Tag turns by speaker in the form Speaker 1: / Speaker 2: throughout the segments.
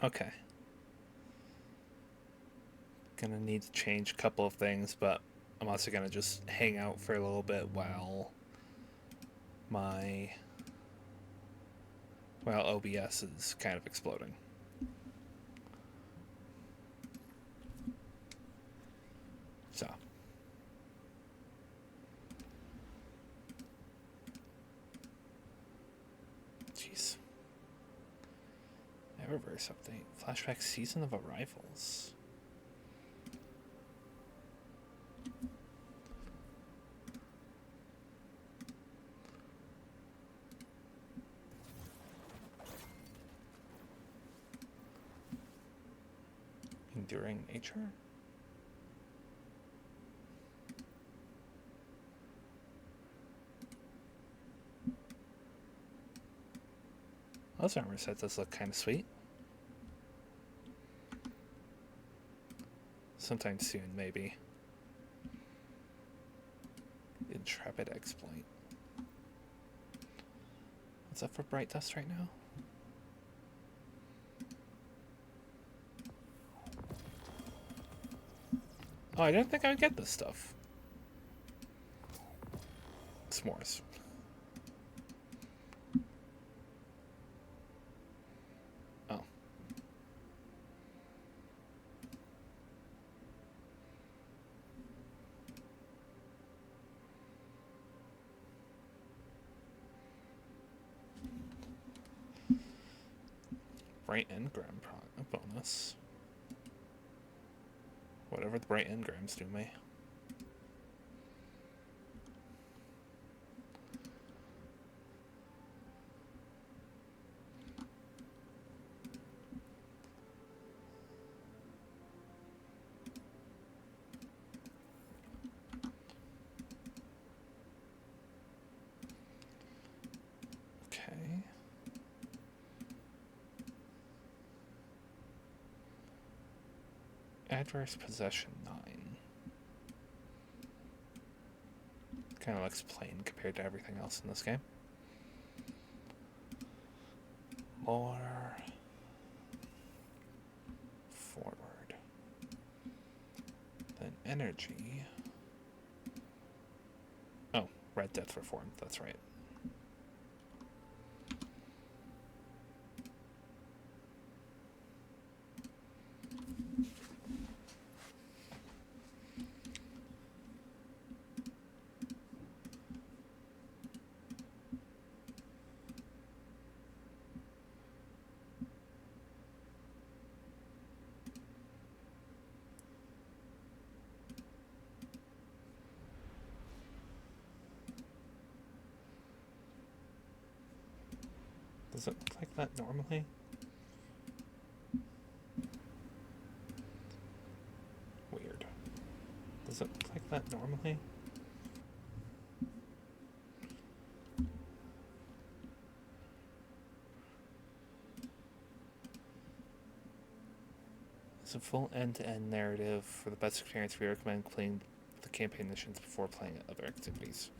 Speaker 1: Okay. Gonna need to change a couple of things, but I'm also gonna just hang out for a little bit my while OBS is kind of exploding. So, jeez. Reverse update. Flashback season of arrivals. Enduring nature? Those armor sets does look kind of sweet. Sometime soon, maybe. Intrepid exploit. What's up for Bright Dust right now? Oh, I didn't think I would get this stuff. S'mores. Oh. Bright Engram bonus. Whatever the Bright Engrams do me. Okay. Adverse Possession 9. Kind of looks plain compared to everything else in this game. More forward. Then energy. Oh, red depth reformed, that's right. Does it look like that normally? Weird. Does it look like that normally? It's a full end-to-end narrative. For the best experience, we recommend playing the campaign missions before playing other activities.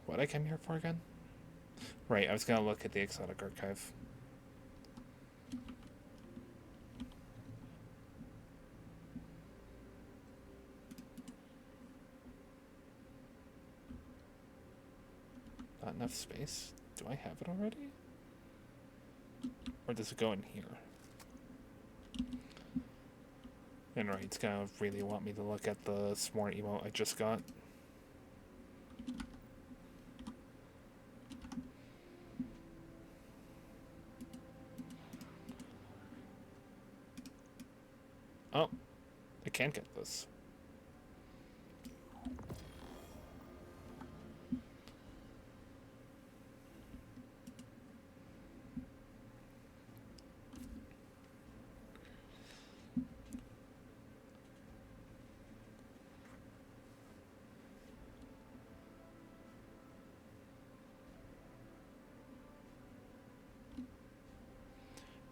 Speaker 1: What I came here for again? Right, I was gonna look at the Exotic Archive. Not enough space? Do I have it already? Or does it go in here? And right, it's gonna really want me to look at the S'more emote I just got. Oh, I can't get this.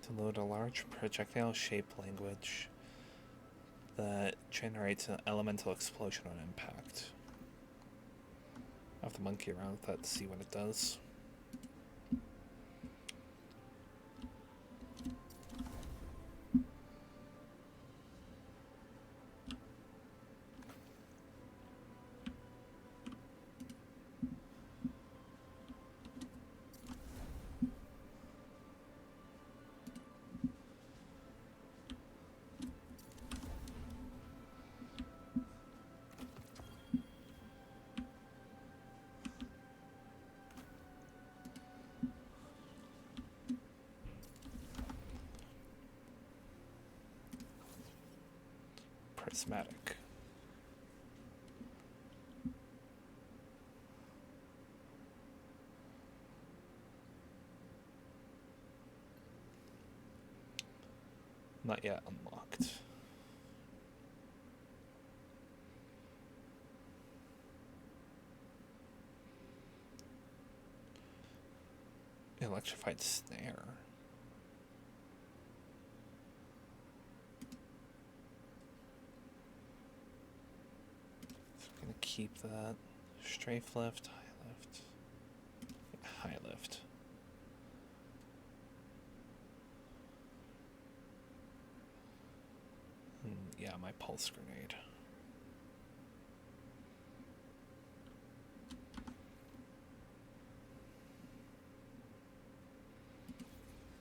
Speaker 1: To load a large projectile-shaped language that generates an elemental explosion on impact. I'll have to monkey around with that to see what it does. Prismatic. Not yet unlocked. Electrified snare. Gonna keep that. Strafe lift, high lift. High lift. Yeah, my pulse grenade.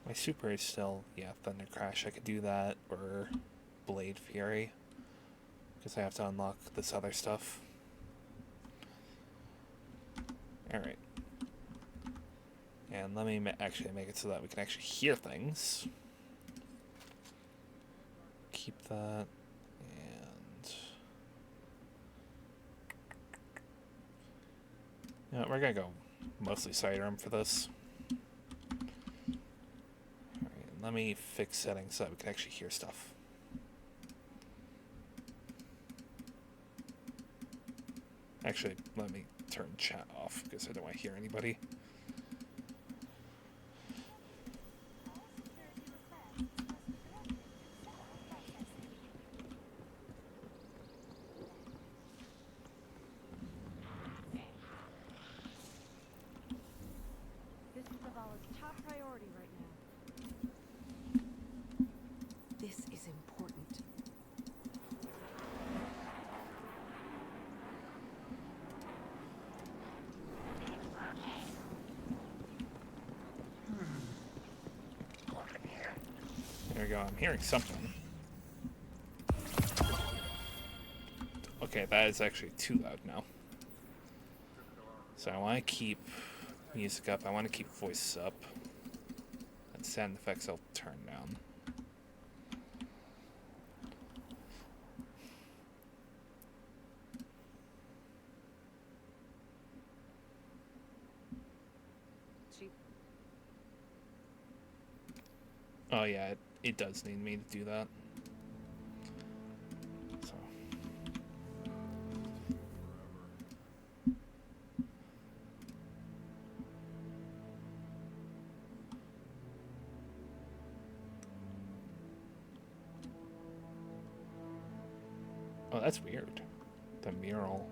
Speaker 1: My super is still, yeah, Thunder Crash. I could do that, or Blade Fury. Because I have to unlock this other stuff. Alright. And let me actually make it so that we can actually hear things. Keep that. And... you know, we're gonna go mostly sidearm for this. Alright, let me fix settings so that we can actually hear stuff. Actually, let me turn chat off because I don't want to hear anybody.
Speaker 2: This is Zavala's top priority right now. This is important.
Speaker 1: There we go, I'm hearing something. Okay, that is actually too loud now. So I want to keep music up, I want to keep voices up. And sound effects I'll turn down. Oh yeah, it does need me to do that. So. Oh, that's weird. The mural.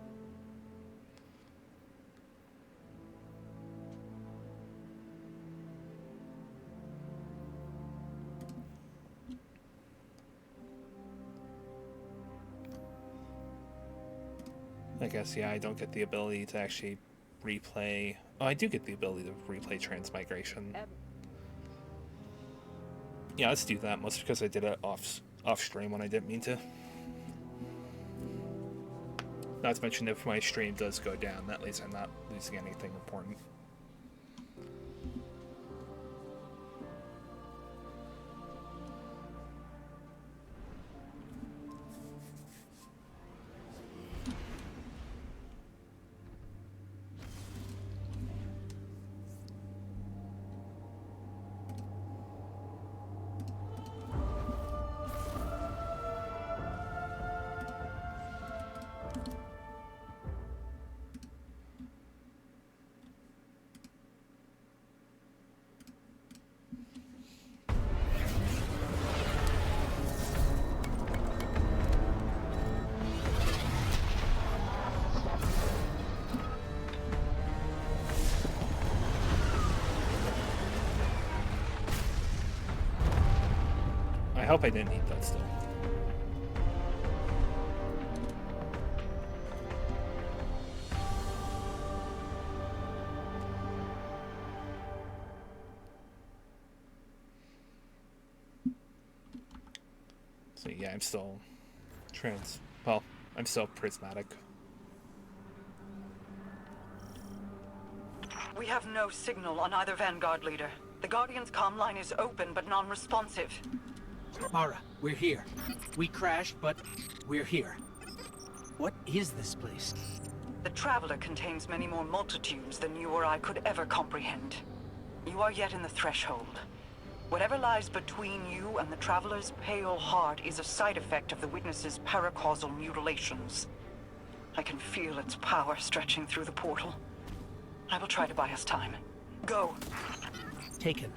Speaker 1: I guess, yeah, I don't get the ability to actually replay... oh, I do get the ability to replay Transmigration. Yeah, let's do that, mostly because I did it off stream when I didn't mean to. Not to mention, if my stream does go down, at least I'm not losing anything important. hope I didn't need that still. So yeah, I'm still I'm still prismatic.
Speaker 3: We have no signal on either Vanguard leader. The Guardian's comm line is open but non-responsive.
Speaker 4: Mara, we're here. We crashed, but we're here. What is this place?
Speaker 3: The Traveler contains many more multitudes than you or I could ever comprehend. You are yet in the threshold. Whatever lies between you and the Traveler's pale heart is a side effect of the Witness's paracausal mutilations. I can feel its power stretching through the portal. I will try to buy us time. Go.
Speaker 4: Taken.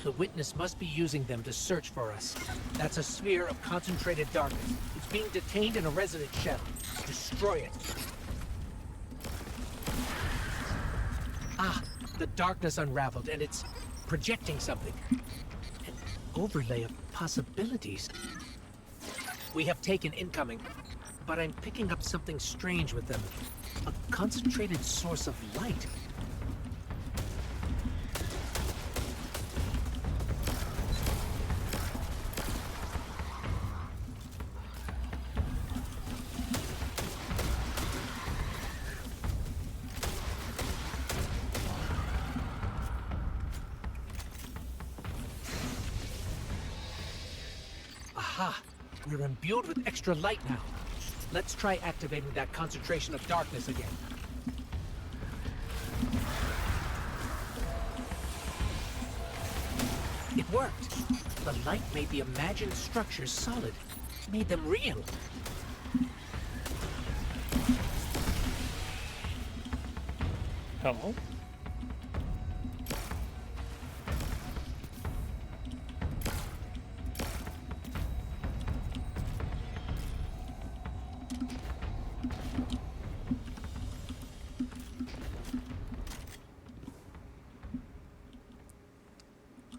Speaker 4: The Witness must be using them to search for us. That's a sphere of concentrated darkness. It's being detained in a resonant shell. Destroy it. Ah, the darkness unraveled, and it's projecting something. An overlay of possibilities. We have taken incoming, but I'm picking up something strange with them. A concentrated source of light. Aha! We're imbued with extra light now. Let's try activating that concentration of darkness again. It worked. The light made the imagined structures solid. Made them real.
Speaker 1: Hello?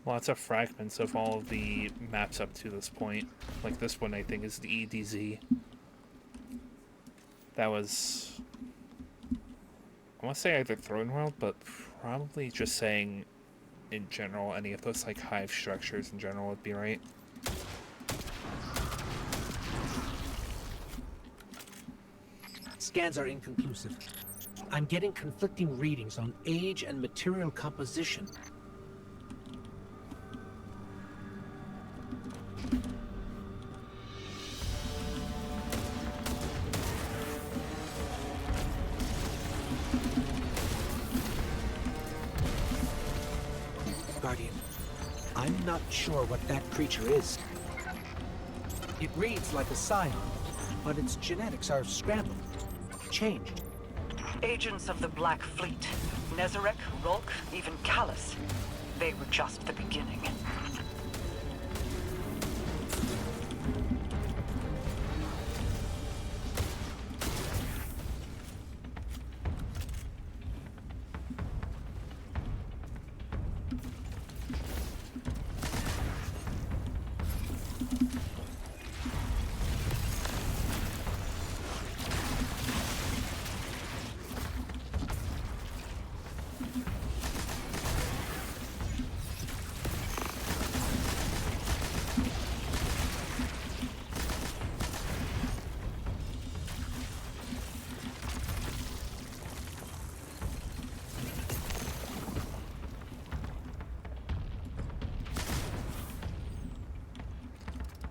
Speaker 1: Lots of fragments of all of the maps up to this point. Like this one, I think, is the EDZ. That was... I want to say either Throne World, but probably just saying in general, any of those like hive structures in general would be right.
Speaker 4: Scans are inconclusive. I'm getting conflicting readings on age and material composition. Guardian, I'm not sure what that creature is. It reads like a scion, but its genetics are scrambled, changed.
Speaker 3: Agents of the Black Fleet. Nezarec, Rolk, even Callus. They were just the beginning.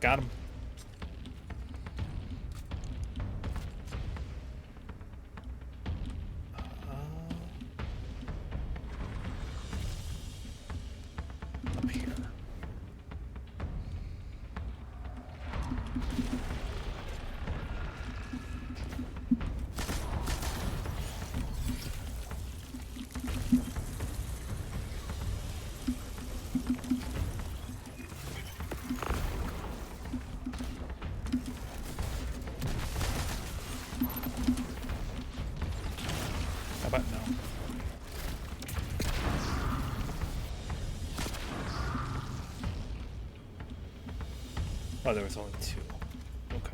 Speaker 1: Got him. Up here. Oh, there was only 2. Okay.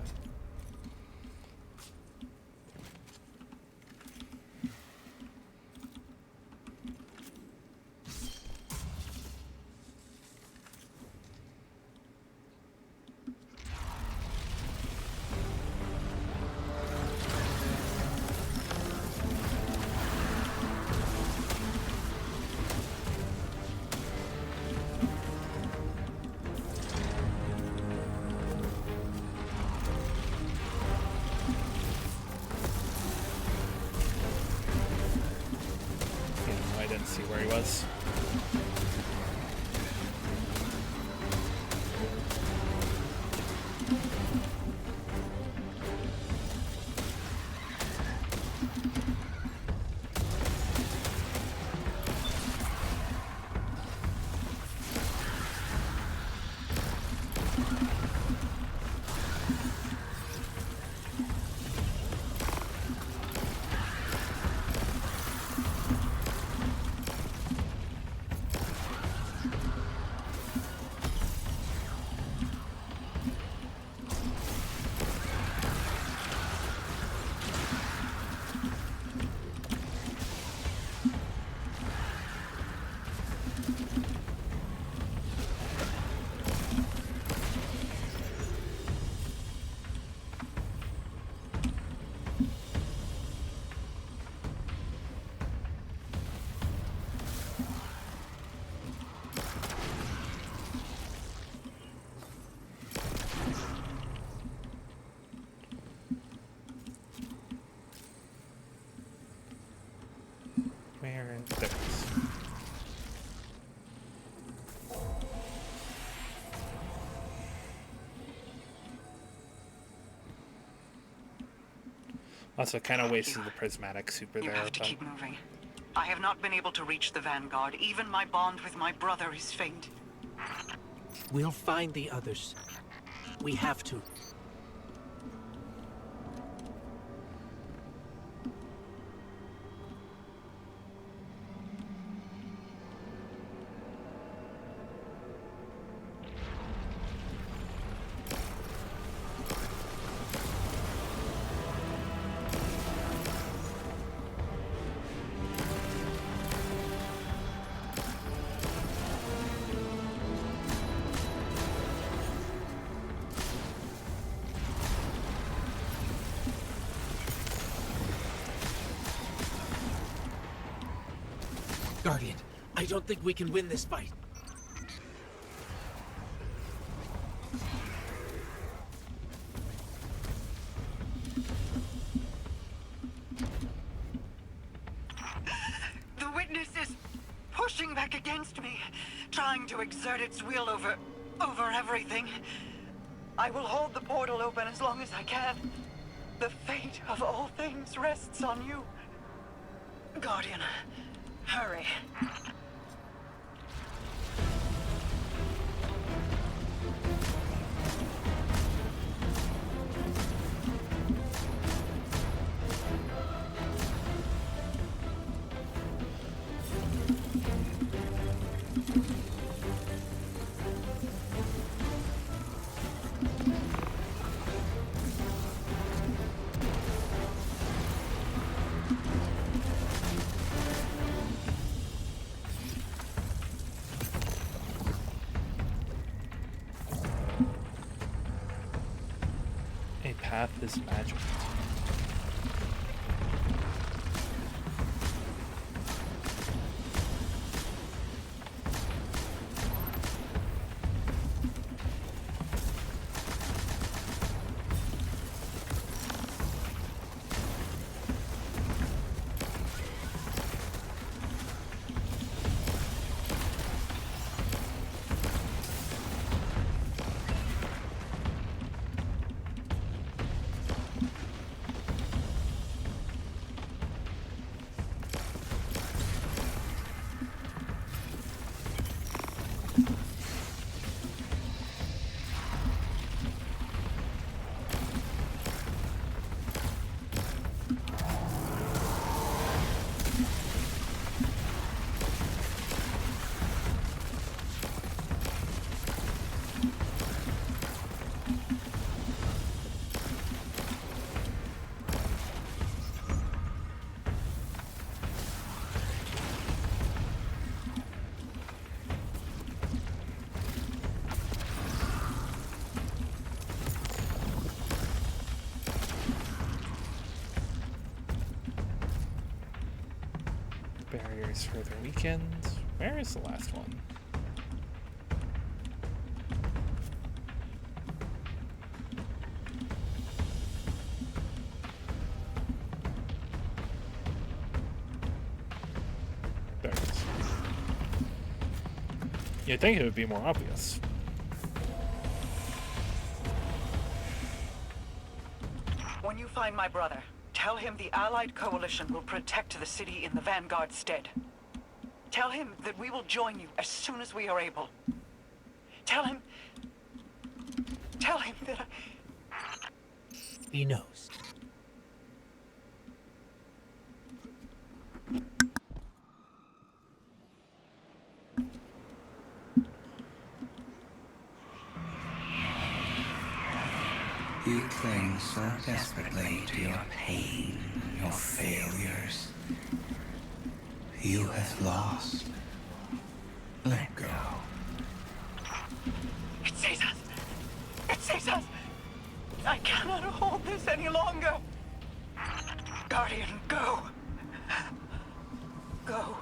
Speaker 1: Yeah, I didn't see where he was. Where in there it is. Also, kind of wasted the prismatic super
Speaker 3: You
Speaker 1: there.
Speaker 3: have to
Speaker 1: But
Speaker 3: keep moving. I have not been able to reach the Vanguard. Even my bond with my brother is faint.
Speaker 4: We'll find the others. We have to. Guardian, I don't think we can win this fight.
Speaker 3: The witness is pushing back against me, trying to exert its will over everything. I will hold the portal open as long as I can. The fate of all things rests on you. Guardian, hurry.
Speaker 1: a path is magic. Boundaries further weakened. Where is the last one? There it is. You'd think it would be more obvious.
Speaker 3: When you find my brother, tell him the Allied Coalition will protect the city in the Vanguard's stead. Tell him that we will join you as soon as we are able. Tell him that
Speaker 4: He knows.
Speaker 5: You cling so desperately to your pain, your failures. You have lost. Let go.
Speaker 3: it saves us. It saves us. I cannot hold this any longer. Guardian, go. Go.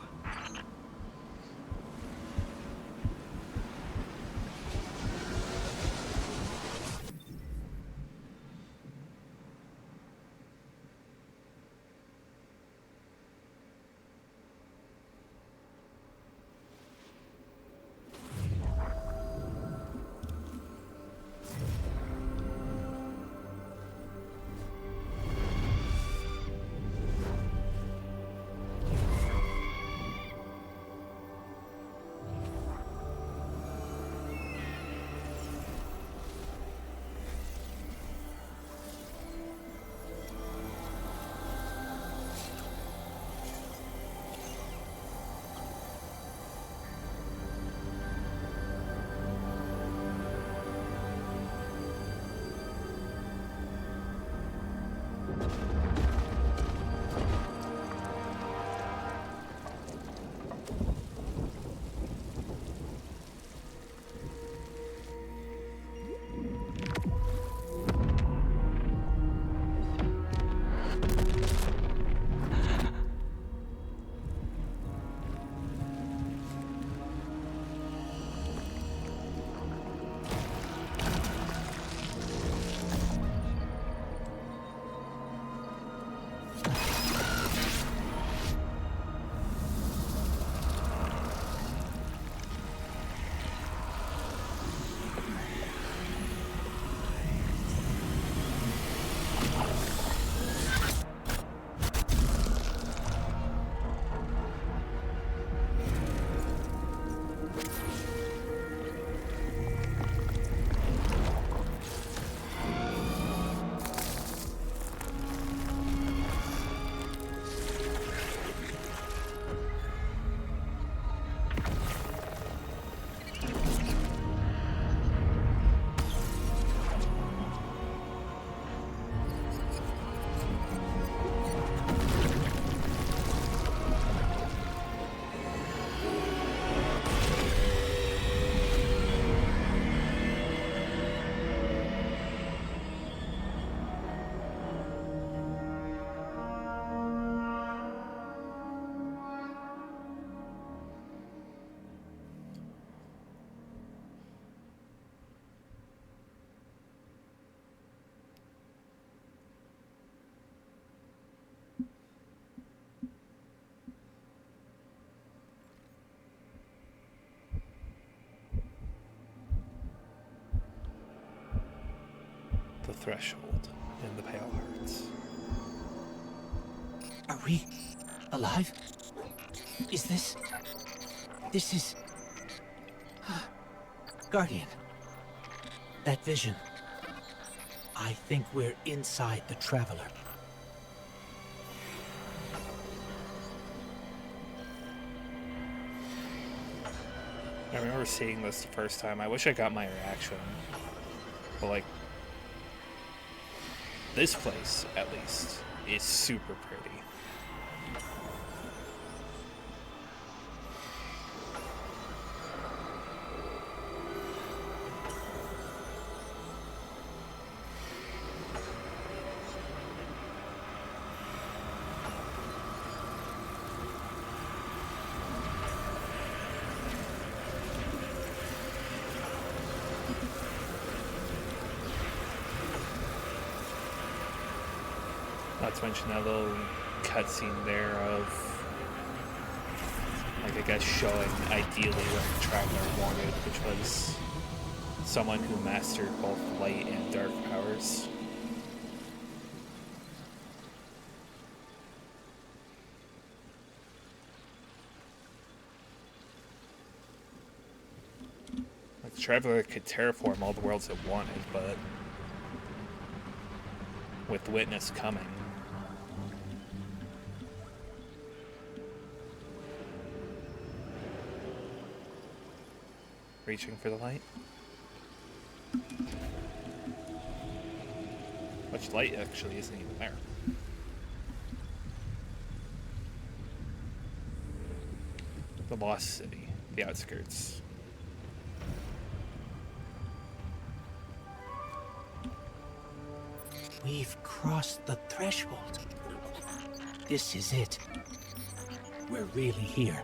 Speaker 1: The threshold in the Pale Hearts.
Speaker 4: Are we alive? Is this... This is... Guardian. That vision. I think we're inside the Traveler.
Speaker 1: I remember seeing this the first time. I wish I got my reaction. But, like, this place, at least, is super pretty. Not to mention that little cutscene there of, like, I guess showing ideally what the Traveler wanted, which was someone who mastered both light and dark powers. Like, the Traveler could terraform all the worlds it wanted, but with Witness coming, reaching for the light. Which light actually isn't even there. The Lost City, the outskirts.
Speaker 4: We've crossed the threshold. This is it. We're really here.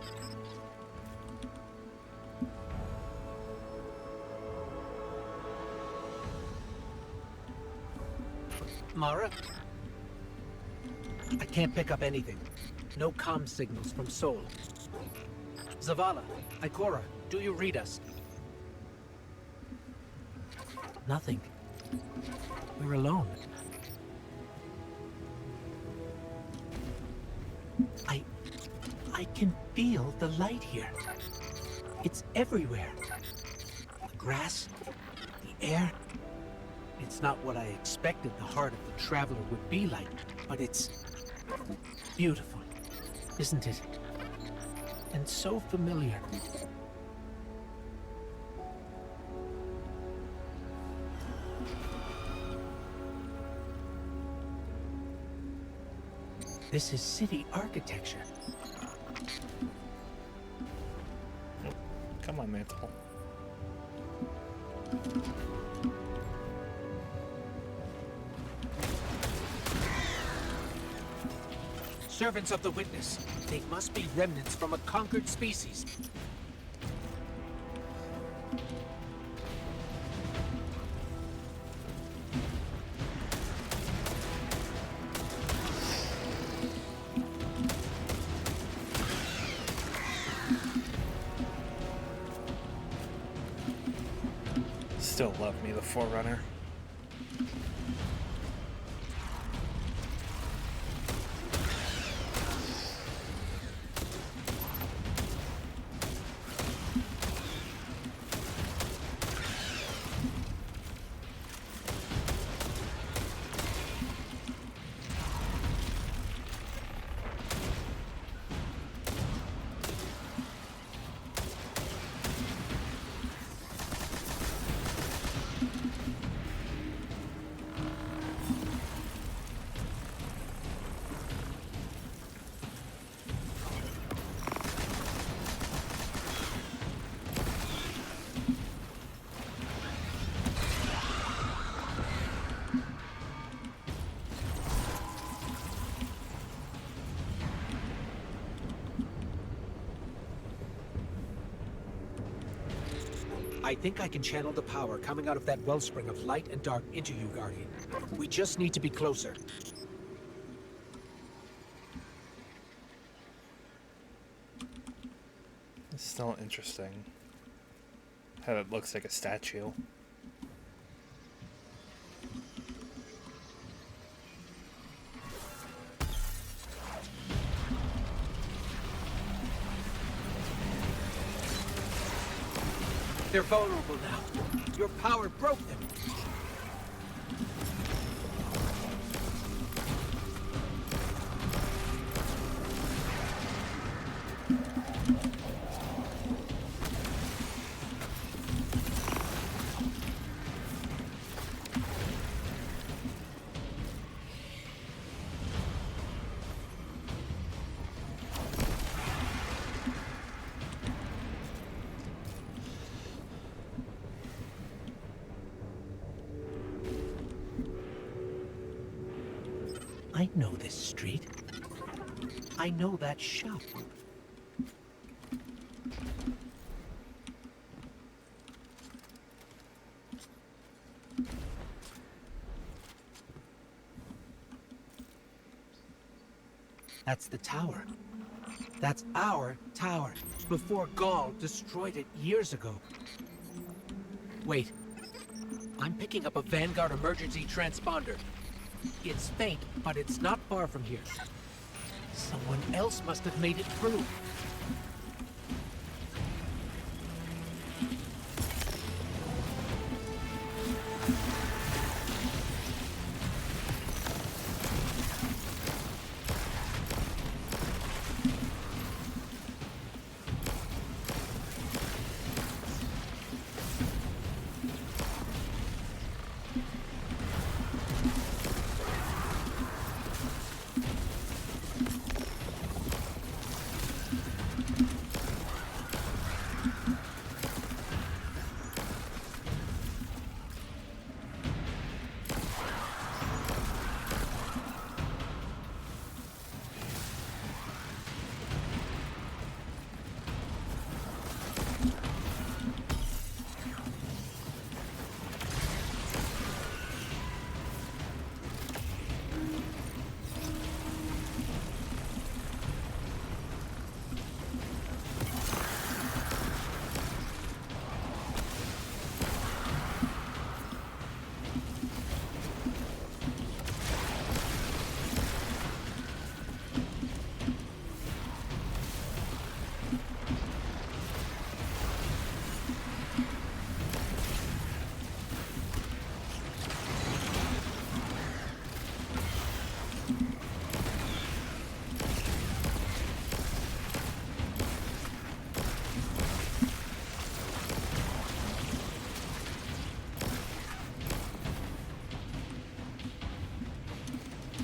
Speaker 4: Mara? I can't pick up anything. No comm signals from Sol. Zavala, Ikora, do you read us? Nothing. We're alone. I can feel the light here. It's everywhere. The grass, the air. It's not what I expected the heart of the Traveler would be like, but it's beautiful, isn't it? And so familiar. This is city architecture.
Speaker 1: Come on, Mantle.
Speaker 4: Servants of the Witness. They must be remnants from a conquered species.
Speaker 1: Still love me, the Forerunner.
Speaker 4: I think I can channel the power coming out of that wellspring of light and dark into you, Guardian. We just need to be closer.
Speaker 1: It's still interesting how it looks like a statue.
Speaker 4: They're vulnerable now. Your power broke them. I know this street. I know that shop. That's the tower. That's our tower, before Gaul destroyed it years ago. Wait. I'm picking up a Vanguard emergency transponder. It's faint, but it's not far from here. Someone else must have made it through.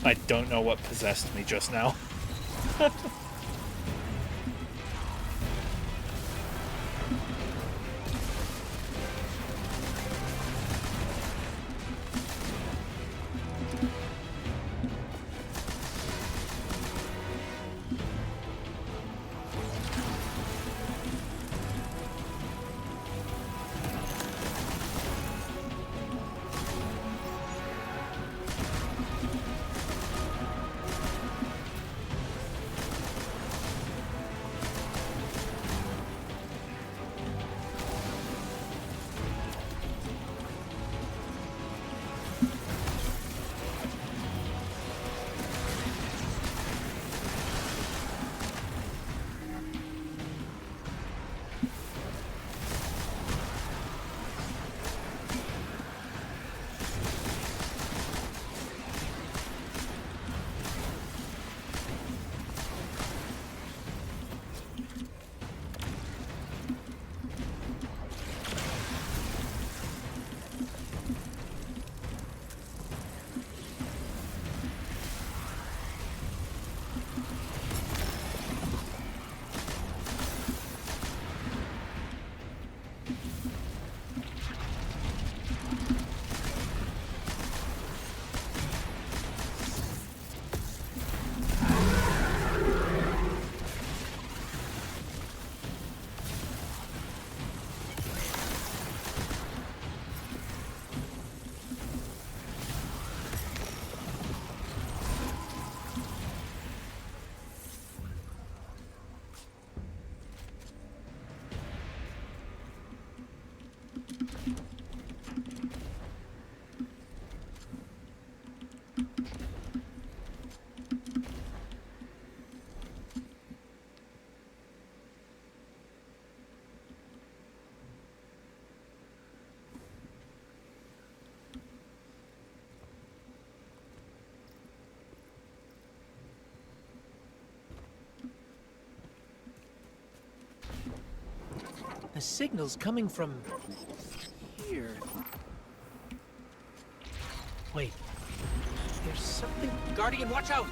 Speaker 1: I don't know what possessed me just now.
Speaker 4: The signal's coming from here. Wait. There's something. Guardian, watch out!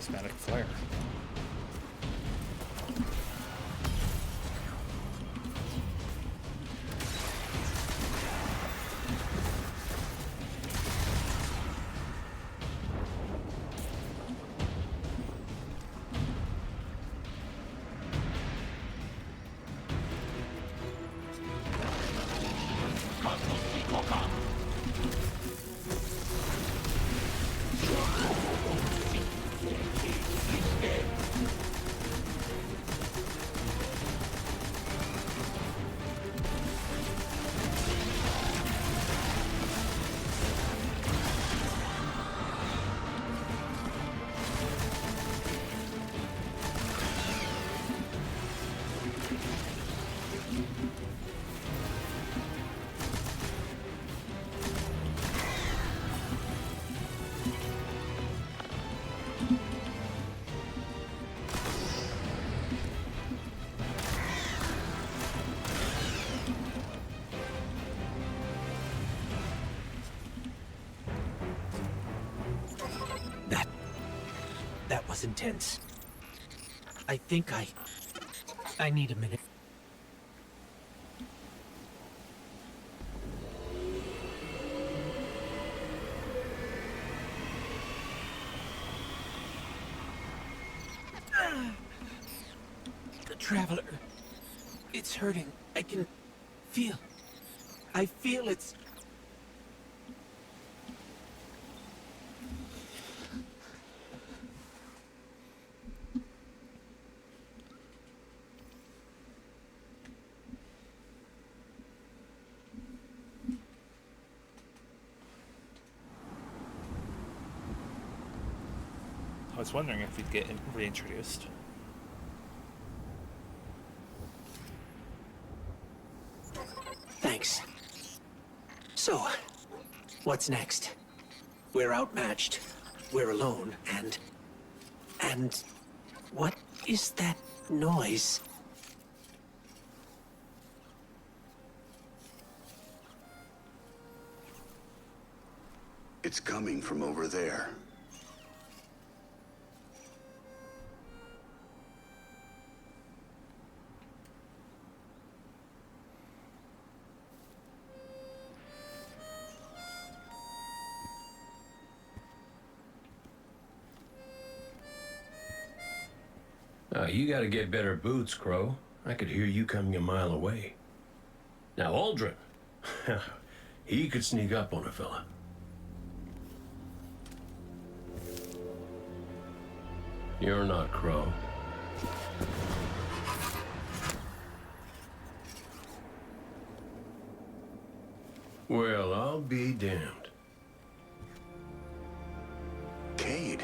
Speaker 1: prismatic flare.
Speaker 4: That was intense. I think I need a minute. The Traveler. It's hurting. I can feel. I feel it's...
Speaker 1: I was wondering if we'd get reintroduced.
Speaker 4: Thanks. So, what's next? We're outmatched. We're alone, and what is that noise?
Speaker 6: It's coming from over there.
Speaker 7: You gotta get better boots, Crow. I could hear you coming a mile away. Now, Aldrin. He could sneak up on a fella. You're not Crow. Well, I'll be damned.
Speaker 6: Cayde.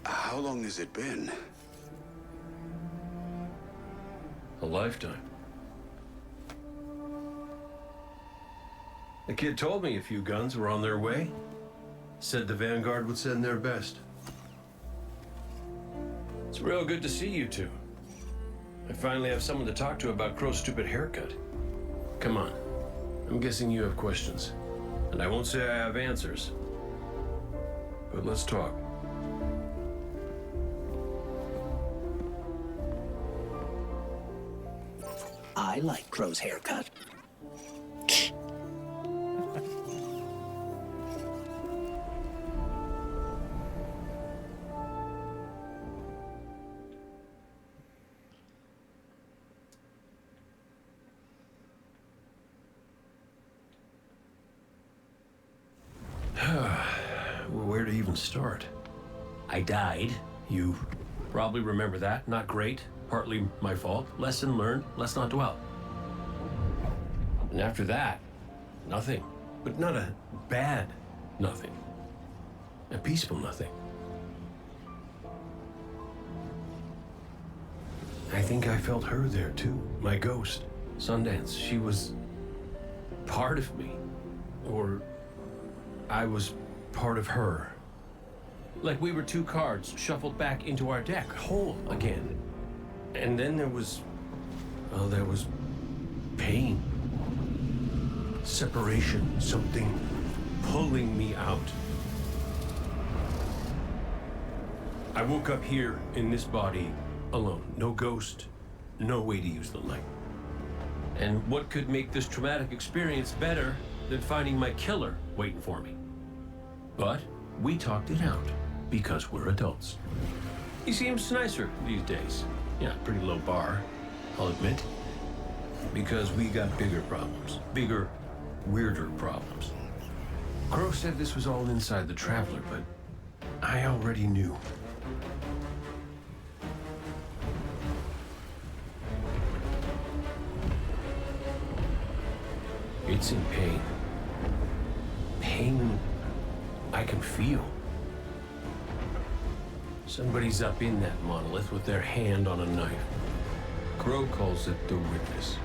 Speaker 6: How long has it been?
Speaker 7: A lifetime. The kid told me a few guns were on their way. Said the Vanguard would send their best. It's real good to see you two. I finally have someone to talk to about Crow's stupid haircut. Come on. I'm guessing you have questions. And I won't say I have answers. But let's talk.
Speaker 4: I like Crow's haircut.
Speaker 7: Well, where to even start? I died. You probably remember that. Not great. Partly my fault. Lesson learned. Let's not dwell. And after that, nothing. But not a bad nothing. A peaceful nothing. I think I felt her there too. My ghost. Sundance. She was part of me. Or I was part of her. Like we were two cards shuffled back into our deck, whole again. And then there was... well, there was pain. Separation, something pulling me out. I woke up here in this body alone. No ghost, no way to use the light. And what could make this traumatic experience better than finding my killer waiting for me? But we talked it out because we're adults. He seems nicer these days. Yeah, pretty low bar, I'll admit. Because we got bigger problems. Bigger, weirder problems. Crow said this was all inside the Traveler, but I already knew. It's in pain. Pain I can feel. Somebody's up in that monolith with their hand on a knife. Crow calls it the Witness.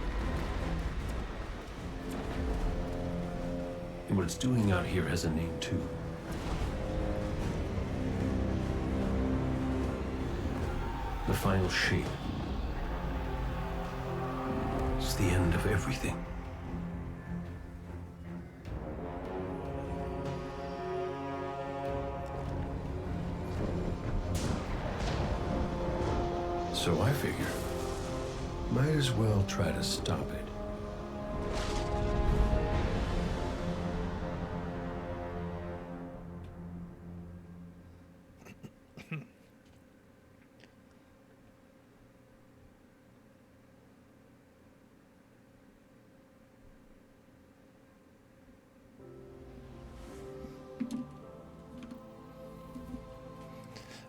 Speaker 7: And what it's doing out here has a name too. The final shape. It's the end of everything. So I figure, might as well try to stop it.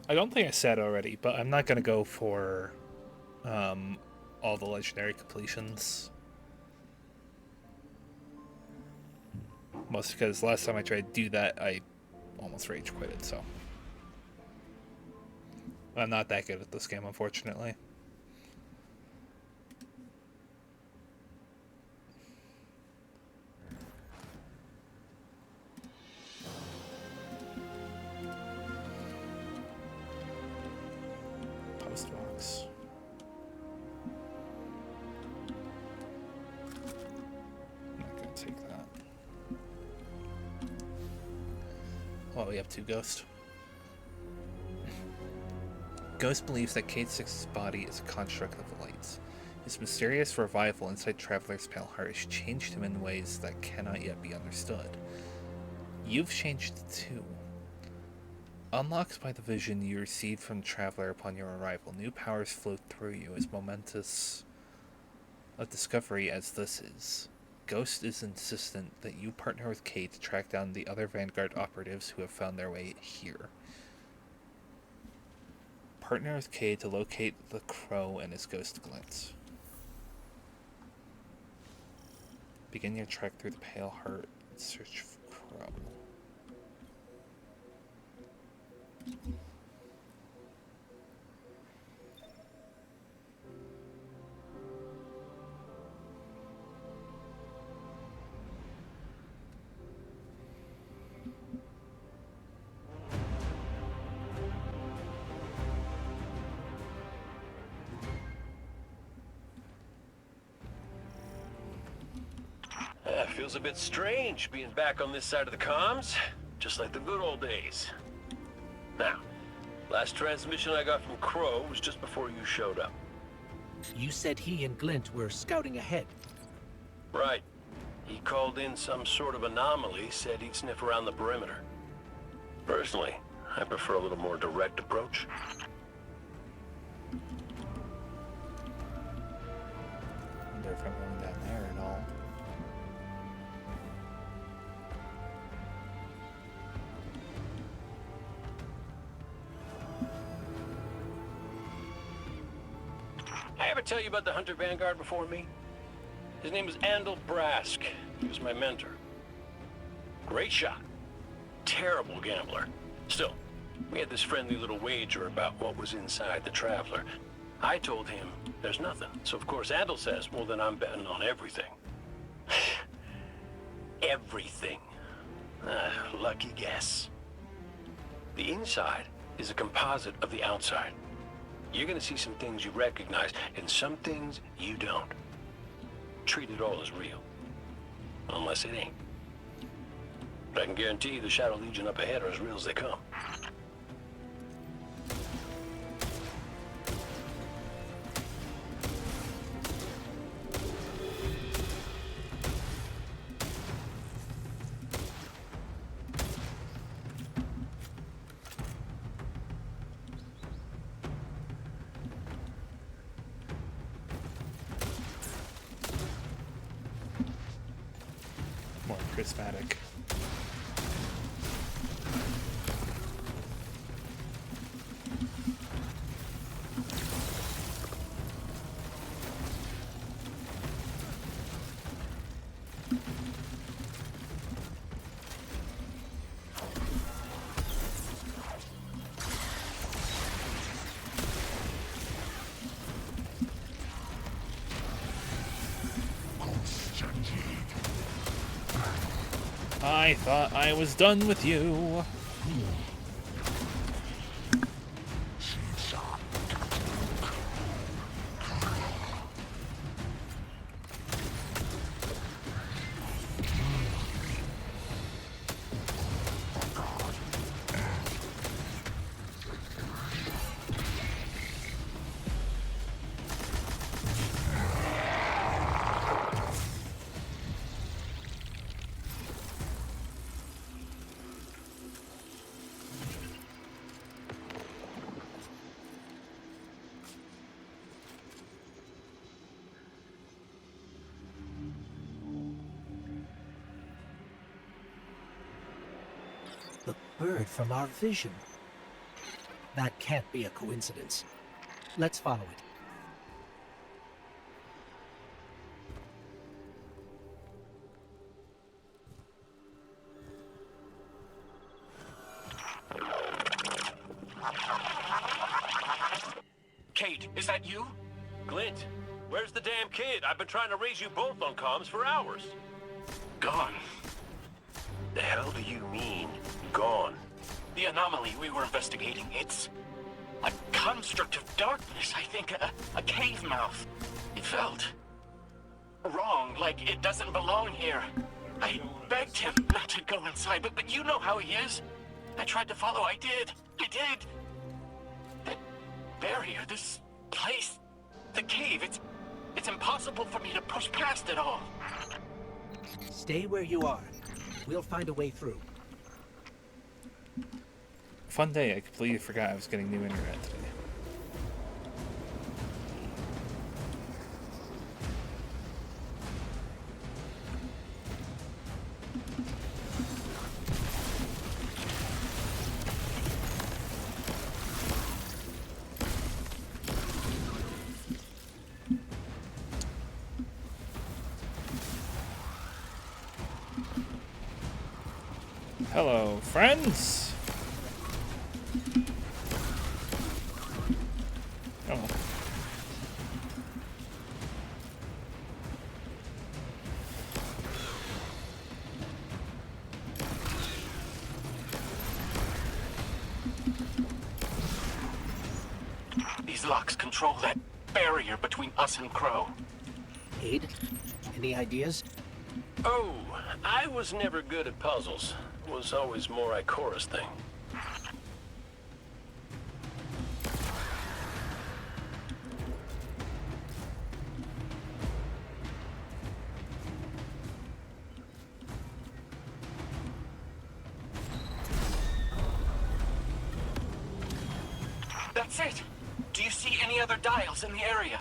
Speaker 1: I don't think I said already, but I'm not going to go for all the legendary completions. Mostly because last time I tried to do that, I almost rage quitted, so. I'm not that good at this game, unfortunately. Postbox. I'm not gonna take that. Well, we have two ghosts. Ghost believes that Cayde Six's body is a construct of the lights. His mysterious revival inside Traveler's pale heart has changed him in ways that cannot yet be understood. You've changed too. Unlocked by the vision you received from Traveler upon your arrival, new powers flow through you as momentous a discovery as this is. Ghost is insistent that you partner with Cayde to track down the other Vanguard operatives who have found their way here. Partner with Cayde to locate the Crow and his ghost glint. Begin your trek through the Pale Heart and search for Crow.
Speaker 7: Feels a bit strange being back on this side of the comms, just like the good old days. Now, last transmission I got from Crow was just before you showed up.
Speaker 4: You said he and Glint were scouting ahead.
Speaker 7: Right. He called in some sort of anomaly, said he'd sniff around the perimeter. Personally, I prefer a little more direct approach.
Speaker 1: I wonder if I'm going down there at all.
Speaker 7: I ever tell you about the Hunter Vanguard before me? His name was Andal Brask. He was my mentor. Great shot. Terrible gambler. Still, we had this friendly little wager about what was inside the Traveler. I told him there's nothing. So of course Andal says, well then I'm betting on everything. Everything. Lucky guess. The inside is a composite of the outside. You're gonna see some things you recognize, and some things you don't. Treat it all as real. Unless it ain't. But I can guarantee you the Shadow Legion up ahead are as real as they come.
Speaker 1: prismatic. I thought I was done with you.
Speaker 4: The bird from our vision. That can't be a coincidence. Let's follow it.
Speaker 8: Kate, is that you? Glint, where's the damn kid? I've been trying to raise you both on comms for hours. Gone. The hell do you mean, gone? The anomaly we were investigating, it's a construct of darkness, I think, a cave mouth. It felt wrong, like it doesn't belong here. I begged him not to go inside, but you know how he is. I tried to follow, I did. That barrier, this place, the cave, it's impossible for me to push past it all.
Speaker 4: Stay where you are. We'll find a way through.
Speaker 1: Fun day. I completely forgot I was getting new internet today. Hello, friends! Oh.
Speaker 8: These locks control that barrier between us and Crow.
Speaker 4: Cade, any ideas?
Speaker 8: Oh, I was never good at puzzles. It was always more Ikora's thing. That's it! Do you see any other dials in the area?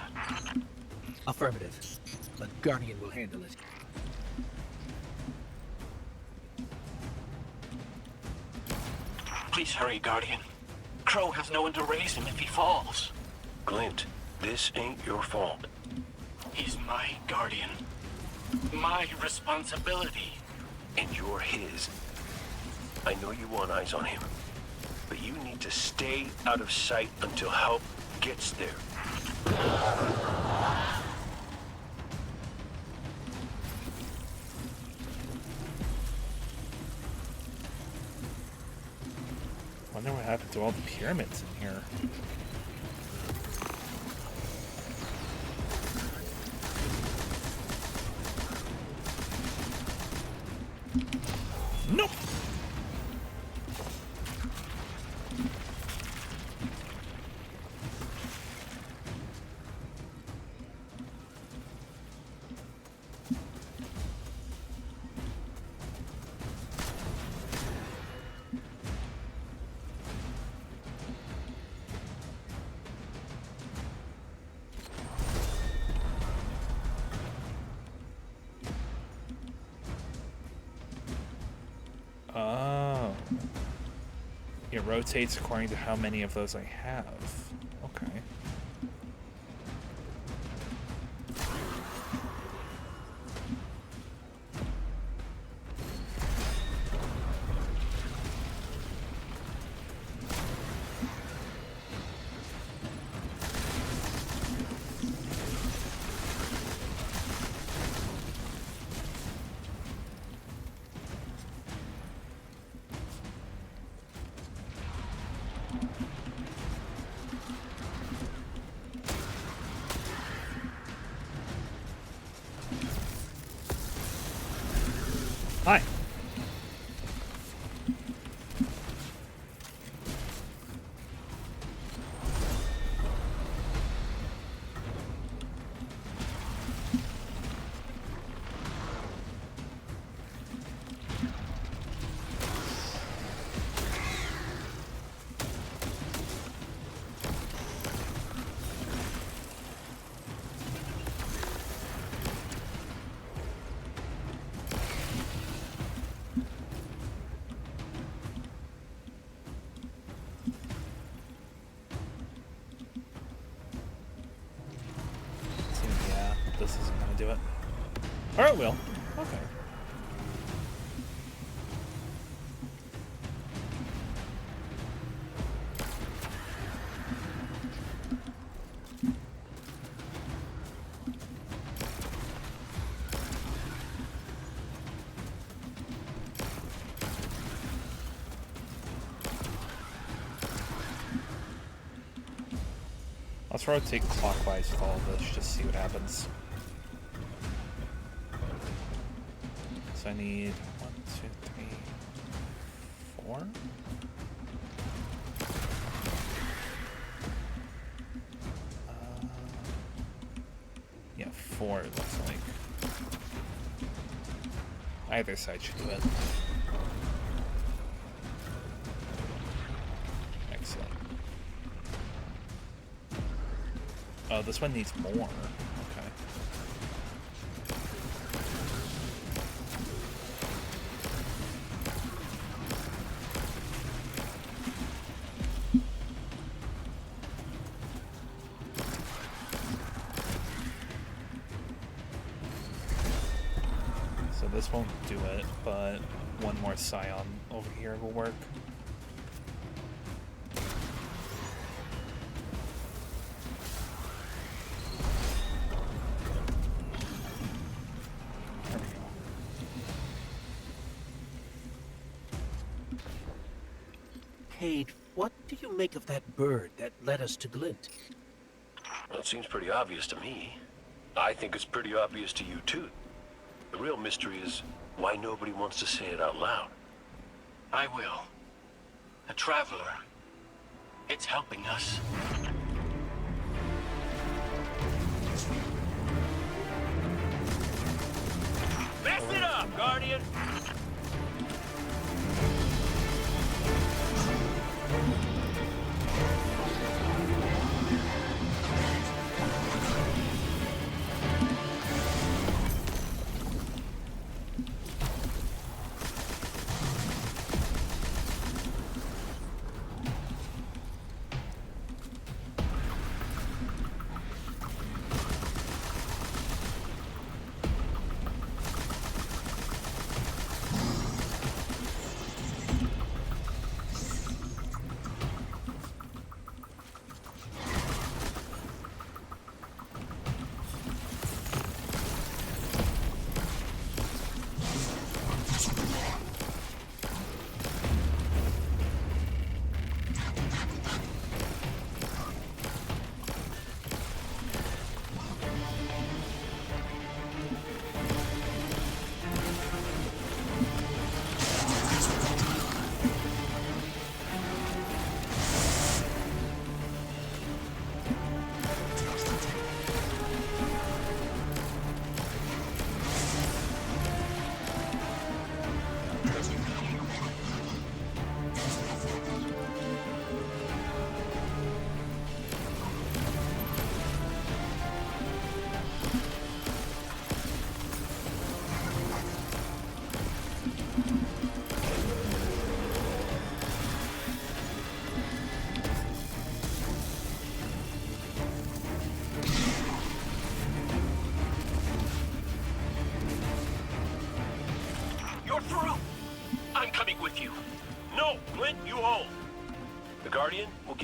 Speaker 4: Affirmative. But Guardian will handle it.
Speaker 8: Please hurry, Guardian. Crow has no one to raise him if he falls. Glint, this ain't your fault. He's my Guardian. My responsibility. And you're his. I know you want eyes on him, but you need to stay out of sight until help gets there.
Speaker 1: Wonder what happened to all the pyramids in here. Nope. It rotates according to how many of those I have. Okay. Hi. This isn't gonna do it. Or it will. Okay. Let's rotate clockwise with all of this, just see what happens. So I need 1, 2, 3, 4. Yeah, 4 it looks like. Either side should do it. Excellent. Oh, this one needs more. Okay. So this won't do it, but one more Scion over here will work.
Speaker 4: Cade, what do you make of that bird that led us to Glint?
Speaker 8: Well, it seems pretty obvious to me. I think it's pretty obvious to you, too. The real mystery is why nobody wants to say it out loud.
Speaker 9: I will. A traveler. It's helping us.
Speaker 8: Mess it up, Guardian!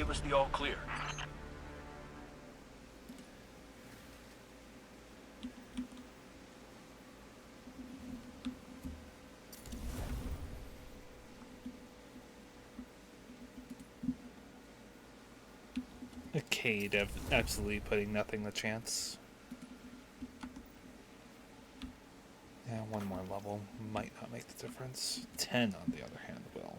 Speaker 8: give us the all clear.
Speaker 1: Cade of absolutely putting nothing to chance. Yeah, one more level might not make the difference. 10, on the other hand, will.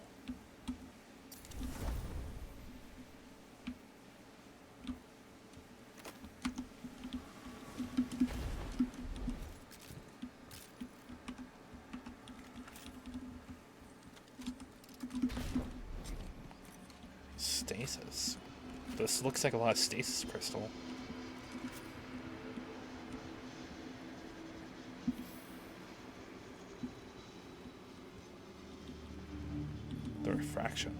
Speaker 1: Stasis. This looks like a lot of stasis crystal. The refraction.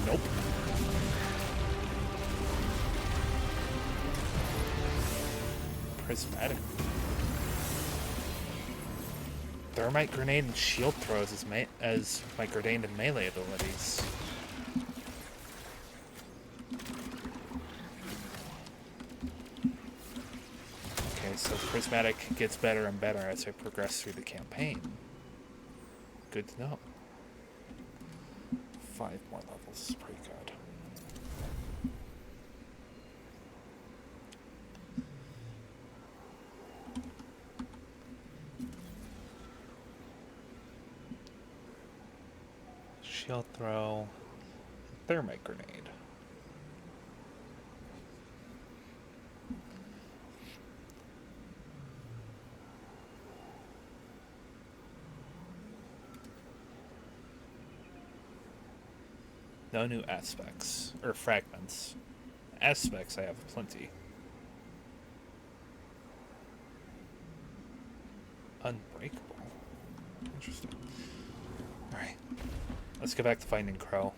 Speaker 1: Nope. Prismatic. Thermite grenade and shield throws as my grenade and melee abilities. Okay, so prismatic gets better and better as I progress through the campaign. Good to know. 5 more levels is pretty good. Shield throw, thermite grenade. No new aspects, or fragments. Aspects I have plenty. Unbreakable. Interesting. Alright. Let's go back to finding Crow.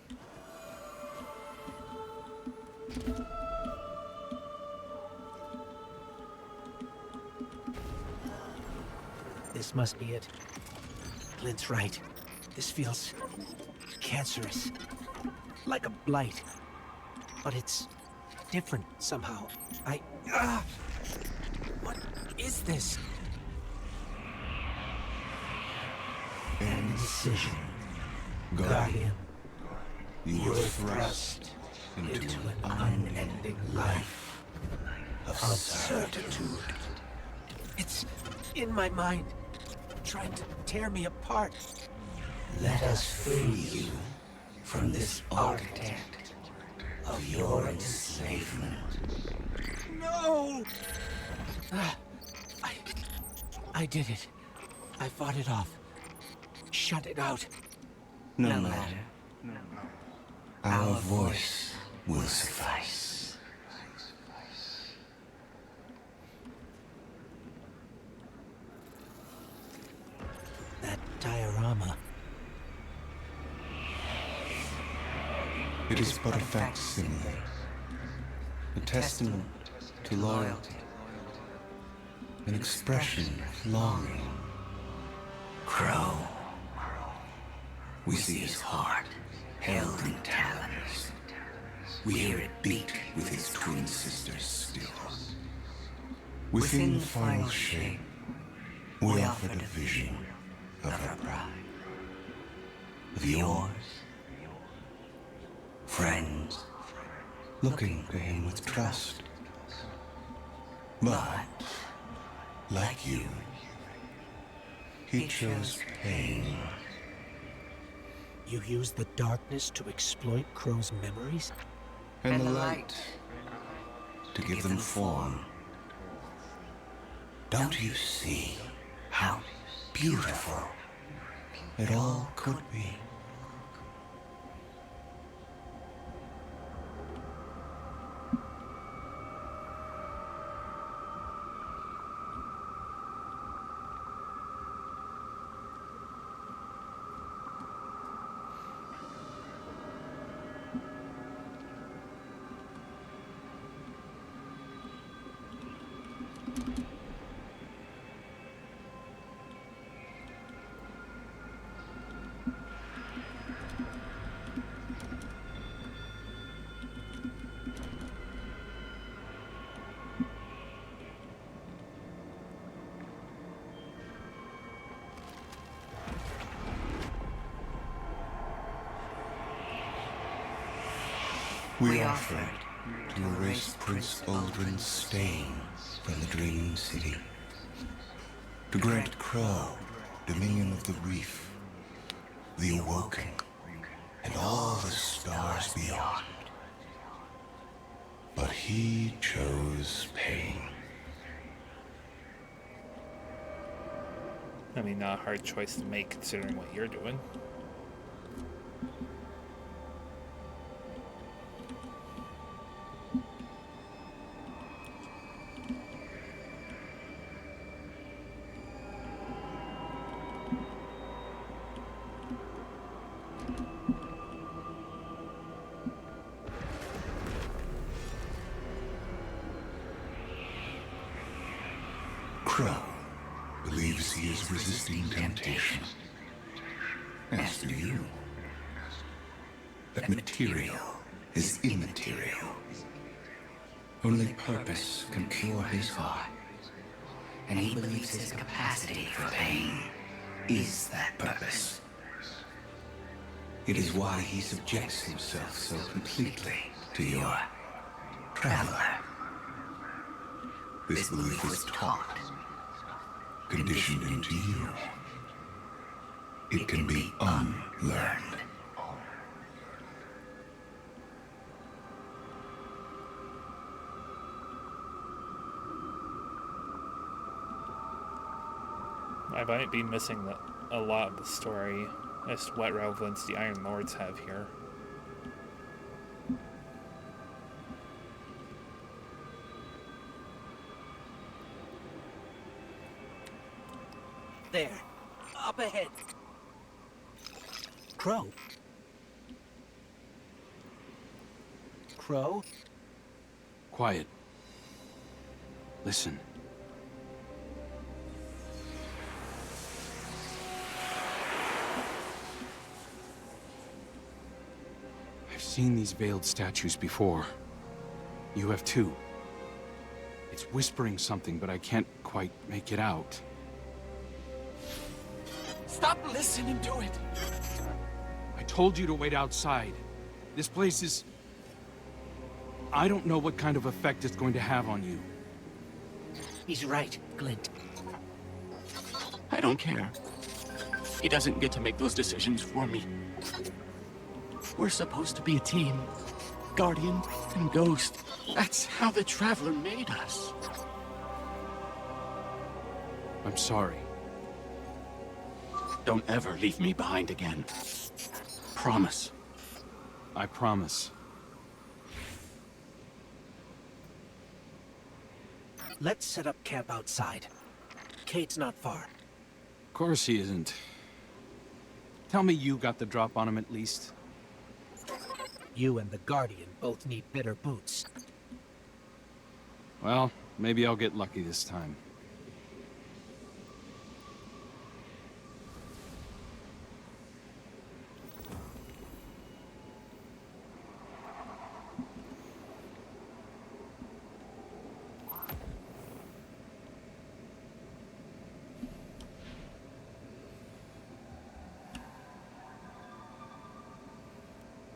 Speaker 4: This must be it. Glint's right. This feels cancerous. Like a blight. But it's different somehow. What is this?
Speaker 5: Incision. Guardian. You are thrust into an unending life of certitude.
Speaker 4: It's in my mind, trying to tear me apart.
Speaker 5: Let us free you from this architect of your enslavement.
Speaker 4: No! I did it. I fought it off. Shut it out.
Speaker 5: No matter. Our voice will suffice.
Speaker 4: That diorama.
Speaker 5: It is but a facsimile, a testament to loyalty, an expression of longing. Crow. We see his heart held in talons. We hear it beat with his twin sisters still. Within the final shape, we offered a vision of her bride. Of yours. Friends, looking to him with trust. But, like you, he chose pain.
Speaker 4: You use the darkness to exploit Crow's memories?
Speaker 5: And the light to give them form. Don't you see how beautiful it all could be? We offered to erase Prince Uldren's stain from the Dream City, to grant Crow dominion of the Reef, the Awoken, and all the stars beyond. But he chose pain.
Speaker 1: I mean, not a hard choice to make considering what you're doing.
Speaker 5: Crow believes he is resisting temptation, as do you. That material is immaterial. Only purpose can cure his heart, and he believes his capacity for pain is that purpose. It is why he subjects himself so completely to your traveler. This belief was taught, conditioned into you. It can be unlearned.
Speaker 1: I might be missing a lot of the story as to what relevance the Iron Lords have here.
Speaker 4: There. Up ahead. Crow? Crow?
Speaker 10: Quiet. Listen. I've seen these veiled statues before. You have too. It's whispering something, but I can't quite make it out. Stop listening to it! I told you to wait outside. This place is... I don't know what kind of effect it's going to have on you.
Speaker 4: He's right, Glint.
Speaker 9: I don't care. He doesn't get to make those decisions for me. We're supposed to be a team. Guardian and Ghost. That's how the Traveler made us.
Speaker 10: I'm sorry.
Speaker 9: Don't ever leave me behind again. Promise.
Speaker 10: I promise.
Speaker 4: Let's set up camp outside. Cade's not far.
Speaker 10: Of course he isn't. Tell me you got the drop on him at least.
Speaker 4: You and the Guardian both need better boots.
Speaker 10: Well, maybe I'll get lucky this time.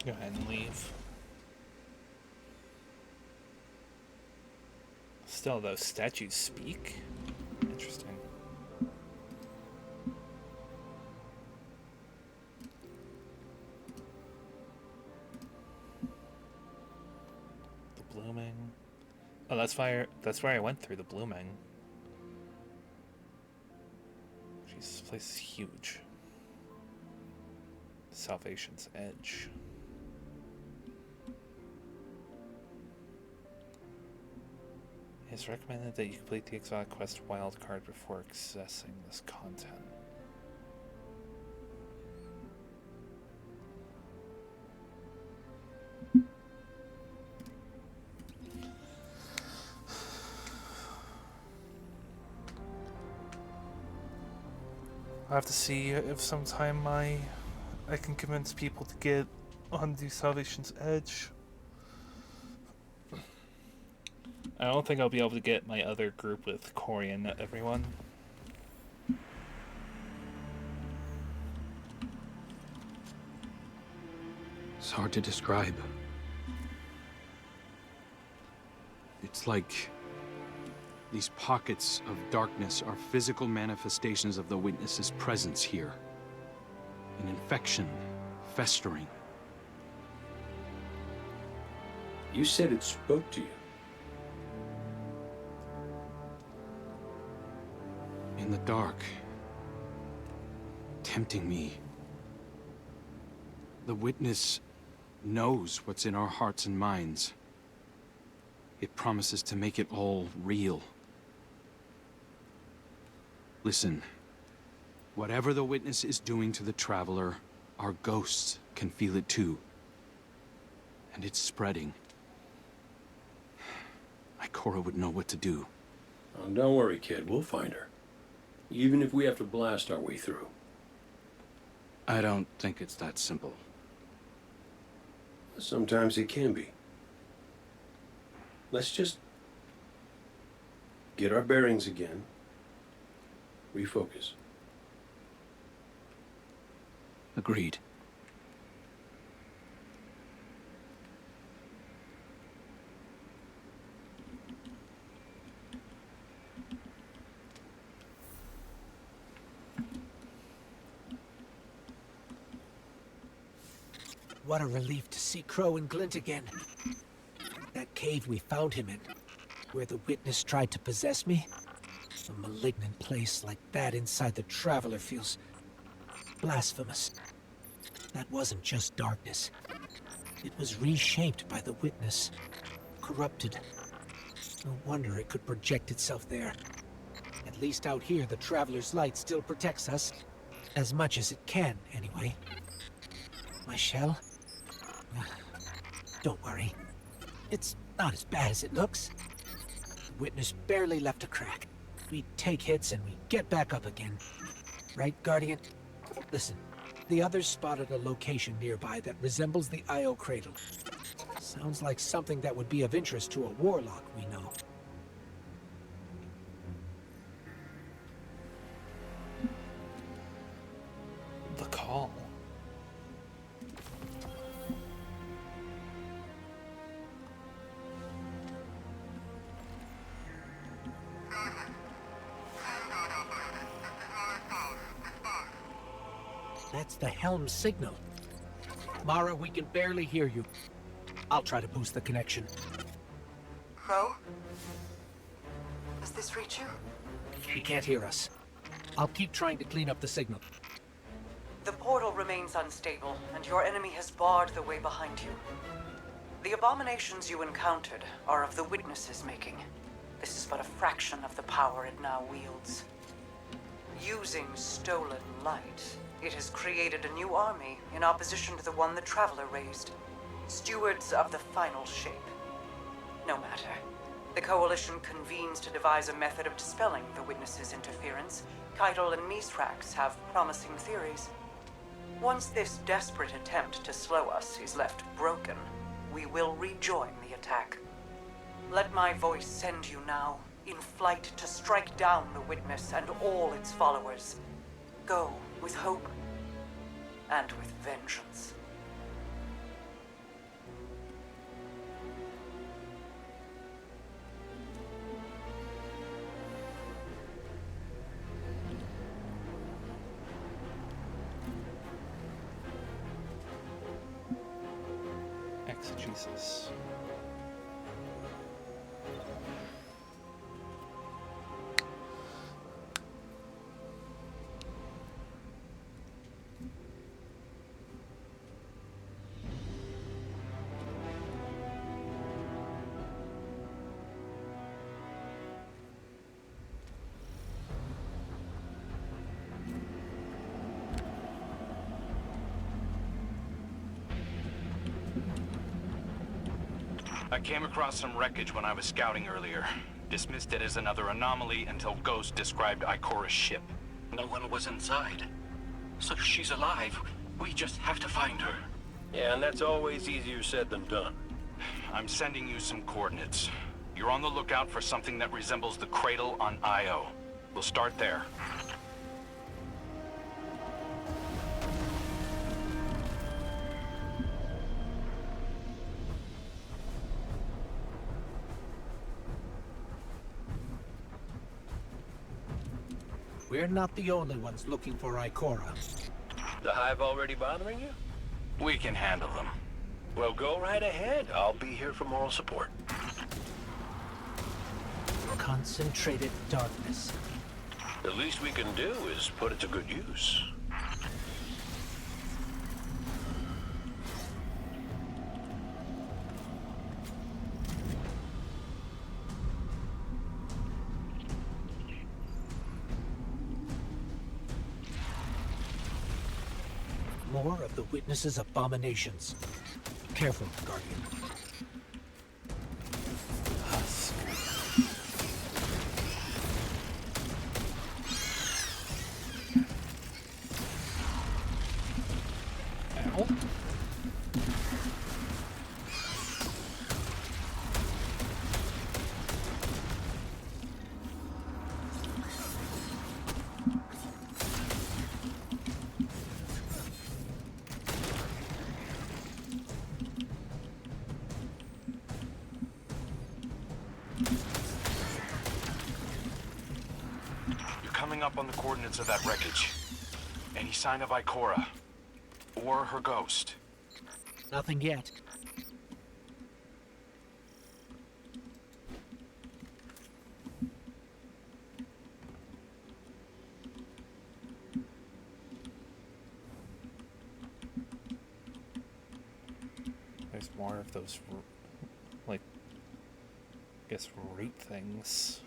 Speaker 1: Go ahead and leave. Still, those statues speak? Interesting. Oh, that's where I went through the blooming. Jeez, this place is huge. Salvation's Edge. It's recommended that you complete the Exotic Quest wildcard before accessing this content. I'll have to see if sometime I can convince people to get onto Salvation's Edge. I don't think I'll be able to get my other group with Corey and everyone.
Speaker 10: It's hard to describe. It's like these pockets of darkness are physical manifestations of the Witness's presence here. An infection, festering.
Speaker 7: You said it spoke to you.
Speaker 10: In the dark, tempting me. The Witness knows what's in our hearts and minds. It promises to make it all real. Listen, whatever the Witness is doing to the Traveler, our ghosts can feel it too. And it's spreading. Ikora would know what to do.
Speaker 7: Oh, don't worry, kid. We'll find her. Even if we have to blast our way through.
Speaker 10: I don't think it's that simple.
Speaker 7: Sometimes it can be. Let's just get our bearings again. Refocus.
Speaker 10: Agreed.
Speaker 4: What a relief to see Crow and Glint again. That cave we found him in, where the Witness tried to possess me. A malignant place like that inside the Traveler feels blasphemous. That wasn't just darkness. It was reshaped by the Witness, corrupted. No wonder it could project itself there. At least out here, the Traveler's light still protects us. As much as it can, anyway. My shell? Don't worry. It's not as bad as it looks. The Witness barely left a crack. We take hits and we get back up again. Right, Guardian? Listen, the others spotted a location nearby that resembles the Io Cradle. Sounds like something that would be of interest to a warlock we know.
Speaker 1: The call.
Speaker 4: That's the helm signal. Mara, we can barely hear you. I'll try to boost the connection.
Speaker 3: Crow? Does this reach you?
Speaker 4: She can't hear us. I'll keep trying to clean up the signal.
Speaker 3: The portal remains unstable, and your enemy has barred the way behind you. The abominations you encountered are of the Witness's making. This is but a fraction of the power it now wields. Using stolen light, it has created a new army in opposition to the one the Traveler raised. Stewards of the final shape. No matter. The Coalition convenes to devise a method of dispelling the Witness's interference. Keitel and Mithrax have promising theories. Once this desperate attempt to slow us is left broken, we will rejoin the attack. Let my voice send you now, in flight to strike down the Witness and all its followers. Go with hope and with vengeance.
Speaker 1: Exegesis.
Speaker 11: I came across some wreckage when I was scouting earlier. Dismissed it as another anomaly until Ghost described Ikora's ship.
Speaker 9: No one was inside. So she's alive. We just have to find her.
Speaker 8: Yeah, and that's always easier said than done.
Speaker 11: I'm sending you some coordinates. You're on the lookout for something that resembles the cradle on Io. We'll start there.
Speaker 4: We're not the only ones looking for Ikora.
Speaker 8: The Hive already bothering you?
Speaker 11: We can handle them.
Speaker 8: Well, go right ahead. I'll be here for moral support.
Speaker 4: Concentrated darkness.
Speaker 8: The least we can do is put it to good use.
Speaker 4: More of the witness's abominations. Careful, Guardian.
Speaker 1: Ow.
Speaker 11: You're coming up on the coordinates of that wreckage. Any sign of Ikora? Or her ghost?
Speaker 4: Nothing yet.
Speaker 1: There's more of those, like, I guess, root things.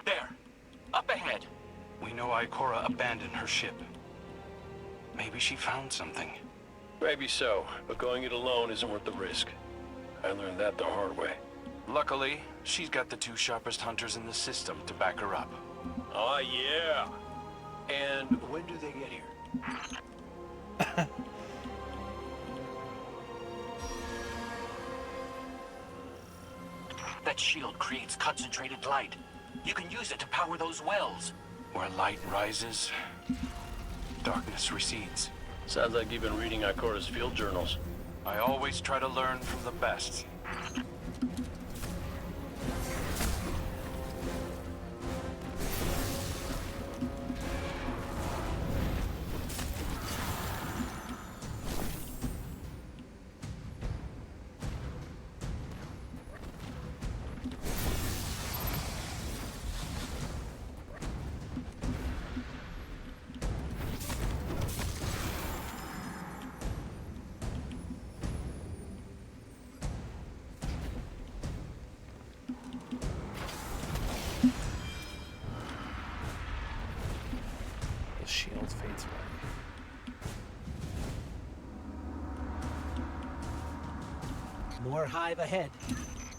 Speaker 9: There. Up ahead.
Speaker 11: We know Ikora abandoned her ship. Maybe she found something.
Speaker 8: Maybe so, but going it alone isn't worth the risk. I learned that the hard way.
Speaker 11: Luckily, she's got the two sharpest hunters in the system to back her up.
Speaker 8: Oh, yeah. And when do they get here?
Speaker 9: That shield creates concentrated light. You can use it to power those wells.
Speaker 11: Where light rises, darkness recedes.
Speaker 8: Sounds like you've been reading Ikora's field journals.
Speaker 11: I always try to learn from the best.
Speaker 1: The shield fades away.
Speaker 4: More Hive ahead.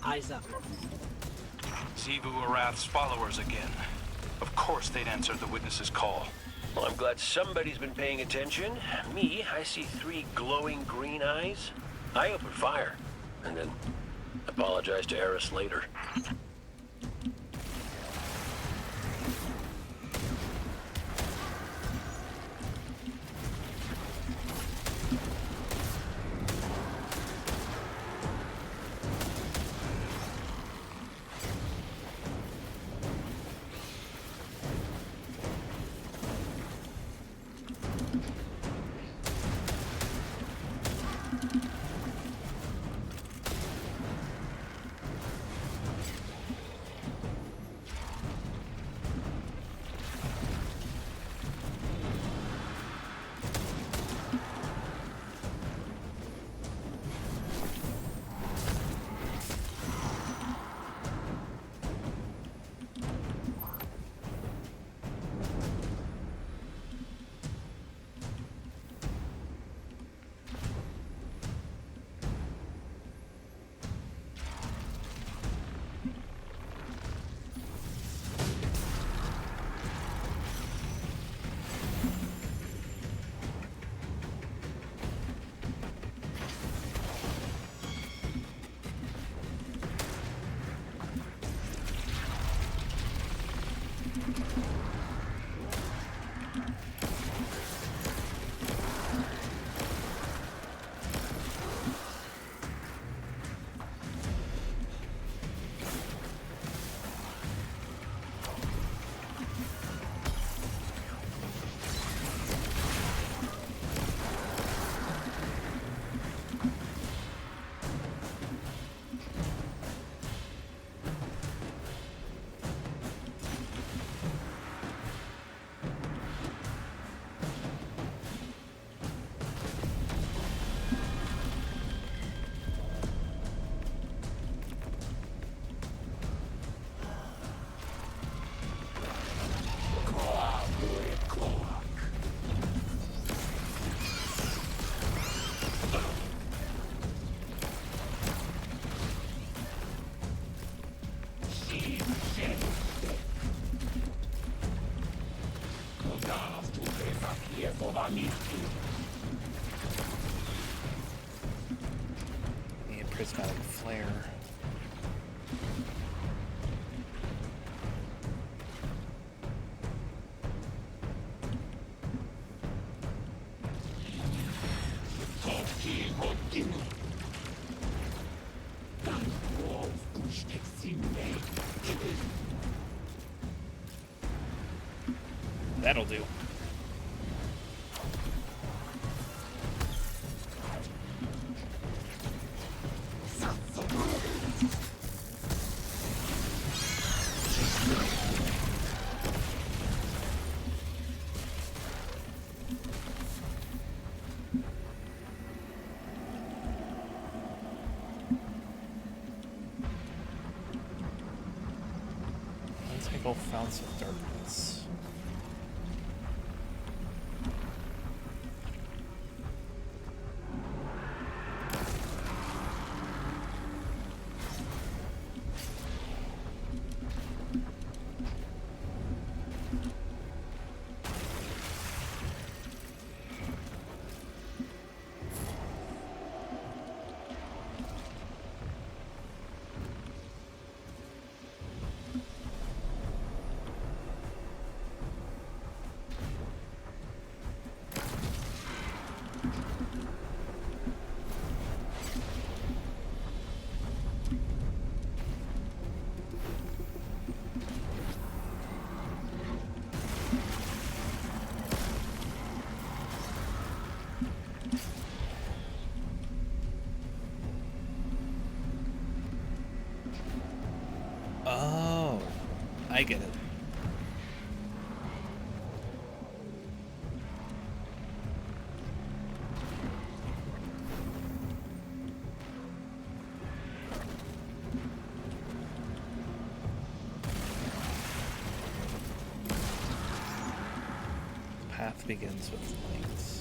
Speaker 4: Eyes up.
Speaker 11: Xivu Arath's followers again. Of course they'd answer the witness's call.
Speaker 8: Well, I'm glad somebody's been paying attention. Me, I see 3 glowing green eyes. I open fire, and then apologize to Eris later.
Speaker 1: Need a prismatic flare. That'll do. Let's go Founts of Darkness. Oh, I get it. Path begins with lights.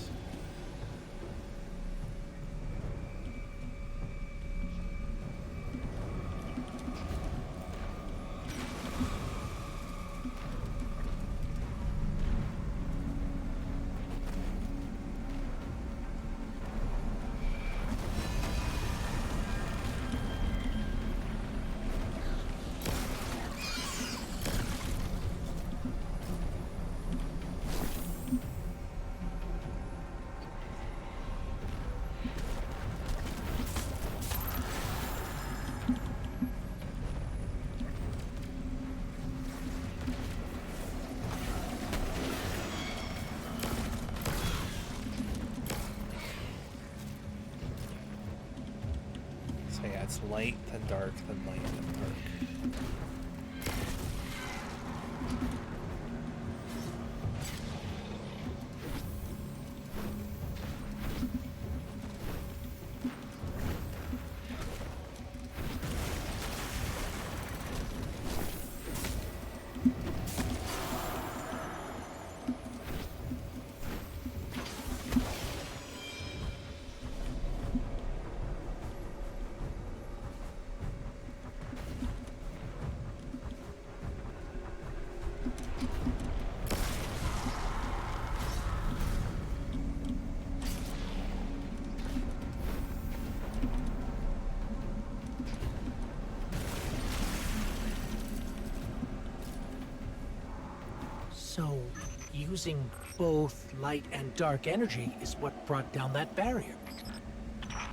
Speaker 1: So yeah, it's light, then dark, then light, then dark.
Speaker 4: So, using both light and dark energy is what brought down that barrier.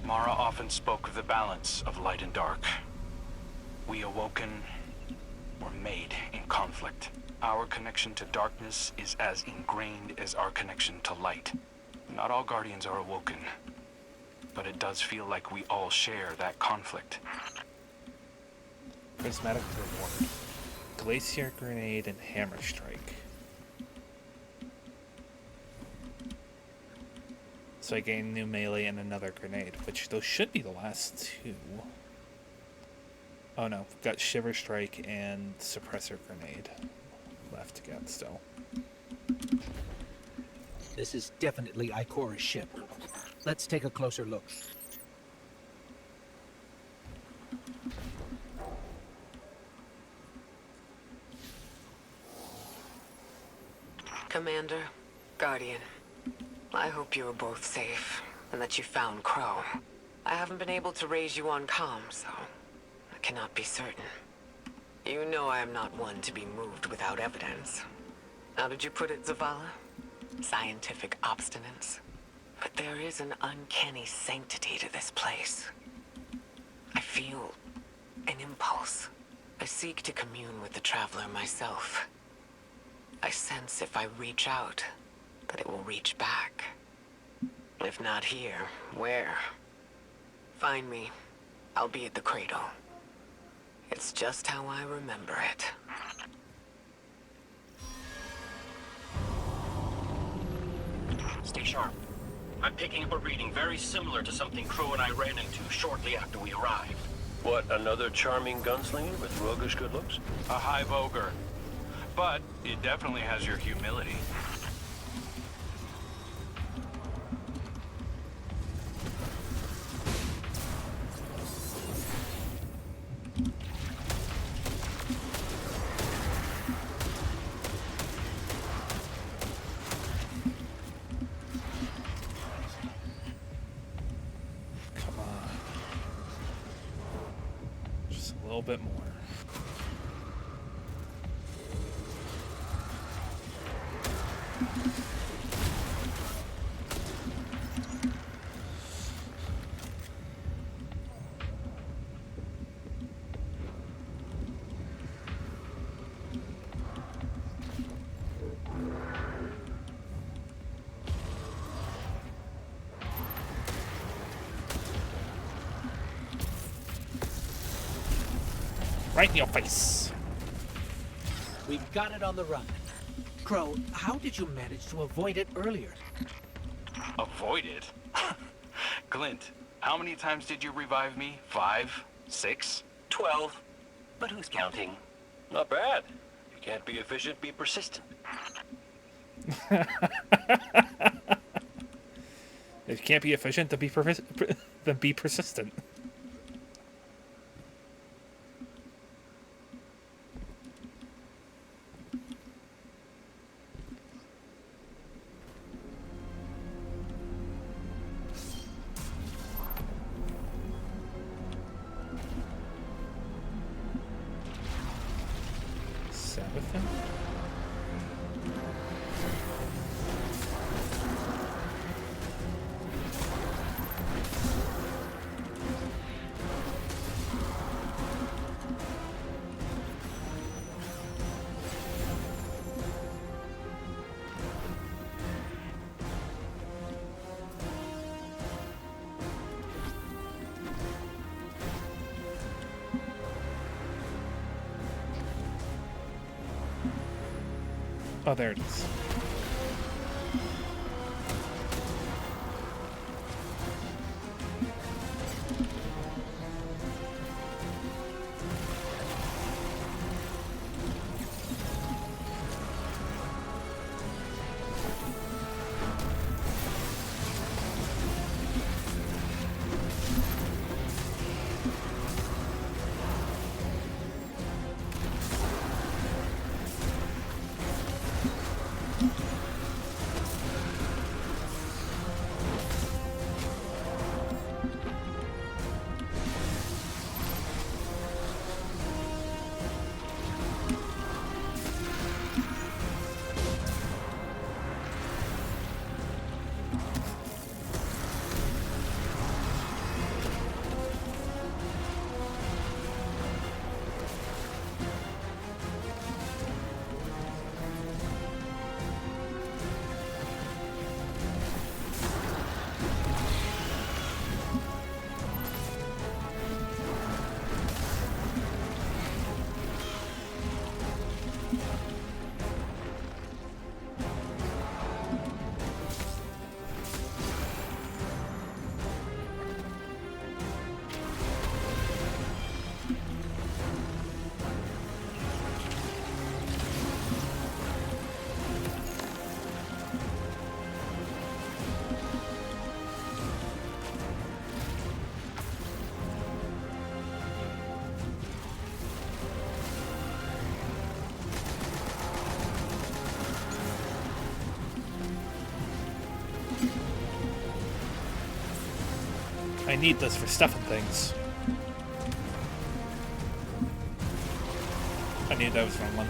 Speaker 11: Mara often spoke of the balance of light and dark. We awoken were made in conflict. Our connection to darkness is as ingrained as our connection to light. Not all Guardians are awoken, but it does feel like we all share that conflict.
Speaker 1: Prismatic reward. Glacier Grenade and Hammer Strike. So I gain new melee and another grenade, which those should be the last two. Oh no, we've got Shiver Strike and Suppressor Grenade left to get still.
Speaker 4: This is definitely Ikora's ship. Let's take a closer look.
Speaker 12: Commander, Guardian. I hope you are both safe, and that you found Crow. I haven't been able to raise you on comm, so I cannot be certain. You know I am not one to be moved without evidence. How did you put it, Zavala? Scientific obstinance? But there is an uncanny sanctity to this place. I feel an impulse. I seek to commune with the Traveler myself. I sense if I reach out, that it will reach back. If not here, where? Find me. I'll be at the cradle. It's just how I remember it.
Speaker 8: Stay sharp. I'm picking up a reading very similar to something Crow and I ran into shortly after we arrived. What, another charming gunslinger with roguish good looks?
Speaker 11: A hive ogre. But it definitely has your humility.
Speaker 1: Come on. Just a little bit more. Right in your face.
Speaker 4: We've got it on the run. Crow, how did you manage to avoid it earlier?
Speaker 11: Avoid it? Glint, how many times did you revive me? 5? 6?
Speaker 8: 12. But who's counting? Not bad. You can't be efficient, be persistent.
Speaker 1: If you can't be efficient, then be persistent. Sabbath him? Oh, there it is. I need this for stuffing things. I knew that was the wrong one.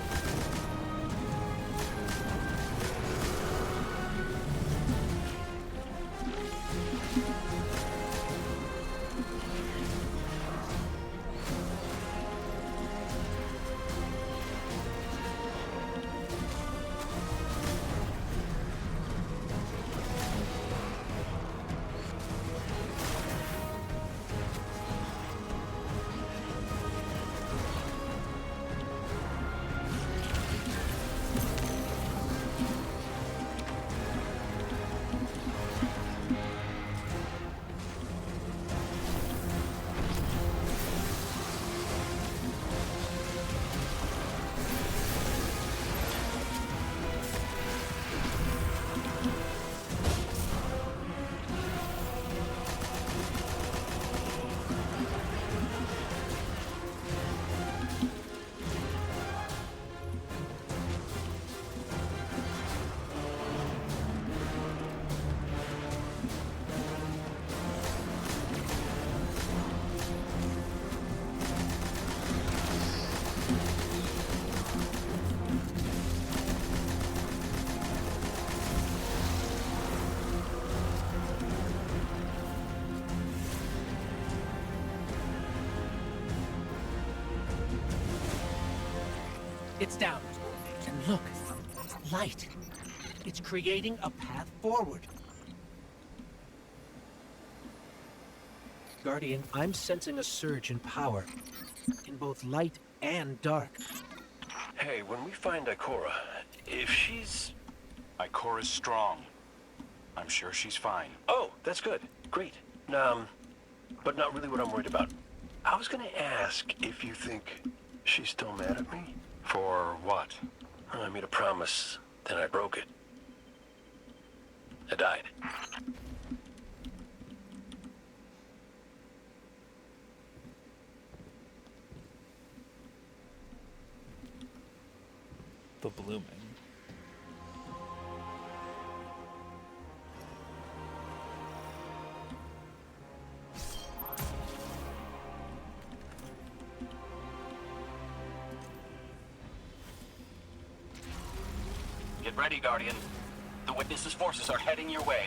Speaker 4: It's down. And look, light. It's creating a path forward. Guardian, I'm sensing a surge in power, in both light and dark.
Speaker 8: Hey, when we find Ikora, if she's...
Speaker 11: Ikora's strong. I'm sure she's fine.
Speaker 8: Oh, that's good. Great. But not really what I'm worried about. I was gonna ask if you think she's still mad at me?
Speaker 11: For what?
Speaker 8: I made a promise, then I broke it. I died.
Speaker 1: The blooming.
Speaker 9: Get ready, Guardian. The Witness's forces are heading your way.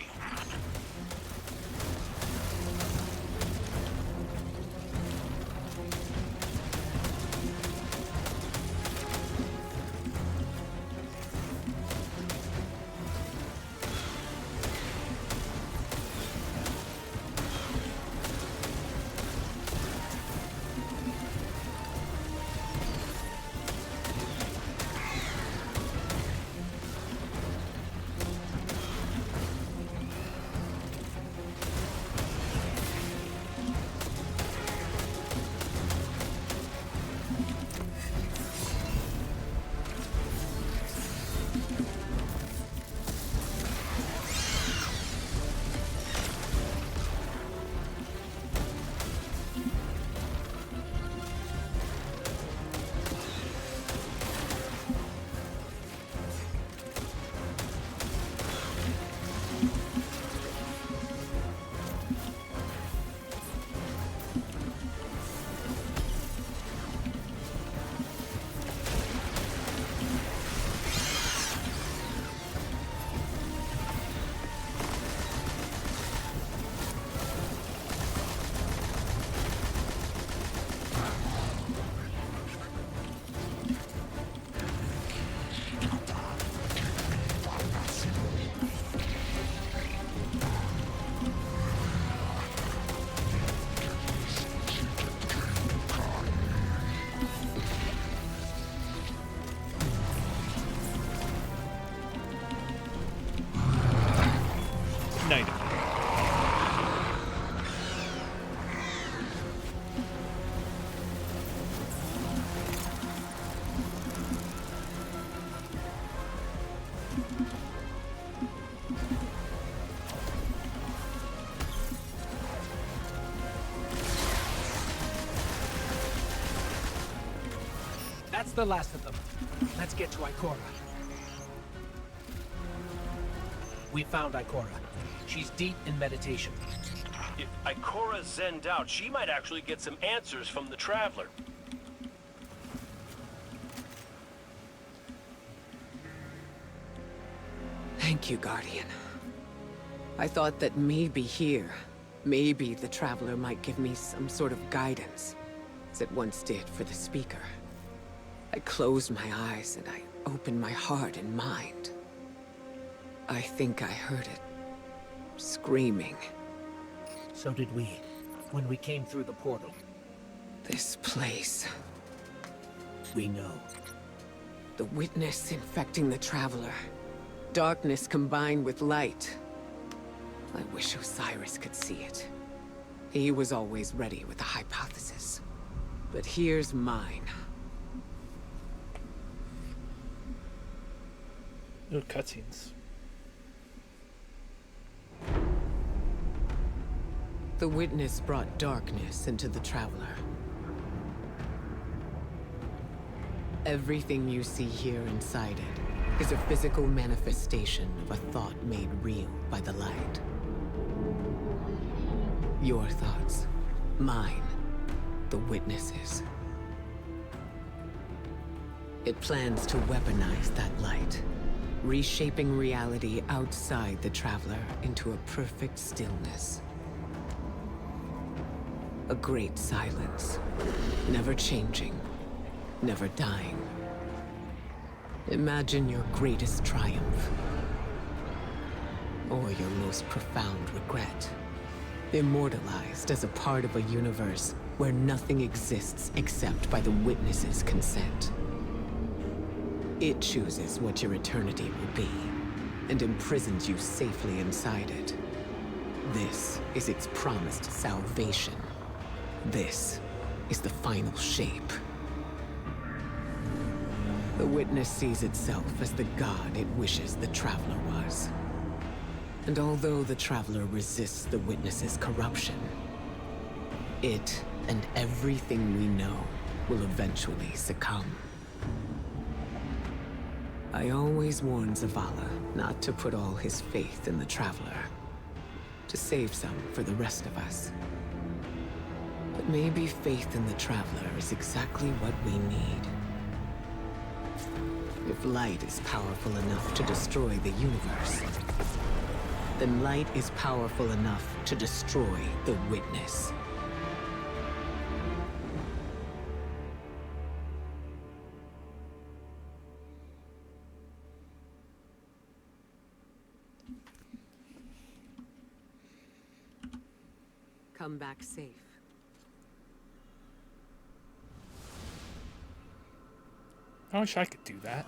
Speaker 4: That's the last of them. Let's get to Ikora. We found Ikora. She's deep in meditation.
Speaker 8: If Ikora's zenned out, she might actually get some answers from the Traveler.
Speaker 12: Thank you, Guardian. I thought that maybe here, maybe the Traveler might give me some sort of guidance, as it once did for the Speaker. I closed my eyes and I opened my heart and mind. I think I heard it. Screaming.
Speaker 4: So did we, when we came through the portal.
Speaker 12: This place.
Speaker 4: We know.
Speaker 12: The witness infecting the Traveler. Darkness combined with light. I wish Osiris could see it. He was always ready with a hypothesis. But here's mine.
Speaker 1: Ooh, cutscenes.
Speaker 12: The witness brought darkness into the Traveler. Everything you see here inside it is a physical manifestation of a thought made real by the light. Your thoughts, mine, the witness's. It plans to weaponize that light, reshaping reality outside the Traveler into a perfect stillness. A great silence, never changing, never dying. Imagine your greatest triumph, or your most profound regret, immortalized as a part of a universe where nothing exists except by the witness's consent. It chooses what your eternity will be, and imprisons you safely inside it. This is its promised salvation. This is the final shape. The witness sees itself as the god it wishes the Traveler was. And although the Traveler resists the witness's corruption, it and everything we know will eventually succumb. I always warn Zavala not to put all his faith in the Traveler, to save some for the rest of us. But maybe faith in the Traveler is exactly what we need. If light is powerful enough to destroy the universe, then light is powerful enough to destroy the witness. Come back safe.
Speaker 1: I wish I could do that.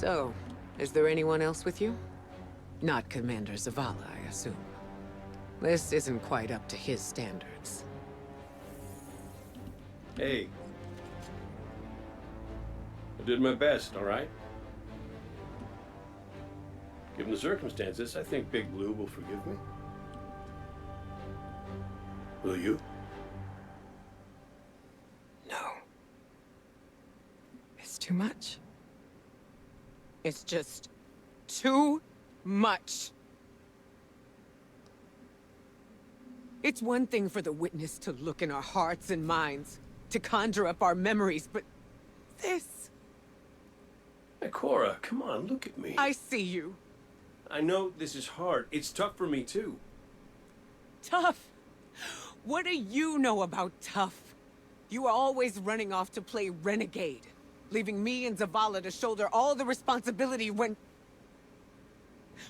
Speaker 12: So, is there anyone else with you? Not Commander Zavala, I assume. This isn't quite up to his standards.
Speaker 7: Hey. I did my best, all right? Given the circumstances, I think Big Blue will forgive me. Will you?
Speaker 12: No. It's too much. It's just too much. It's one thing for the witness to look in our hearts and minds, to conjure up our memories, but this...
Speaker 7: Cora, come on, look at me.
Speaker 12: I see you.
Speaker 7: I know this is hard. It's tough for me, too.
Speaker 12: Tough? What do you know about tough? You are always running off to play renegade, leaving me and Zavala to shoulder all the responsibility when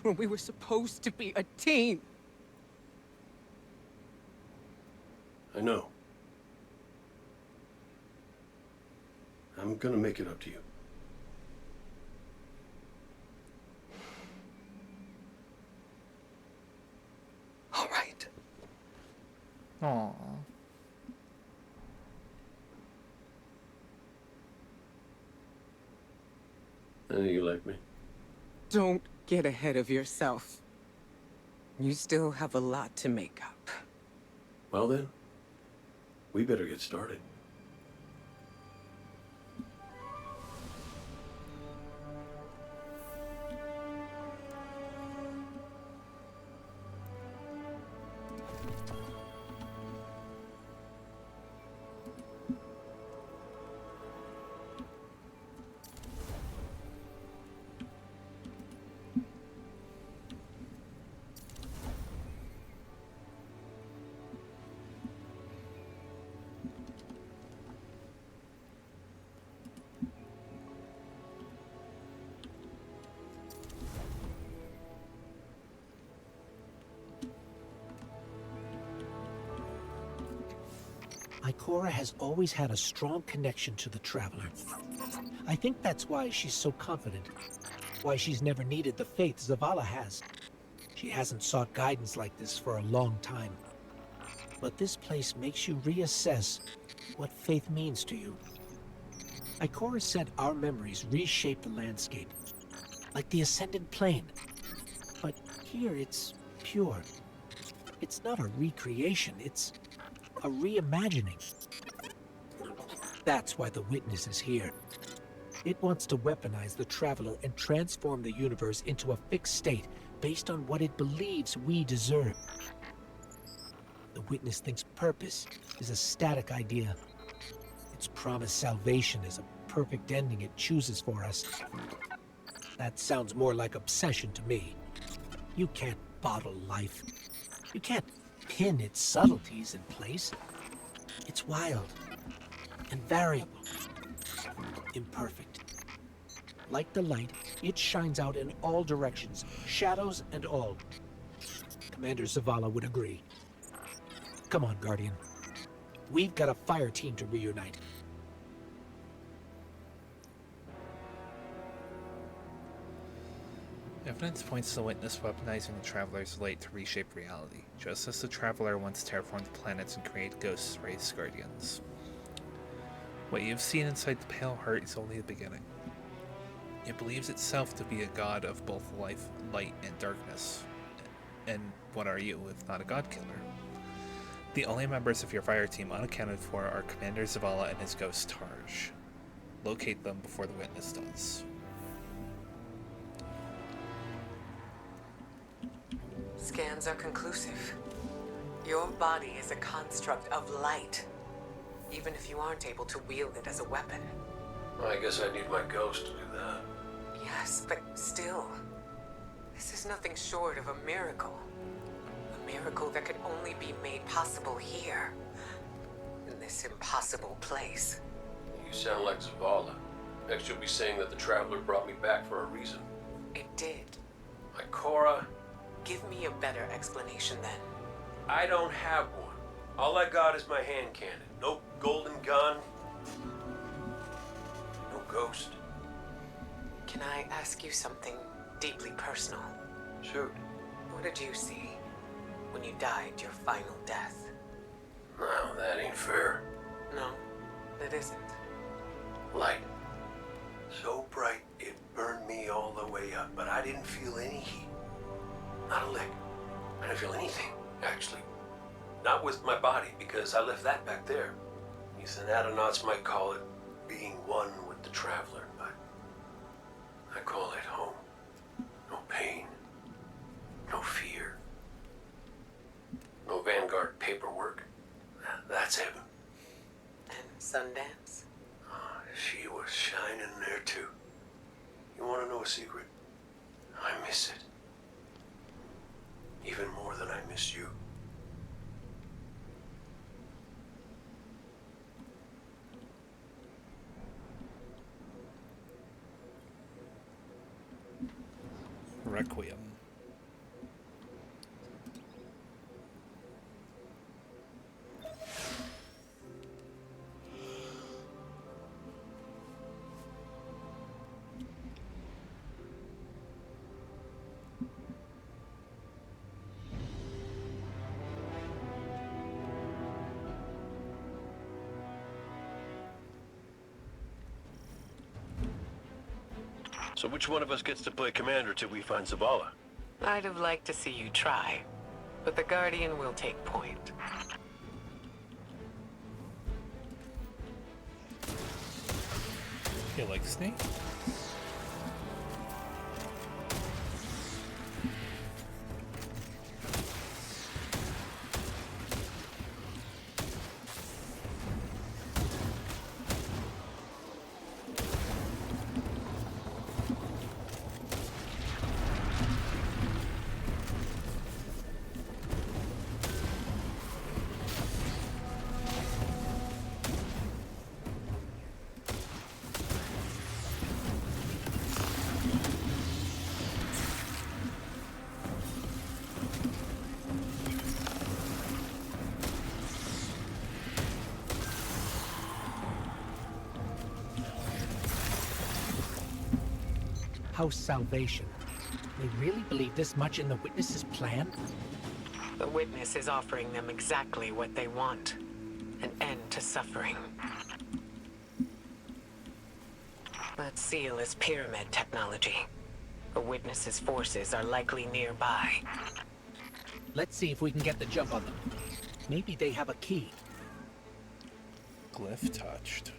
Speaker 12: we were supposed to be a team.
Speaker 7: I know. I'm gonna make it up to you.
Speaker 12: All right.
Speaker 1: Aww.
Speaker 7: I know you like me.
Speaker 12: Don't get ahead of yourself. You still have a lot to make up.
Speaker 7: Well then, we better get started.
Speaker 4: Ikora has always had a strong connection to the Traveler. I think that's why she's so confident. Why she's never needed the faith Zavala has. She hasn't sought guidance like this for a long time. But this place makes you reassess what faith means to you. Ikora said our memories reshape the landscape, like the Ascended Plane. But here it's pure. It's not a recreation, it's a reimagining. That's why the Witness is here. It wants to weaponize the Traveler and transform the universe into a fixed state based on what it believes we deserve. The Witness thinks purpose is a static idea. Its promised salvation is a perfect ending it chooses for us. That sounds more like obsession to me. You can't bottle life. You can't pin its subtleties in place. It's wild and variable, imperfect. Like the light, it shines out in all directions, shadows and all. Commander Zavala would agree. Come on, Guardian. We've got a fire team to reunite.
Speaker 1: Evidence points to the Witness weaponizing the Traveler's light to reshape reality, just as the Traveler once terraformed planets and created ghosts to raise guardians. What you've seen inside the Pale Heart is only the beginning. It believes itself to be a god of both life, light, and darkness. And what are you, if not a god killer? The only members of your fire team unaccounted for are Commander Zavala and his ghost Tarj. Locate them before the Witness does.
Speaker 12: Scans are conclusive. Your body is a construct of light, even if you aren't able to wield it as a weapon.
Speaker 7: I guess I need my ghost to do that.
Speaker 12: Yes, but still, this is nothing short of a miracle. A miracle that could only be made possible here, in this impossible place.
Speaker 7: You sound like Zavala. Next you'll be saying that the Traveler brought me back for a reason.
Speaker 12: It did.
Speaker 7: Ikora.
Speaker 12: Give me a better explanation then.
Speaker 7: I don't have one. All I got is my hand cannon. No golden gun. No ghost.
Speaker 12: Can I ask you something deeply personal?
Speaker 7: Shoot.
Speaker 12: What did you see when you died your final death?
Speaker 7: No, that ain't fair.
Speaker 12: No, it isn't.
Speaker 7: Light. So bright it burned me all the way up, but I didn't feel any heat. Not a lick. I didn't feel anything, actually. Not with my body, because I left that back there. You Thanatonauts might call it being one with the Traveler, but I call it home. No pain. No fear. No Vanguard paperwork. That's heaven.
Speaker 12: And Sundance?
Speaker 7: She was shining there too. You want to know a secret? I miss it. Even more than I miss you.
Speaker 1: Requiem.
Speaker 8: So which one of us gets to play commander till we find Zavala?
Speaker 12: I'd have liked to see you try, but the Guardian will take point.
Speaker 1: You like Snake?
Speaker 4: House Salvation. They really believe this much in the Witness's plan?
Speaker 12: The Witness is offering them exactly what they want. An end to suffering. That seal is pyramid technology. The Witness's forces are likely nearby.
Speaker 4: Let's see if we can get the jump on them. Maybe they have a key.
Speaker 1: Glyph touched.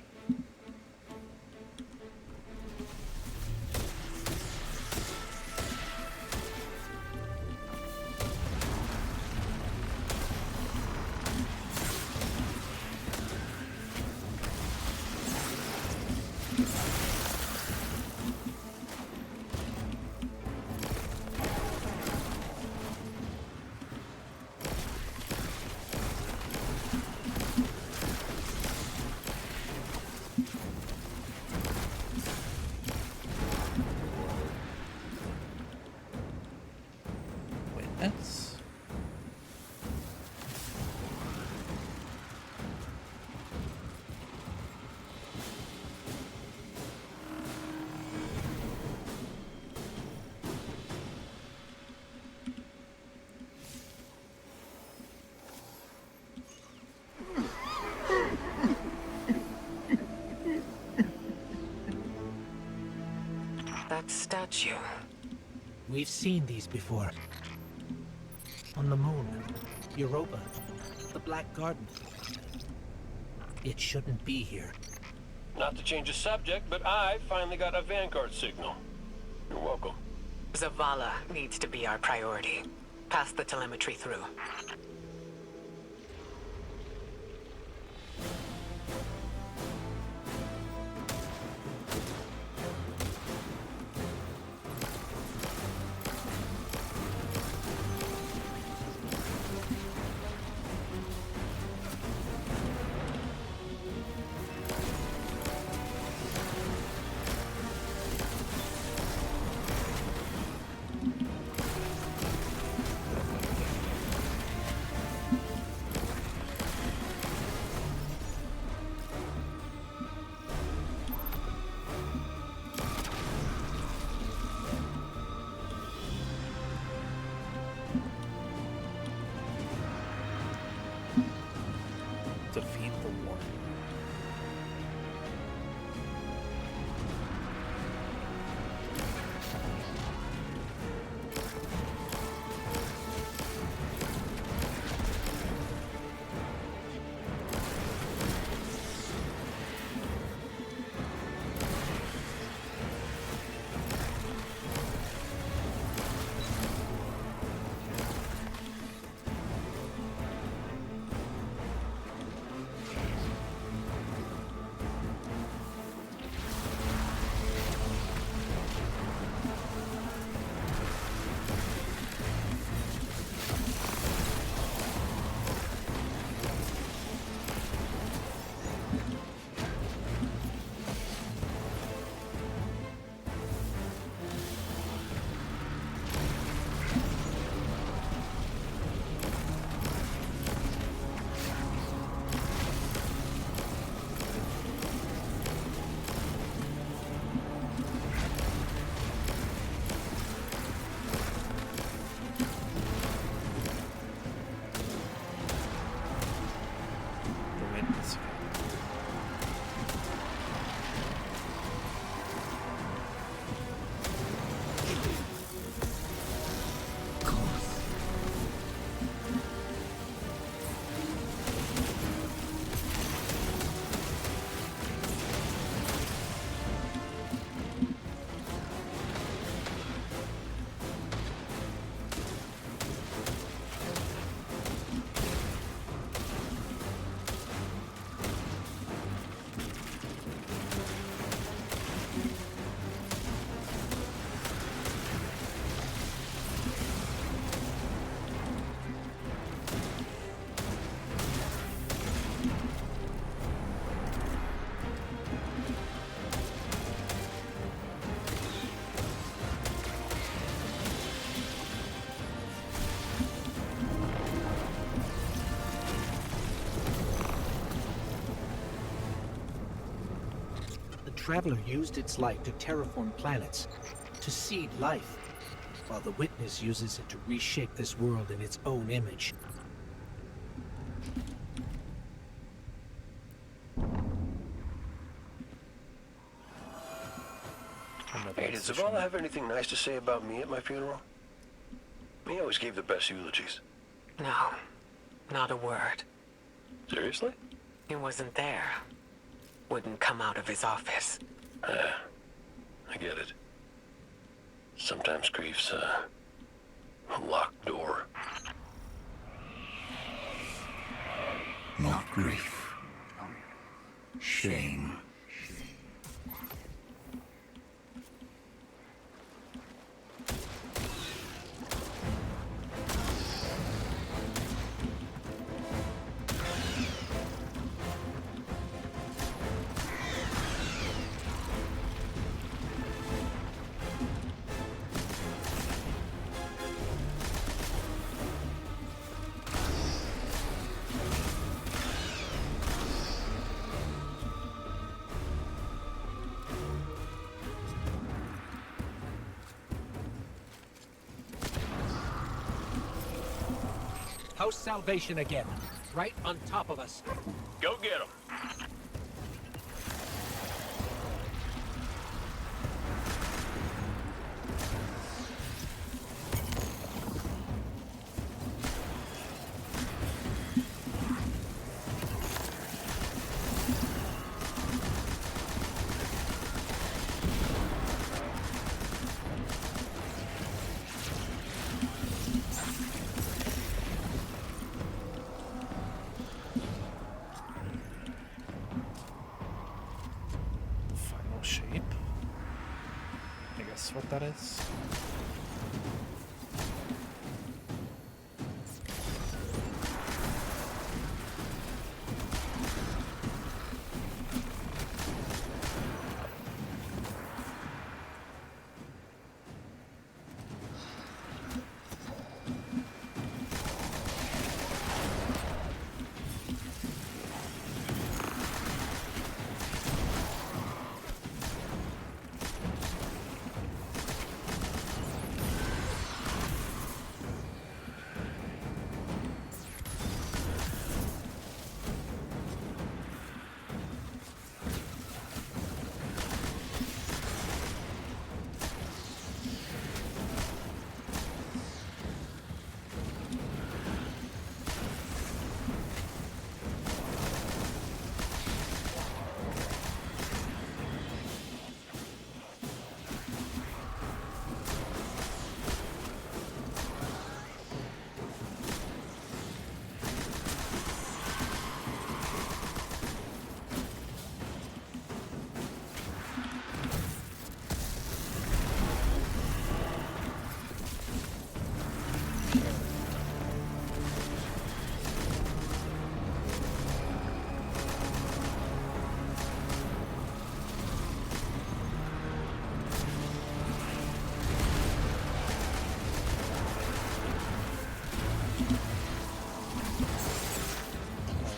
Speaker 1: Witness?
Speaker 12: That statue.
Speaker 4: We've seen these before. On the moon, Europa, the Black Garden. It shouldn't be here.
Speaker 8: Not to change the subject, but I finally got a Vanguard signal. You're welcome.
Speaker 12: Zavala needs to be our priority. Pass the telemetry through.
Speaker 1: Defeat the war.
Speaker 4: Traveler used its light to terraform planets, to seed life, while the Witness uses it to reshape this world in its own image.
Speaker 8: Hey, did Zavala have anything nice to say about me at my funeral? He always gave the best eulogies.
Speaker 12: No, not a word.
Speaker 8: Seriously?
Speaker 12: He wasn't there. Wouldn't come out of his office.
Speaker 8: I get it. Sometimes grief's a locked door.
Speaker 5: Not grief. Shame.
Speaker 4: House Salvation again, right on top of us.
Speaker 8: Go get him.
Speaker 1: Shape. I guess what that is.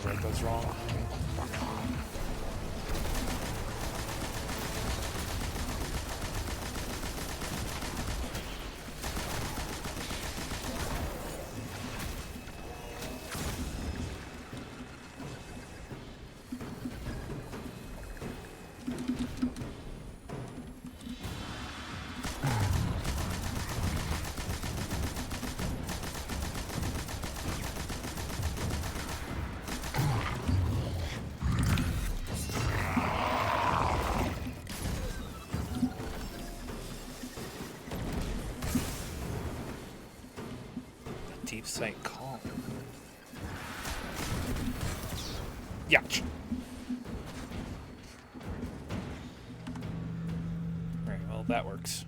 Speaker 1: What goes wrong? Deep Sight Calm. Yach. Right, well, that works.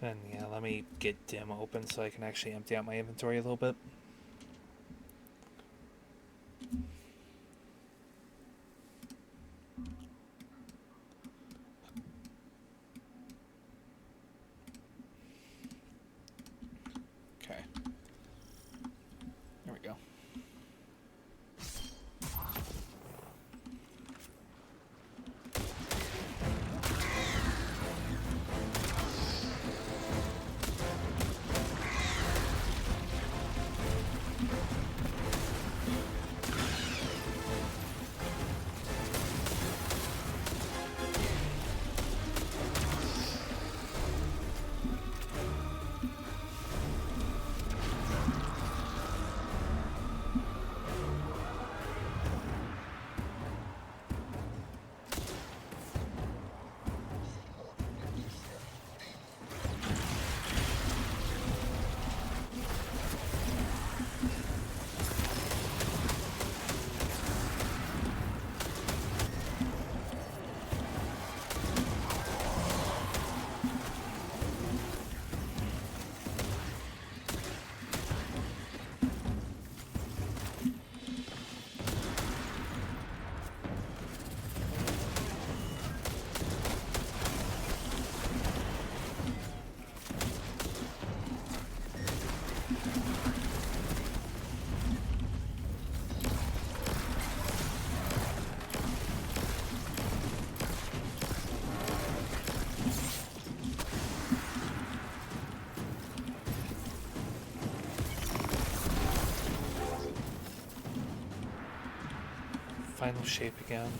Speaker 1: And yeah, let me get Dim open so I can actually empty out my inventory a little bit. Okay. There we go. Final shape again.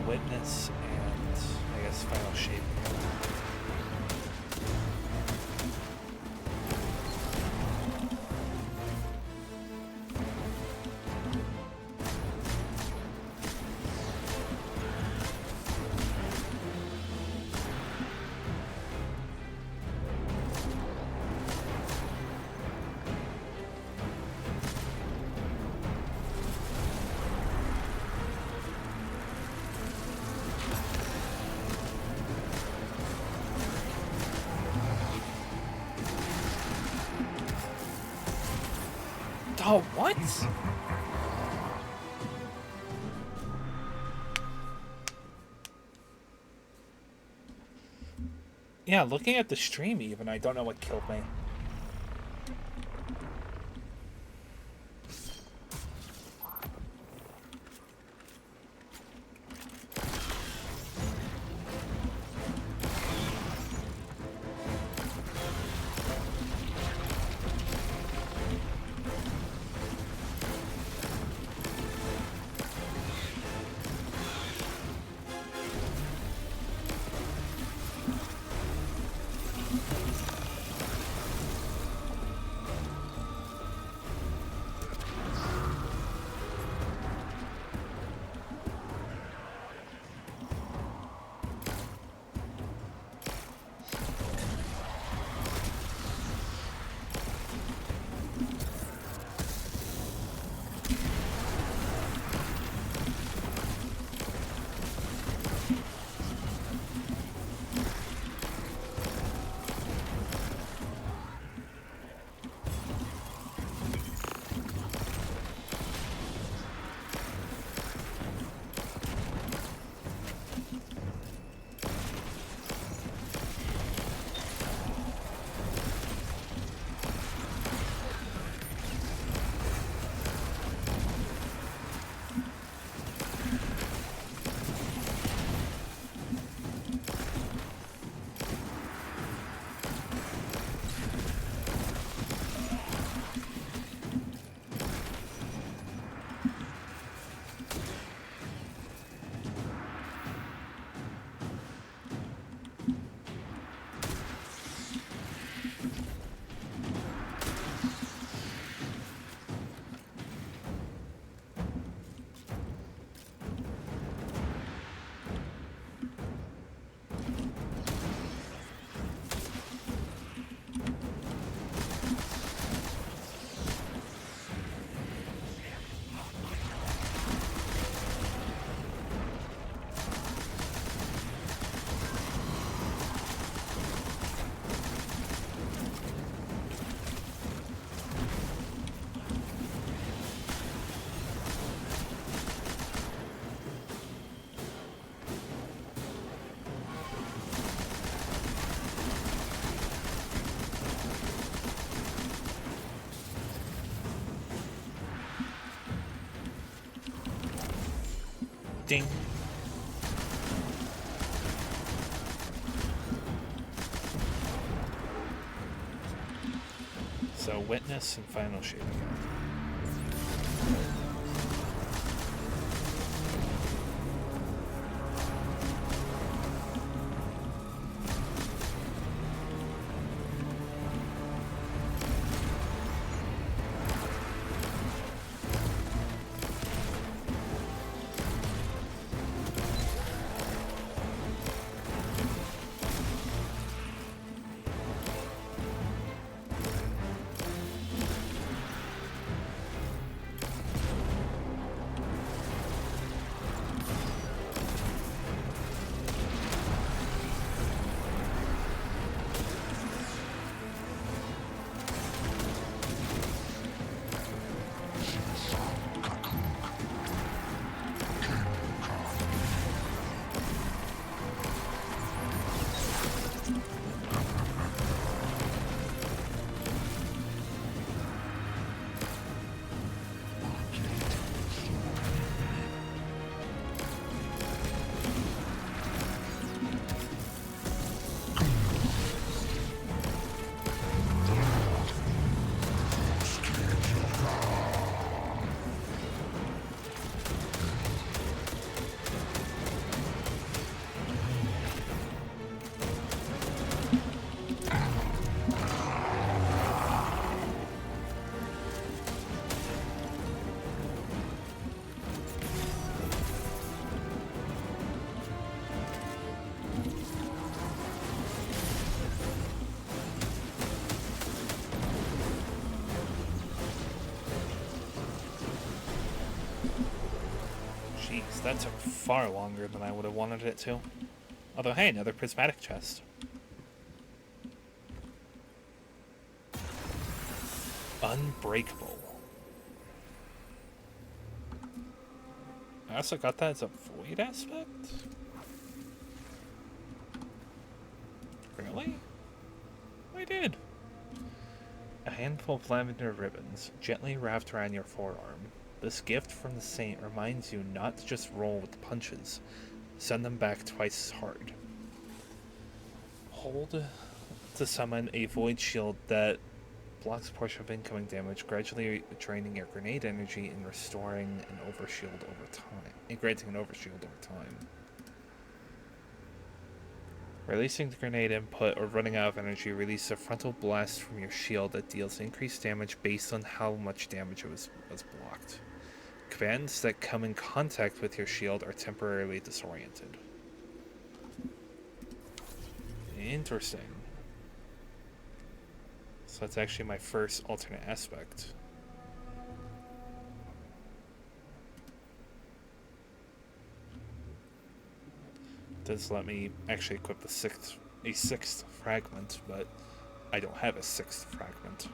Speaker 1: Witness and I guess final shape. Oh, what? Yeah, looking at the stream even, I don't know what killed me. Ding. So witness and final shape again. Jeez, that took far longer than I would have wanted it to. Although, hey, another prismatic chest. Unbreakable. I also got that as a void aspect? Really? I did. A handful of lavender ribbons, gently wrapped around your forearm. This gift from the saint reminds you not to just roll with the punches. Send them back twice as hard. Hold to summon a void shield that blocks a portion of incoming damage, gradually draining your grenade energy and restoring an overshield over time. And granting an overshield over time. Releasing the grenade input or running out of energy, release a frontal blast from your shield that deals increased damage based on how much damage it was blocked. Commands that come in contact with your shield are temporarily disoriented. Interesting. So that's actually my first alternate aspect. Does let me actually equip a sixth fragment, but I don't have a sixth fragment.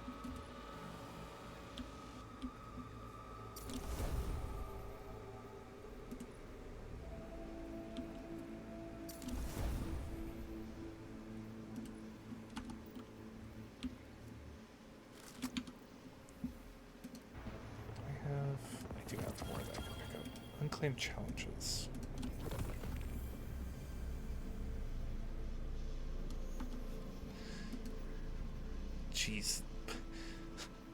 Speaker 1: I do have more that I can pick up. Unclaimed challenges. Jeez.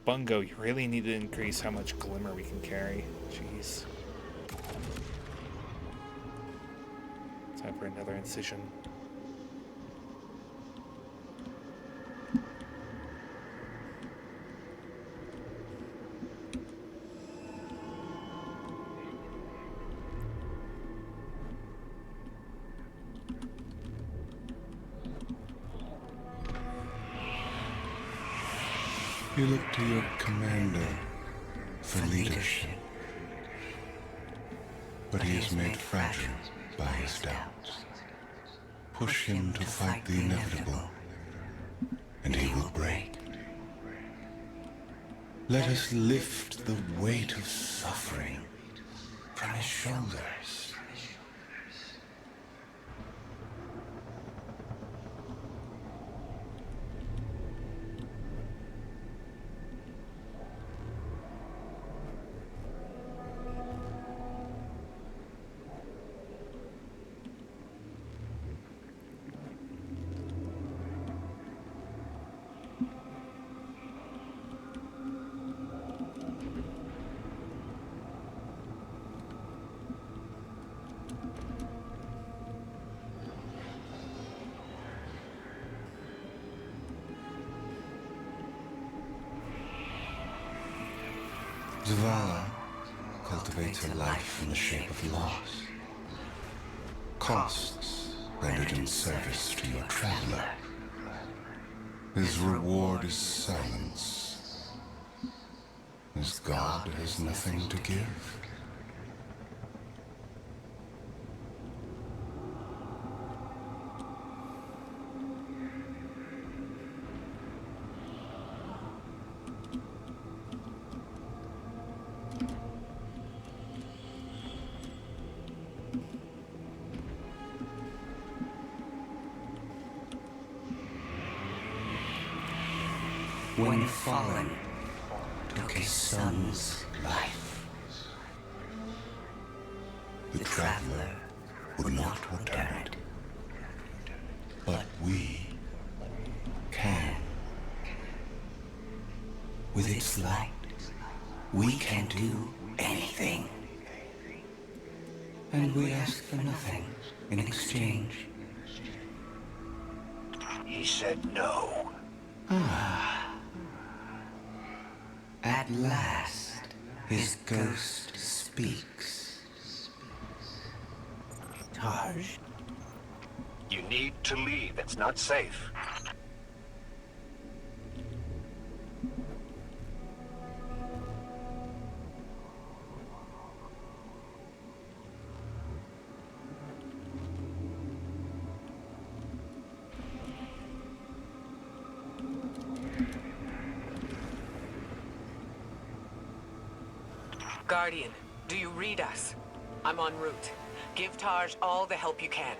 Speaker 1: Bungo, you really need to increase how much glimmer we can carry. Jeez. Time for another incision.
Speaker 5: You look to your commander for leadership. But he is made fragile by his doubts. Push him to fight the inevitable, and he will break. Let us lift the weight of suffering from his shoulders. Zavala cultivates a life in the shape of loss. Costs rendered in service to your traveler. His reward is silence. His god has nothing to give. When the Fallen took his son's life, the Traveler would not return it. But we can. With its light, we can do anything. And we ask for nothing in exchange.
Speaker 6: He said no.
Speaker 5: Ah. At last, his ghost speaks.
Speaker 6: Taj? You need to leave. It's not safe.
Speaker 12: Guardian, do you read us? I'm en route. Give Taj all the help you can.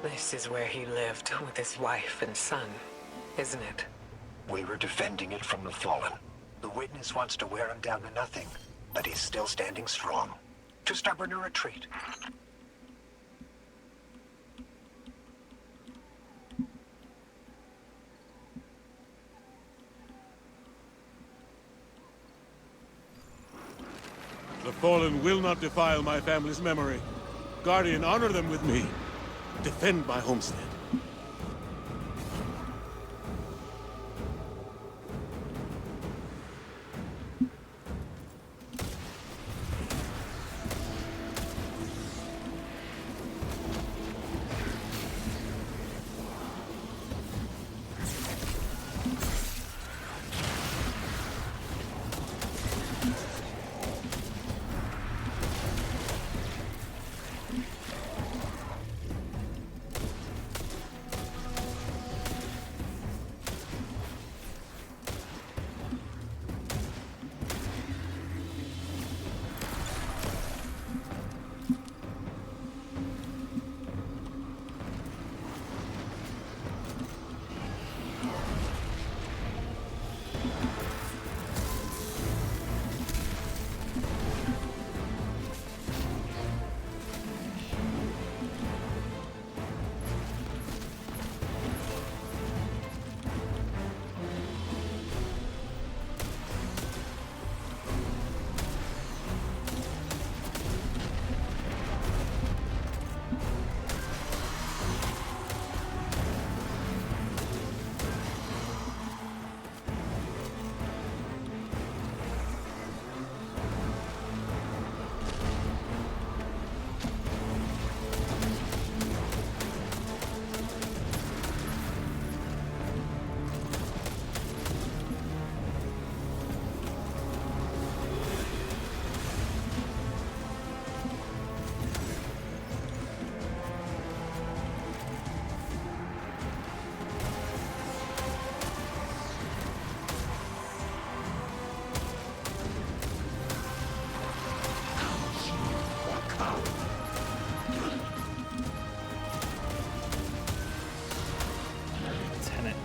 Speaker 12: This is where he lived with his wife and son, isn't it?
Speaker 6: We were defending it from the Fallen. The Witness wants to wear him down to nothing, but he's still standing strong. Too stubborn to retreat.
Speaker 13: The Fallen will not defile my family's memory. Guardian, honor them with me. Defend my homestead.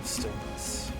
Speaker 1: Stillness.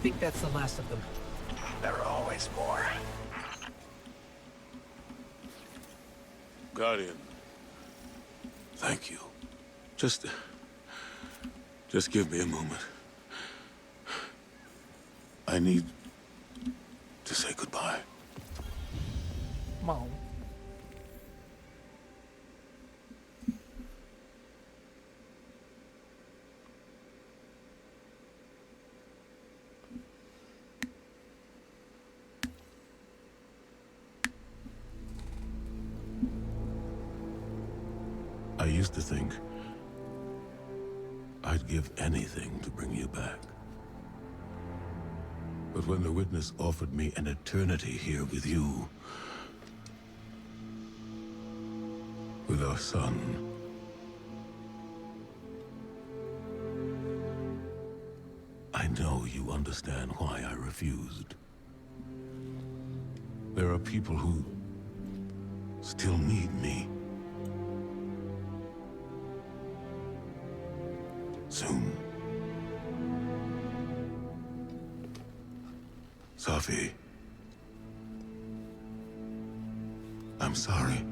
Speaker 4: think that's the last of them.
Speaker 6: There are always more.
Speaker 13: Guardian, thank you. Just give me a moment. I need to say goodbye.
Speaker 1: Mom.
Speaker 13: I used to think I'd give anything to bring you back. But when the Witness offered me an eternity here with you, with our son, I know you understand why I refused. There are people who still need me. Soon. Safi. I'm sorry.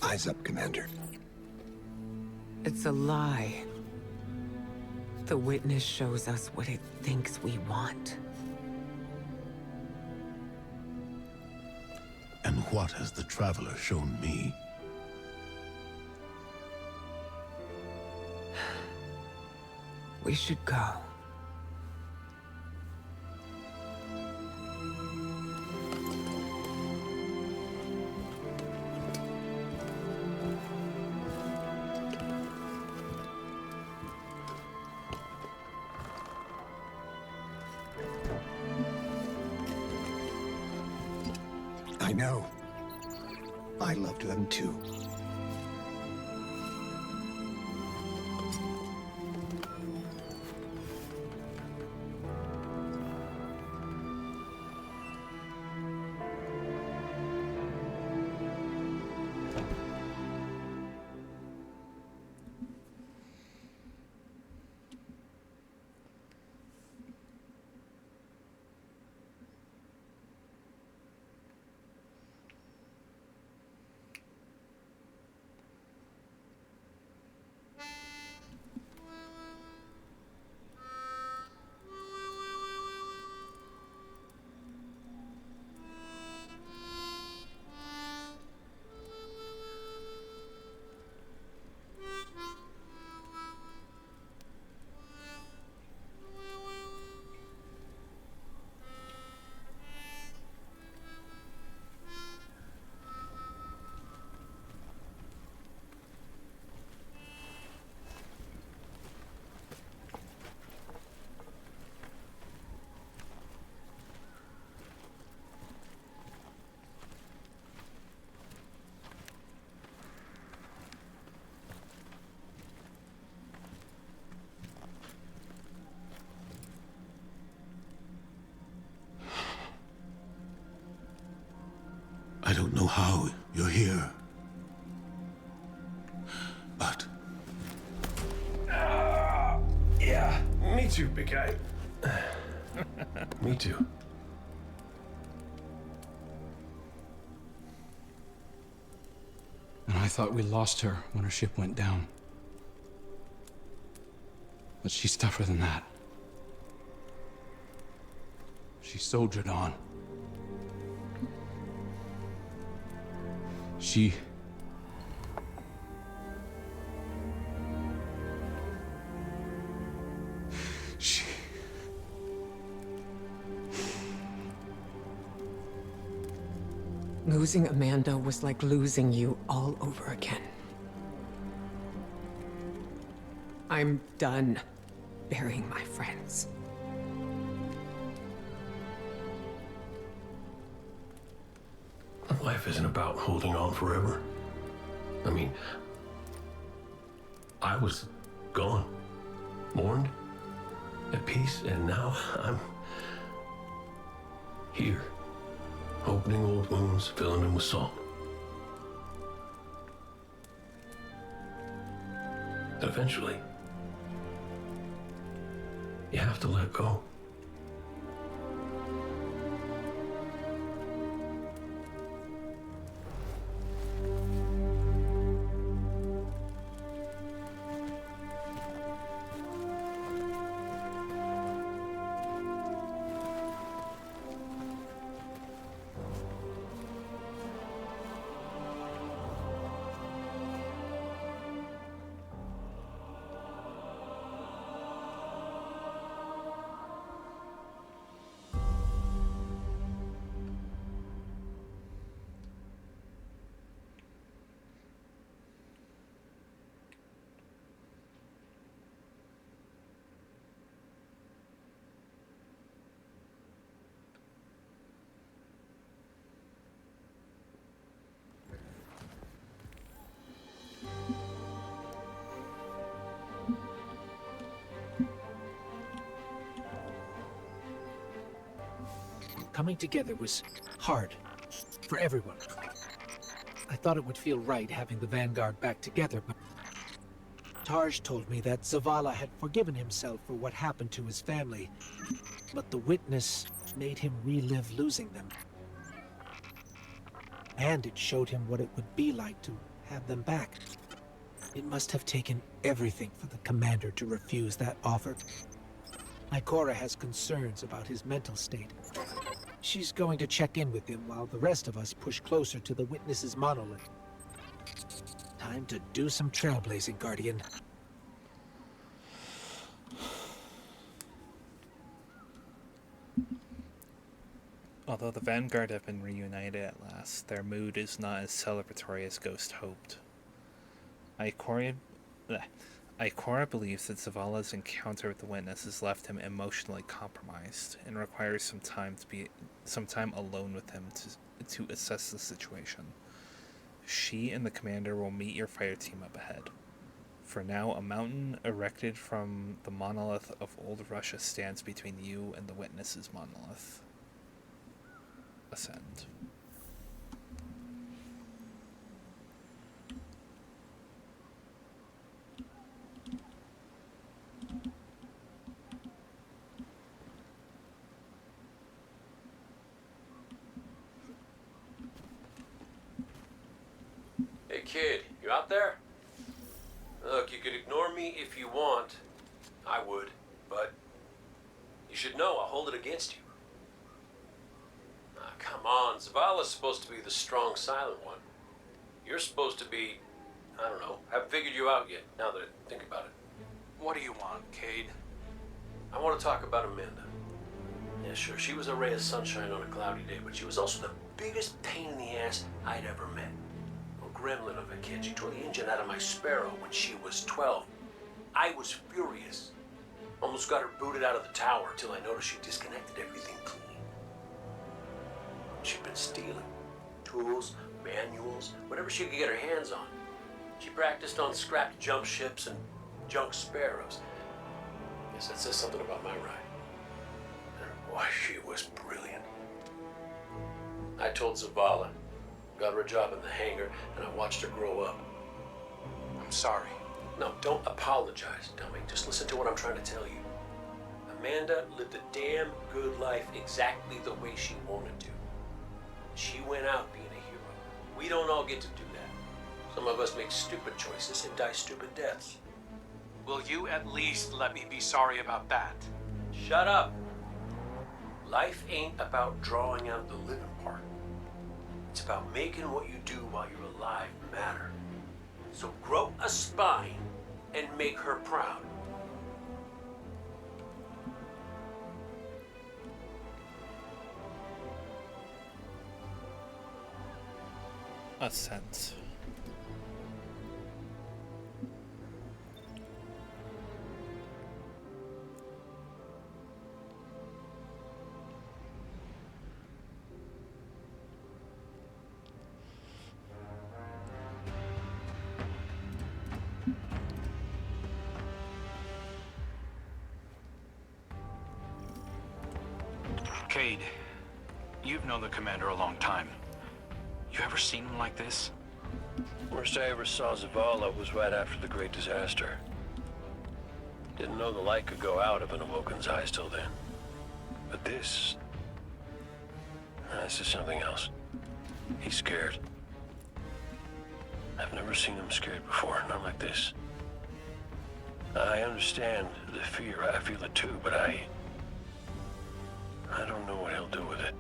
Speaker 6: Eyes up, Commander.
Speaker 12: It's a lie. The Witness shows us what it thinks we want.
Speaker 13: And what has the Traveler shown me?
Speaker 12: We should go.
Speaker 6: I know. I loved them too.
Speaker 13: I don't know how you're here. But...
Speaker 7: Yeah, me too, big guy. Me too.
Speaker 10: And I thought we lost her when her ship went down. But she's tougher than that. She soldiered on. She...
Speaker 12: Losing Amanda was like losing you all over again. I'm done burying my friends.
Speaker 7: Life isn't about holding on forever. I mean, I was gone, mourned, at peace, and now I'm here, opening old wounds, filling them with salt. And eventually, you have to let go.
Speaker 4: Coming together was hard for everyone. I thought it would feel right having the Vanguard back together, but Tarj told me that Zavala had forgiven himself for what happened to his family, but the witness made him relive losing them. And it showed him what it would be like to have them back. It must have taken everything for the commander to refuse that offer. Ikora has concerns about his mental state. She's going to check in with him while the rest of us push closer to the witness's monolith. Time to do some trailblazing, Guardian.
Speaker 1: Although the Vanguard have been reunited at last, their mood is not as celebratory as Ghost hoped. Ikora believes that Zavala's encounter with the witness has left him emotionally compromised and requires some time alone with him to assess the situation. She and the commander will meet your fire team up ahead. For now, a mountain erected from the monolith of Old Russia stands between you and the witness's monolith. Ascend.
Speaker 7: Hey kid, you out there? Look, you could ignore me if you want. I would, but you should know I'll hold it against you. Come on, Zavala's supposed to be the strong, silent one. You're supposed to be, I don't know, haven't figured you out yet, now that I think about it.
Speaker 11: What do you want, Cade?
Speaker 7: I want to talk about Amanda. Yeah, sure, she was a ray of sunshine on a cloudy day, but she was also the biggest pain in the ass I'd ever met. A gremlin of a kid. She tore the engine out of my Sparrow when she was 12. I was furious. Almost got her booted out of the tower till I noticed she disconnected everything clean. She'd been stealing. Tools, manuals, whatever she could get her hands on. She practiced on scrapped jump ships and junk Sparrows. Guess that says something about my ride. And boy, she was brilliant. I told Zavala, got her a job in the hangar, and I watched her grow up.
Speaker 11: I'm sorry.
Speaker 7: No, don't apologize, dummy. Just listen to what I'm trying to tell you. Amanda lived a damn good life exactly the way she wanted to. She went out being a hero. We don't all get to do that. Some of us make stupid choices and die stupid deaths.
Speaker 11: Will you at least let me be sorry about that?
Speaker 7: Shut up. Life ain't about drawing out the living part. It's about making what you do while you're alive matter. So grow a spine and make her proud.
Speaker 1: Ascent.
Speaker 11: Cade, you've known the commander a long time. You ever seen him like this?
Speaker 8: Worst I ever saw Zavala was right after the Great Disaster. Didn't know the light could go out of an Awoken's eyes till then. But this is something else. He's scared. I've never seen him scared before, not like this. I understand the fear, I feel it too, but I don't know what he'll do with it.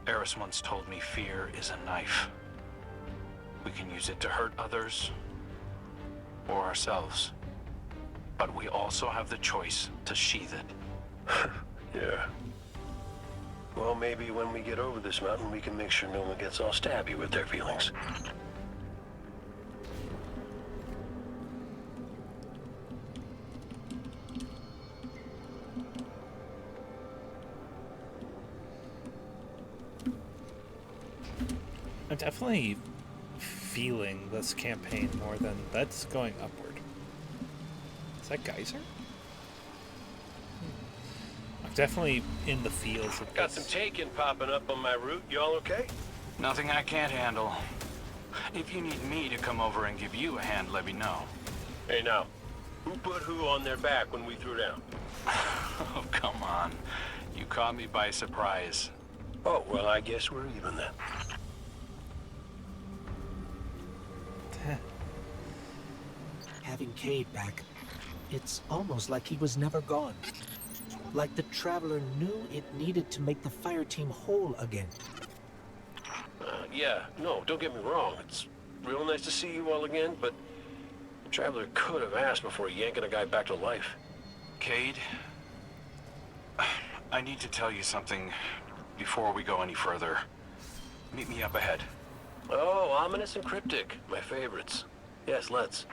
Speaker 11: Eris once told me fear is a knife. We can use it to hurt others or ourselves. But we also have the choice to sheath it.
Speaker 8: Yeah. Well, maybe when we get over this mountain, we can make sure no one gets all stabby with their feelings.
Speaker 1: I'm definitely feeling this campaign more than that's going upward. Is that Geyser? I'm definitely in the feels of
Speaker 8: Got some taken popping up on my route. Y'all okay?
Speaker 11: Nothing I can't handle. If you need me to come over and give you a hand, let me know.
Speaker 8: Hey now, who put who on their back when we threw down?
Speaker 11: Oh, come on. You caught me by surprise.
Speaker 8: Oh, well, I guess we're even then.
Speaker 4: Having Cade back, it's almost like he was never gone. Like the Traveler knew it needed to make the fire team whole again.
Speaker 8: Yeah, no, don't get me wrong. It's real nice to see you all again, but the Traveler could have asked before yanking a guy back to life.
Speaker 11: Cade, I need to tell you something before we go any further. Meet me up ahead.
Speaker 8: Oh, ominous and cryptic. My favorites. Yes, let's.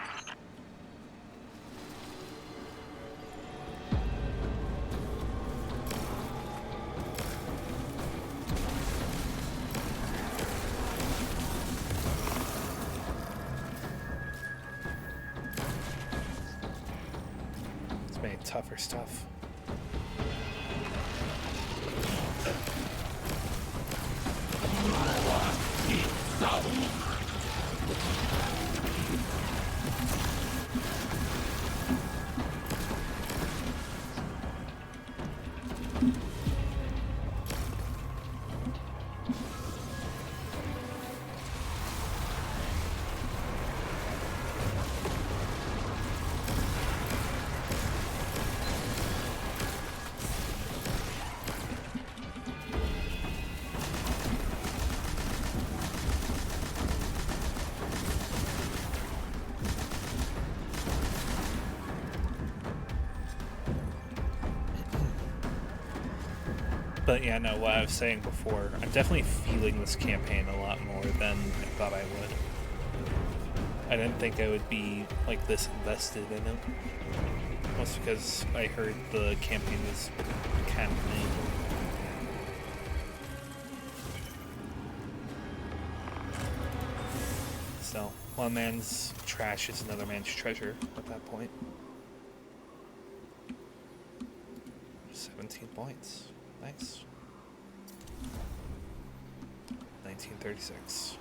Speaker 1: It's made tougher stuff. But yeah, no, what I was saying before, I'm definitely feeling this campaign a lot more than I thought I would. I didn't think I would be like this invested in it. Mostly because I heard the campaign was kind of lame. So, one man's trash is another man's treasure at that point. 17 points. Nice. 1936.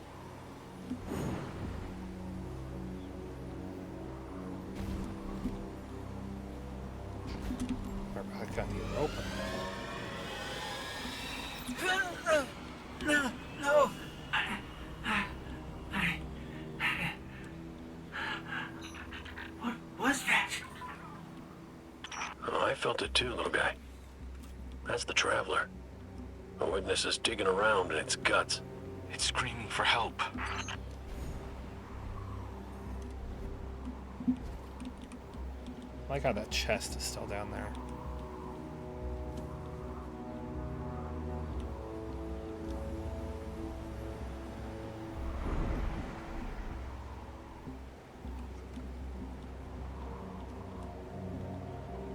Speaker 1: We're back on the Europa.
Speaker 4: No. What was that?
Speaker 8: Oh, I felt it too, little guy. That's the Traveler. A witness is digging around in its guts.
Speaker 11: It's screaming for help.
Speaker 1: I like how that chest is still down there.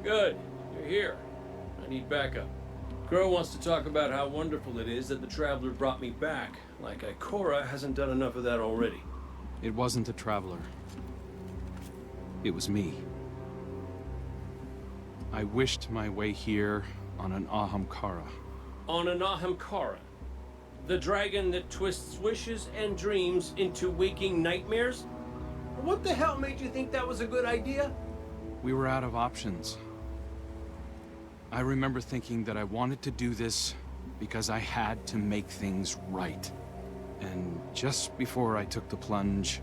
Speaker 14: Good. You're here. I need backup. Crow wants to talk about how wonderful it is that the Traveler brought me back, like Ikora hasn't done enough of that already.
Speaker 10: It wasn't a Traveler. It was me. I wished my way here on an Ahamkara.
Speaker 14: on Anahem Kara, the dragon that twists wishes and dreams into waking nightmares? What the hell made you think that was a good idea?
Speaker 10: We were out of options. I remember thinking that I wanted to do this because I had to make things right. And just before I took the plunge,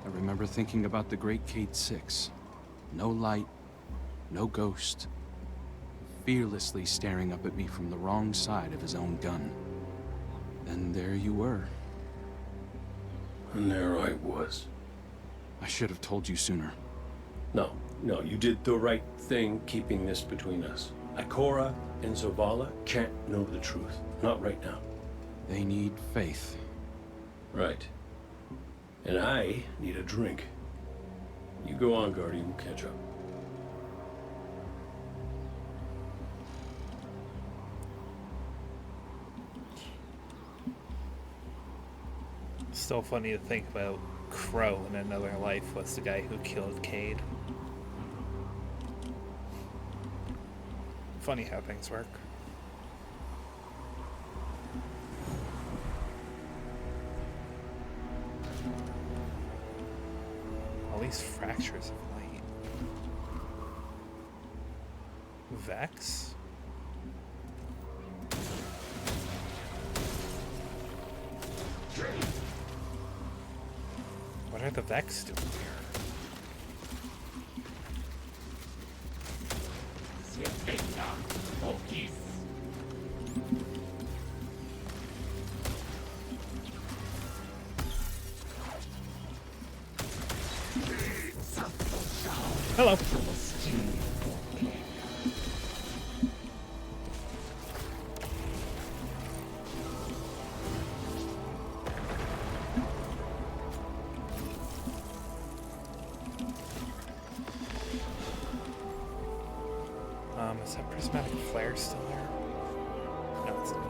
Speaker 10: I remember thinking about the Great Cade 6. No light, no ghost. Fearlessly staring up at me from the wrong side of his own gun. And there you were.
Speaker 14: And there I was.
Speaker 10: I should have told you sooner.
Speaker 14: No, you did the right thing keeping this between us. Ikora and Zavala can't know the truth. Not right now.
Speaker 10: They need faith.
Speaker 14: Right. And I need a drink. You go on, Guardian. We'll catch up.
Speaker 1: Still funny to think about Crow in another life was the guy who killed Cade. Funny how things work. All these fractures of light. Vex? What are the Vex doing here? Hello. Is that prismatic flare still there? No, it's not.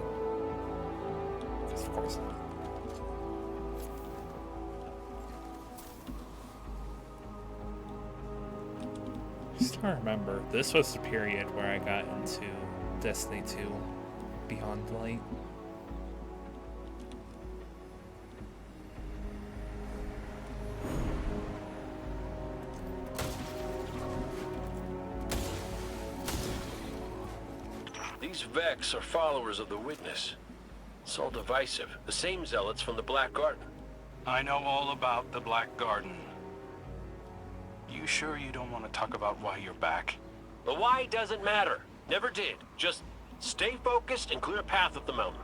Speaker 1: Because of course not. I still remember, this was the period where I got into Destiny 2 Beyond Light.
Speaker 8: These Vex are followers of the Witness. It's all divisive. The same zealots from the Black Garden.
Speaker 11: I know all about the Black Garden. You sure you don't want to talk about why you're back?
Speaker 8: The why doesn't matter. Never did. Just stay focused and clear a path up the mountain.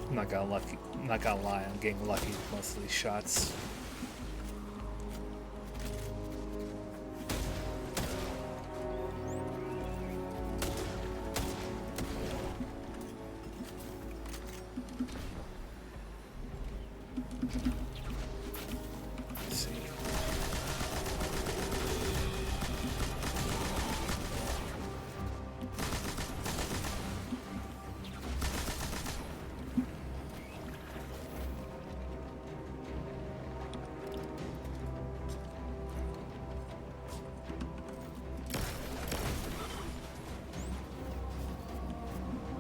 Speaker 1: I'm not gonna lie, I'm getting lucky with most of these shots. Let's see.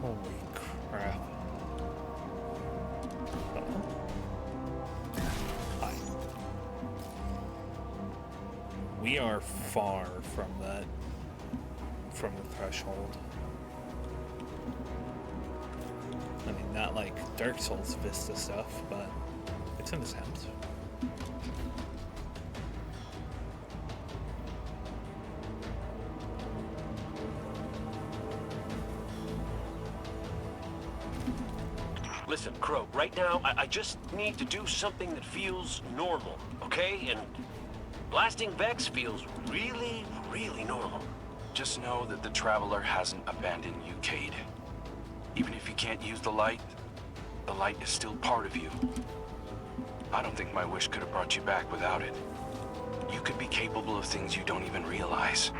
Speaker 1: Holy crap. Hi. We are far from the threshold. I mean, not like Dark Souls Vista stuff, but it's an attempt.
Speaker 8: Listen, Crow, right now, I just need to do something that feels normal, okay? And blasting Vex feels really, really normal.
Speaker 11: Just know that the Traveler hasn't abandoned you, Cade. Even if you can't use the light is still part of you. I don't think my wish could have brought you back without it. You could be capable of things you don't even realize.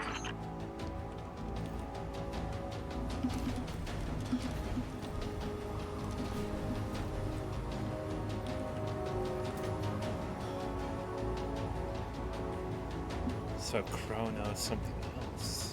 Speaker 1: So Crow knows something else.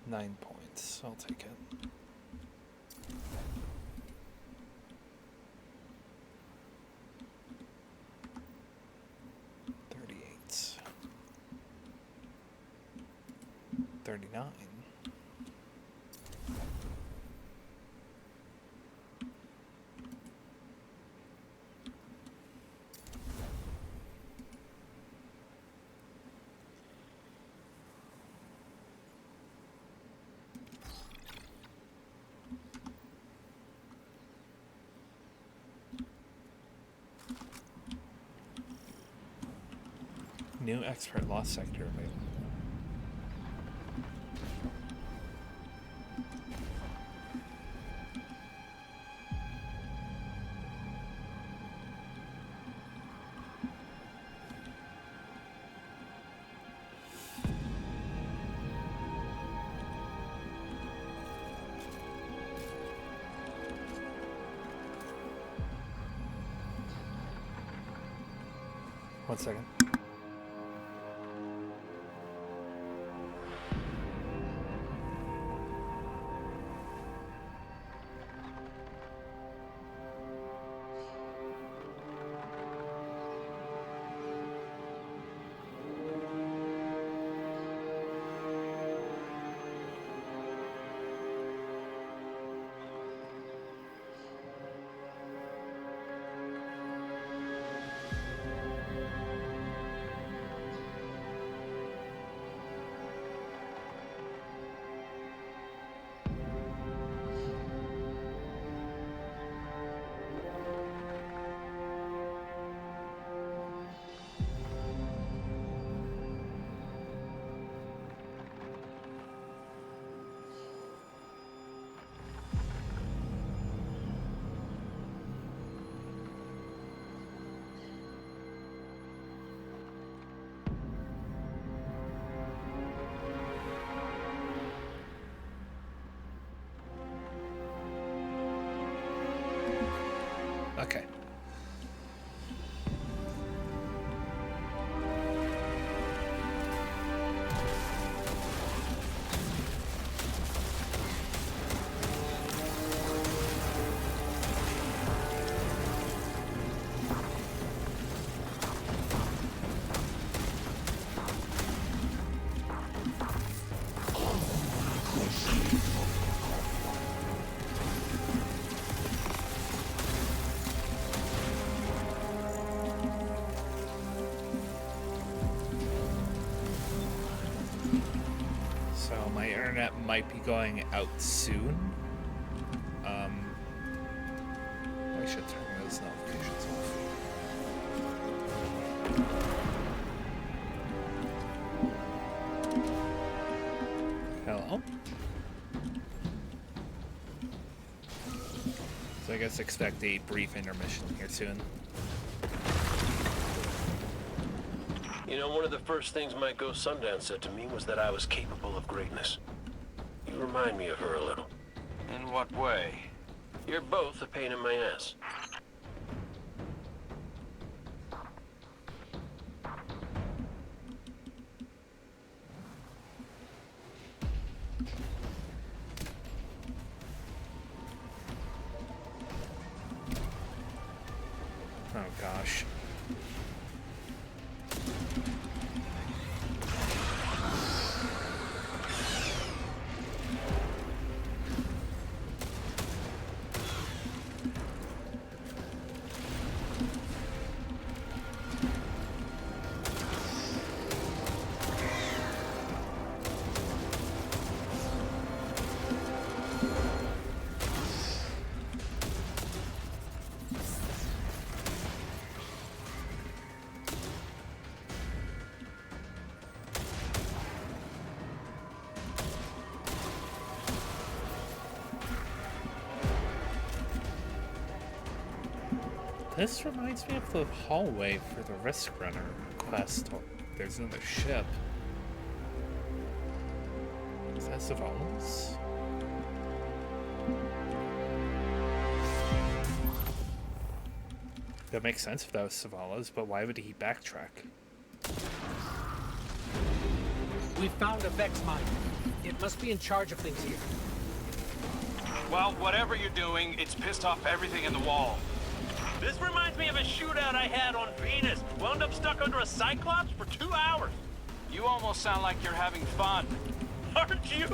Speaker 1: Nine points. I'll take it. $38. $39. New expert lost sector available. One second. Okay. So my internet might be going out soon. I should turn those notifications off. Hello? So I guess expect a brief intermission here soon.
Speaker 8: You know, one of the first things my ghost Sundance said to me was that I was capable of greatness. You remind me of her a little.
Speaker 11: In what way?
Speaker 8: You're both a pain in my ass.
Speaker 1: Oh gosh. This reminds me of the hallway for the Risk Runner quest. Oh, there's another ship. Is that Zavala's? That makes sense if that was Zavala's, but why would he backtrack?
Speaker 4: We found a Vex mine. It must be in charge of things here.
Speaker 11: Well, whatever you're doing, it's pissed off everything in the wall.
Speaker 8: This reminds me of a shootout I had on Venus. Wound up stuck under a Cyclops for 2 hours.
Speaker 11: You almost sound like you're having fun.
Speaker 8: Aren't you?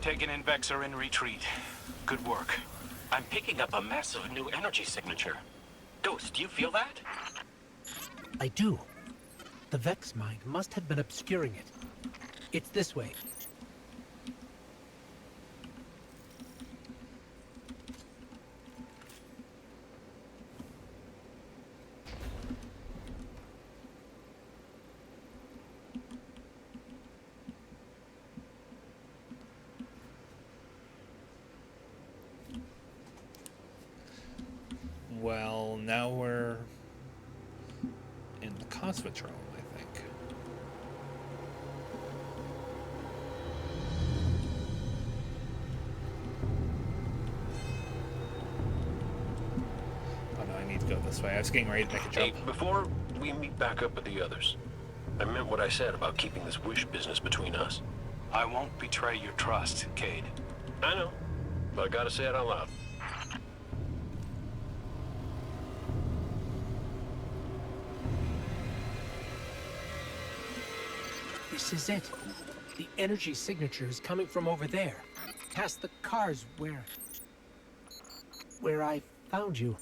Speaker 11: Taken in Vex are in retreat. Good work.
Speaker 8: I'm picking up a massive new energy signature. Ghost, do you feel that?
Speaker 4: I do. The Vex mind must have been obscuring it. It's this way.
Speaker 1: Well, now we're in the Cosmodrome, I think. Oh no, I need to go this way. I was getting ready to make a jump.
Speaker 8: Hey, before we meet back up with the others, I meant what I said about keeping this wish business between us.
Speaker 11: I won't betray your trust, Cade.
Speaker 8: I know, but I gotta say it out loud.
Speaker 4: This is it. The energy signature is coming from over there. Past the cars where I found you.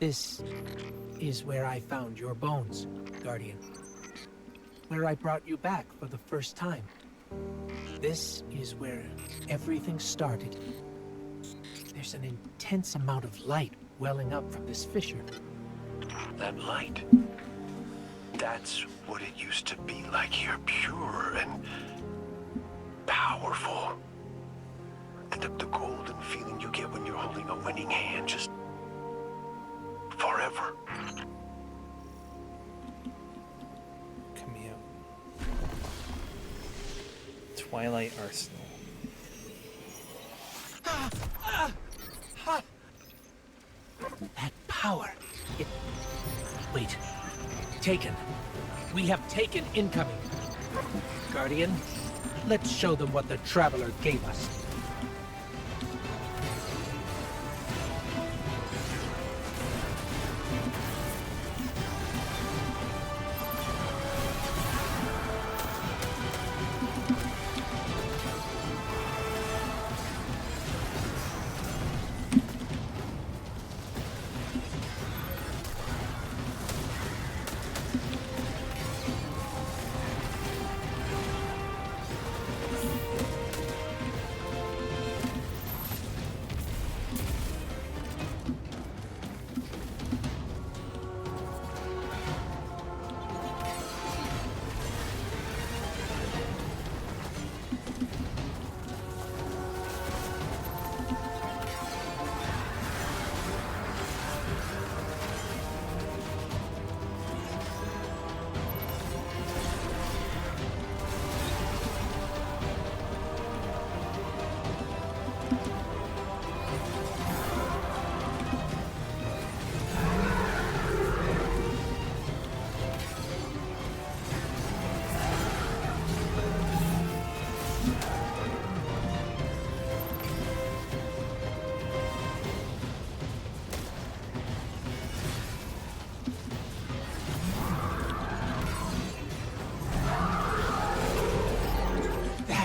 Speaker 4: This is where I found your bones, Guardian. Where I brought you back for the first time. This is where everything started. There's an intense amount of light welling up from this fissure.
Speaker 6: That light. That's what it used to be like here. Pure and powerful. The golden feeling you get when you're holding a winning hand. Just forever.
Speaker 1: Commute. Twilight Arsenal.
Speaker 4: That power. Wait. Taken. We have taken incoming. Guardian, let's show them what the Traveler gave us.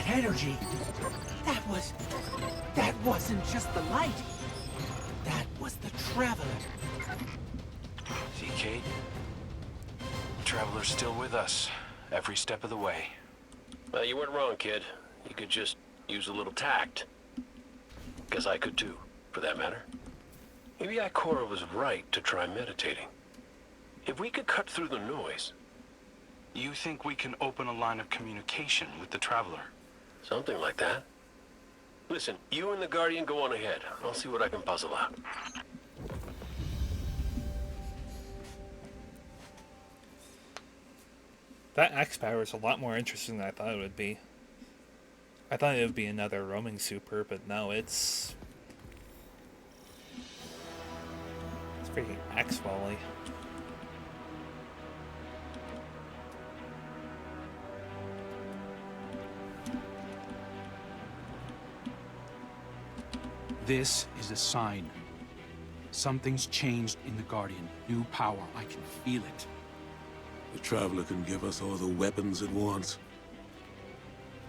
Speaker 4: Energy. That wasn't just the light. That was the Traveler.
Speaker 11: See, Cade? The Traveler's still with us, every step of the way.
Speaker 8: Well, you weren't wrong, kid. You could just use a little tact. Guess I could too, for that matter. Maybe Ikora was right to try meditating. If we could cut through the noise...
Speaker 11: You think we can open a line of communication with the Traveler?
Speaker 8: Something like that. Listen, you and the Guardian go on ahead. I'll see what I can puzzle out.
Speaker 1: That X-Power is a lot more interesting than I thought it would be. I thought it would be another roaming super, but no, it's freaking X-Volley.
Speaker 10: This is a sign. Something's changed in the Guardian. New power. I can feel it.
Speaker 13: The Traveler can give us all the weapons it wants,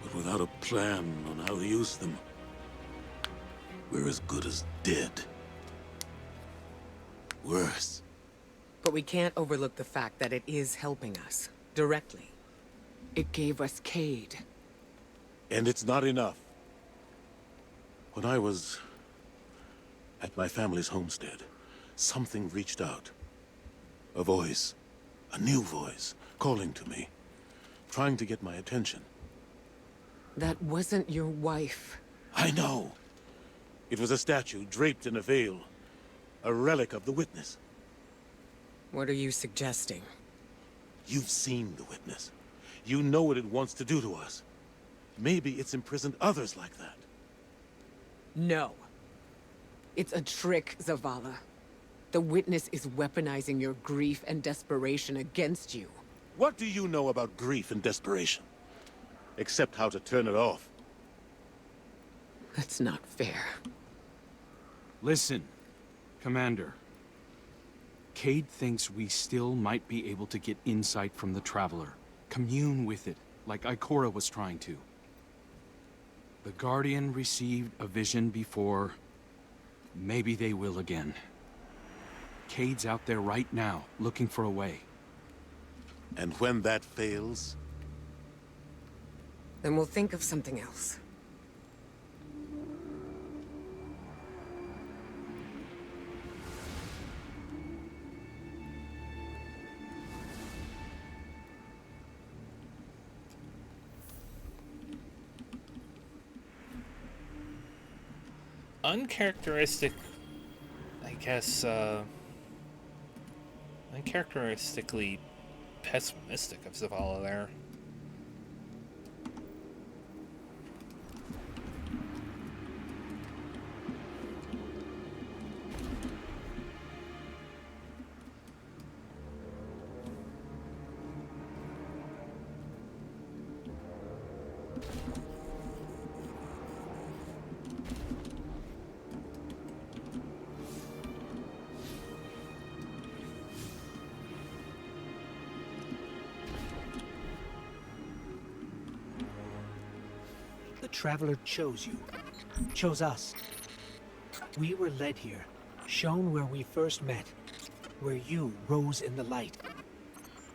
Speaker 13: but without a plan on how to use them, we're as good as dead. Worse.
Speaker 12: But we can't overlook the fact that it is helping us, directly. It gave us Cade.
Speaker 13: And it's not enough. When I was at my family's homestead, something reached out. A voice. A new voice, calling to me. Trying to get my attention.
Speaker 12: That wasn't your wife.
Speaker 13: I know. It was a statue draped in a veil. A relic of the Witness.
Speaker 12: What are you suggesting?
Speaker 13: You've seen the Witness. You know what it wants to do to us. Maybe it's imprisoned others like that.
Speaker 12: No. It's a trick, Zavala. The Witness is weaponizing your grief and desperation against you.
Speaker 13: What do you know about grief and desperation? Except how to turn it off.
Speaker 12: That's not fair.
Speaker 10: Listen, Commander. Cade thinks we still might be able to get insight from the Traveler. Commune with it, like Ikora was trying to. The Guardian received a vision before. Maybe they will again. Cade's out there right now, looking for a way.
Speaker 13: And when that fails?
Speaker 12: Then we'll think of something else.
Speaker 1: Uncharacteristic, I guess, uncharacteristically pessimistic of Zavala there.
Speaker 4: The Traveler chose you. Chose us. We were led here, shown where we first met, where you rose in the light.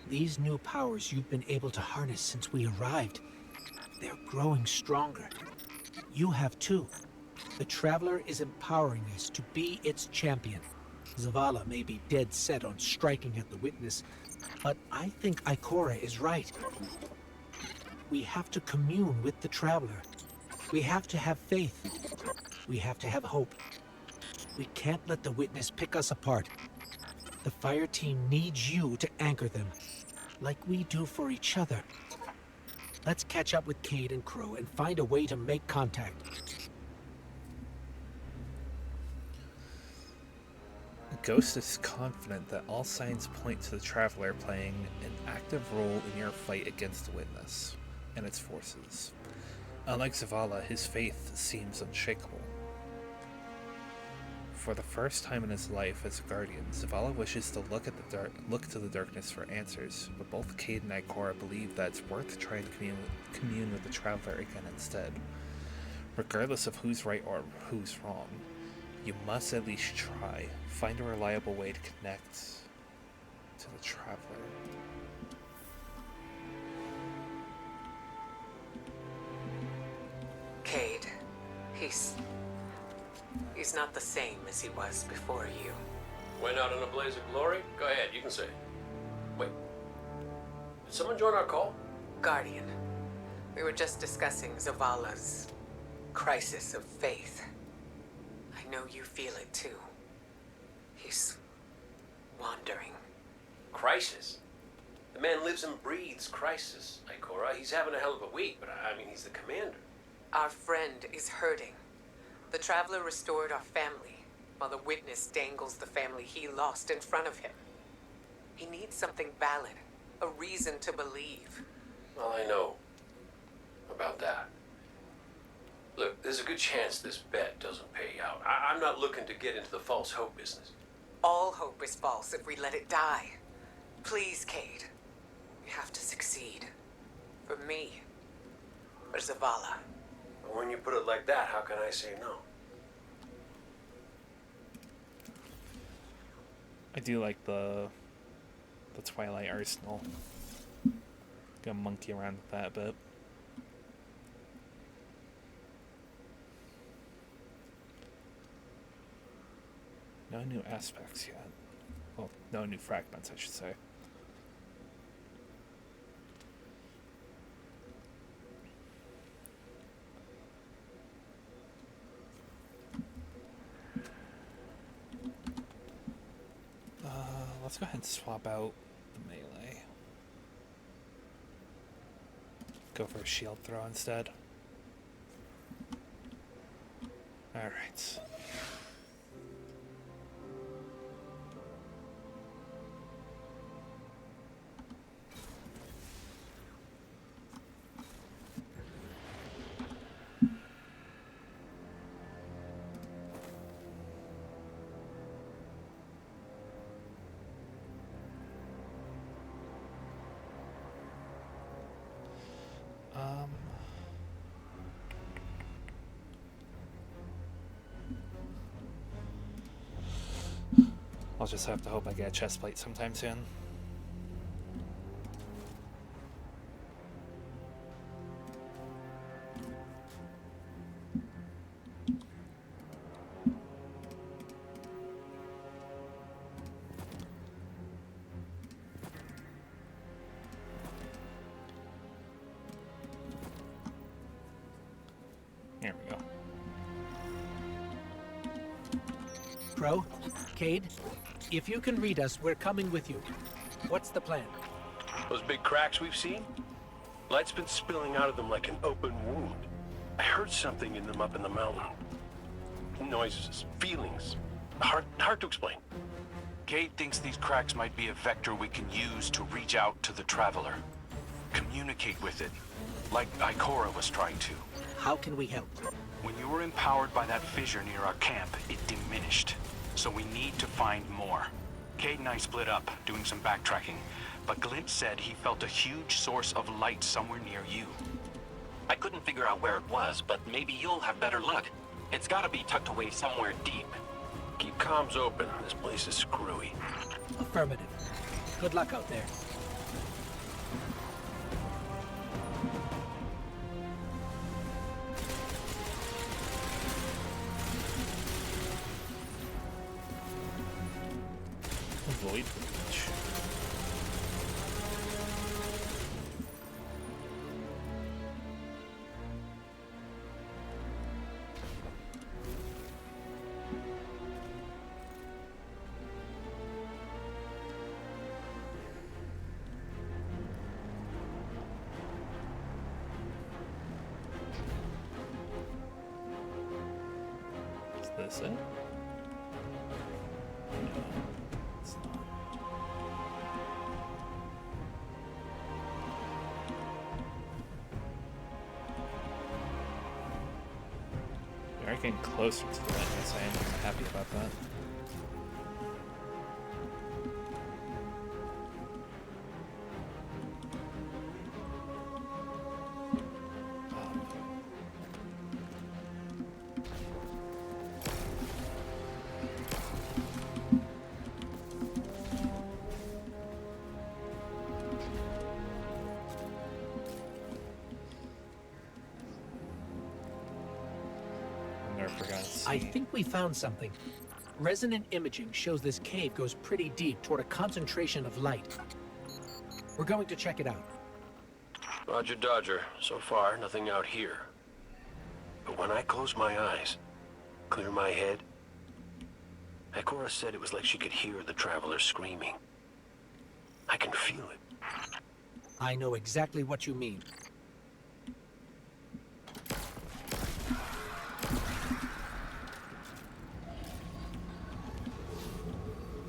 Speaker 4: These new powers you've been able to harness since we arrived, they're growing stronger. You have too. The Traveler is empowering us to be its champion. Zavala may be dead set on striking at the Witness, but I think Ikora is right. We have to commune with the Traveler. We have to have faith. We have to have hope. We can't let the Witness pick us apart. The fire team needs you to anchor them, like we do for each other. Let's catch up with Cade and Crow and find a way to make contact.
Speaker 1: Ghost is confident that all signs point to the Traveler playing an active role in your fight against the Witness and its forces. Unlike Zavala, his faith seems unshakable. For the first time in his life as a Guardian, Zavala wishes to look to the darkness for answers, but both Cade and Ikora believe that it's worth trying to commune with the Traveler again instead. Regardless of who's right or who's wrong, you must at least try. Find a reliable way to connect to the Traveler.
Speaker 12: Cade, he's not the same as he was before you.
Speaker 8: Went out in a blaze of glory? Go ahead, you can say. Wait. Did someone join our call?
Speaker 12: Guardian, we were just discussing Zavala's crisis of faith. I know you feel it too. He's wandering.
Speaker 8: Crisis? The man lives and breathes crisis, Ikora. He's having a hell of a week, but I mean, he's the commander.
Speaker 12: Our friend is hurting. The Traveler restored our family, while the Witness dangles the family he lost in front of him. He needs something valid, a reason to believe.
Speaker 8: Well, I know about that.
Speaker 10: Look, there's a good chance this bet doesn't pay out. I'm not looking to get into the false hope business.
Speaker 12: All hope is false if we let it die. Please, Cade. We have to succeed. For me. For Zavala.
Speaker 10: When you put it like that, how can I say no?
Speaker 1: I do like the Twilight Arsenal. Gonna monkey around with that a bit. No new aspects yet. Well, no new fragments, I should say. Let's go ahead and swap out the melee. Go for a shield throw instead. Alright. I'll just have to hope I get a chest plate sometime soon. Here we go.
Speaker 4: Crow, Cade, if you can read us, we're coming with you. What's the plan?
Speaker 8: Those big cracks we've seen? Light's been spilling out of them like an open wound. I heard something in them up in the mountain. Noises, feelings. Hard to explain.
Speaker 11: Cade thinks these cracks might be a vector we can use to reach out to the Traveler. Communicate with it, like Ikora was trying to.
Speaker 4: How can we help?
Speaker 11: When you were empowered by that fissure near our camp, it diminished. So we need to find more. Cade and I split up, doing some backtracking, but Glint said he felt a huge source of light somewhere near you.
Speaker 15: I couldn't figure out where it was, but maybe you'll have better luck. It's gotta be tucked away somewhere deep.
Speaker 8: Keep comms open. This place is screwy.
Speaker 4: Affirmative. Good luck out there.
Speaker 1: Void Breach. Is this it? No, it's not. We are getting closer to the witness. I am happy about that.
Speaker 4: I think we found something. Resonant imaging shows this cave goes pretty deep toward a concentration of light. We're going to check it out.
Speaker 8: Roger Dodger. So far, nothing out here. But when I close my eyes, clear my head, Ikora said it was like she could hear the Traveler screaming. I can feel it.
Speaker 4: I know exactly what you mean.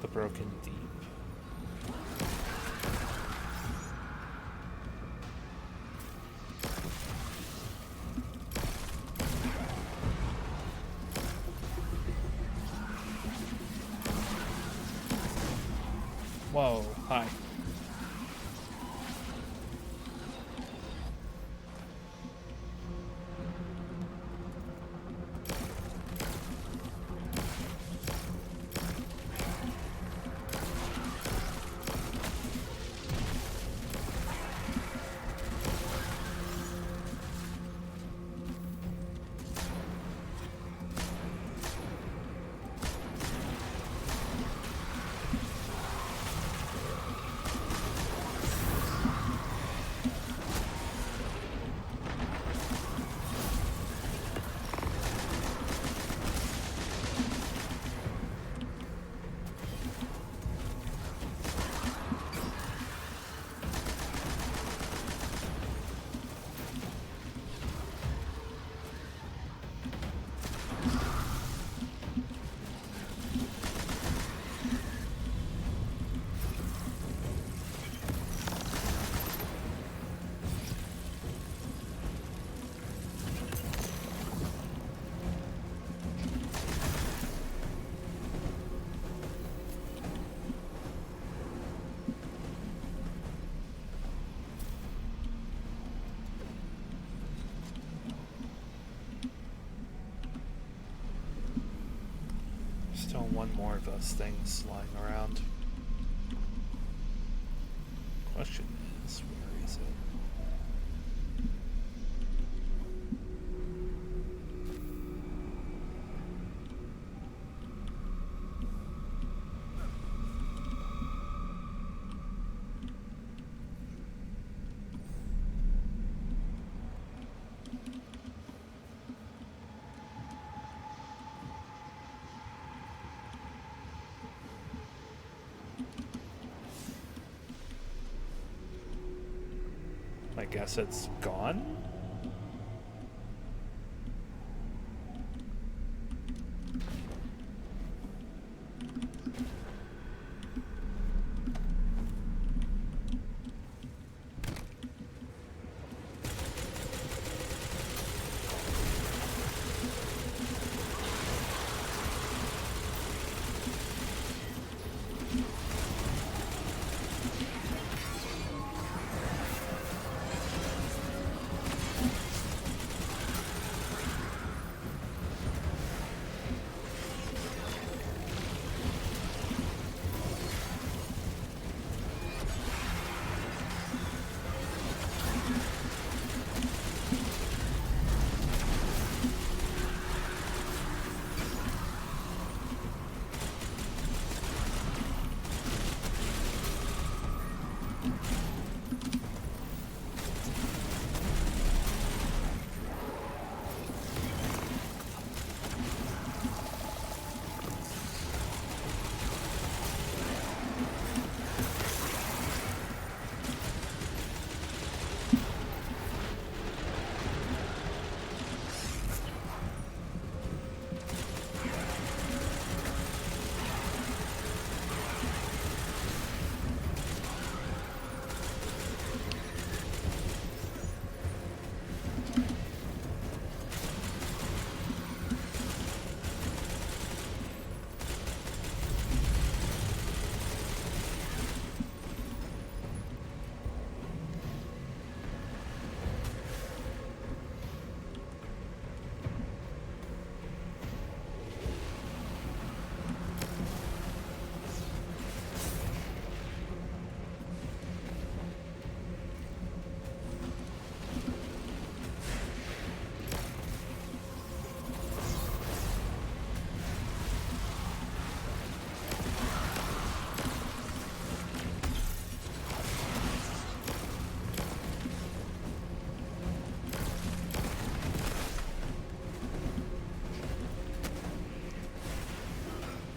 Speaker 1: The Broken Deep. Whoa, hi. Still one more of those things lying around. Question is, where is it? I guess it's gone?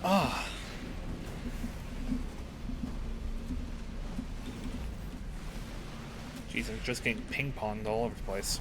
Speaker 1: Ah. Jeez, I'm just getting ping-ponged all over the place.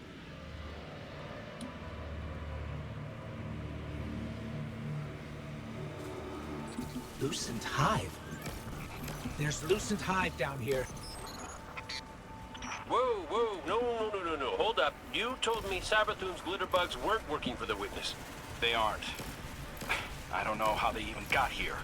Speaker 4: Lucent Hive. There's Lucent Hive down here.
Speaker 8: Whoa, whoa, no. Hold up. You told me Sabrathun's glitterbugs weren't working for the Witness.
Speaker 11: They aren't. I don't know how they even got here.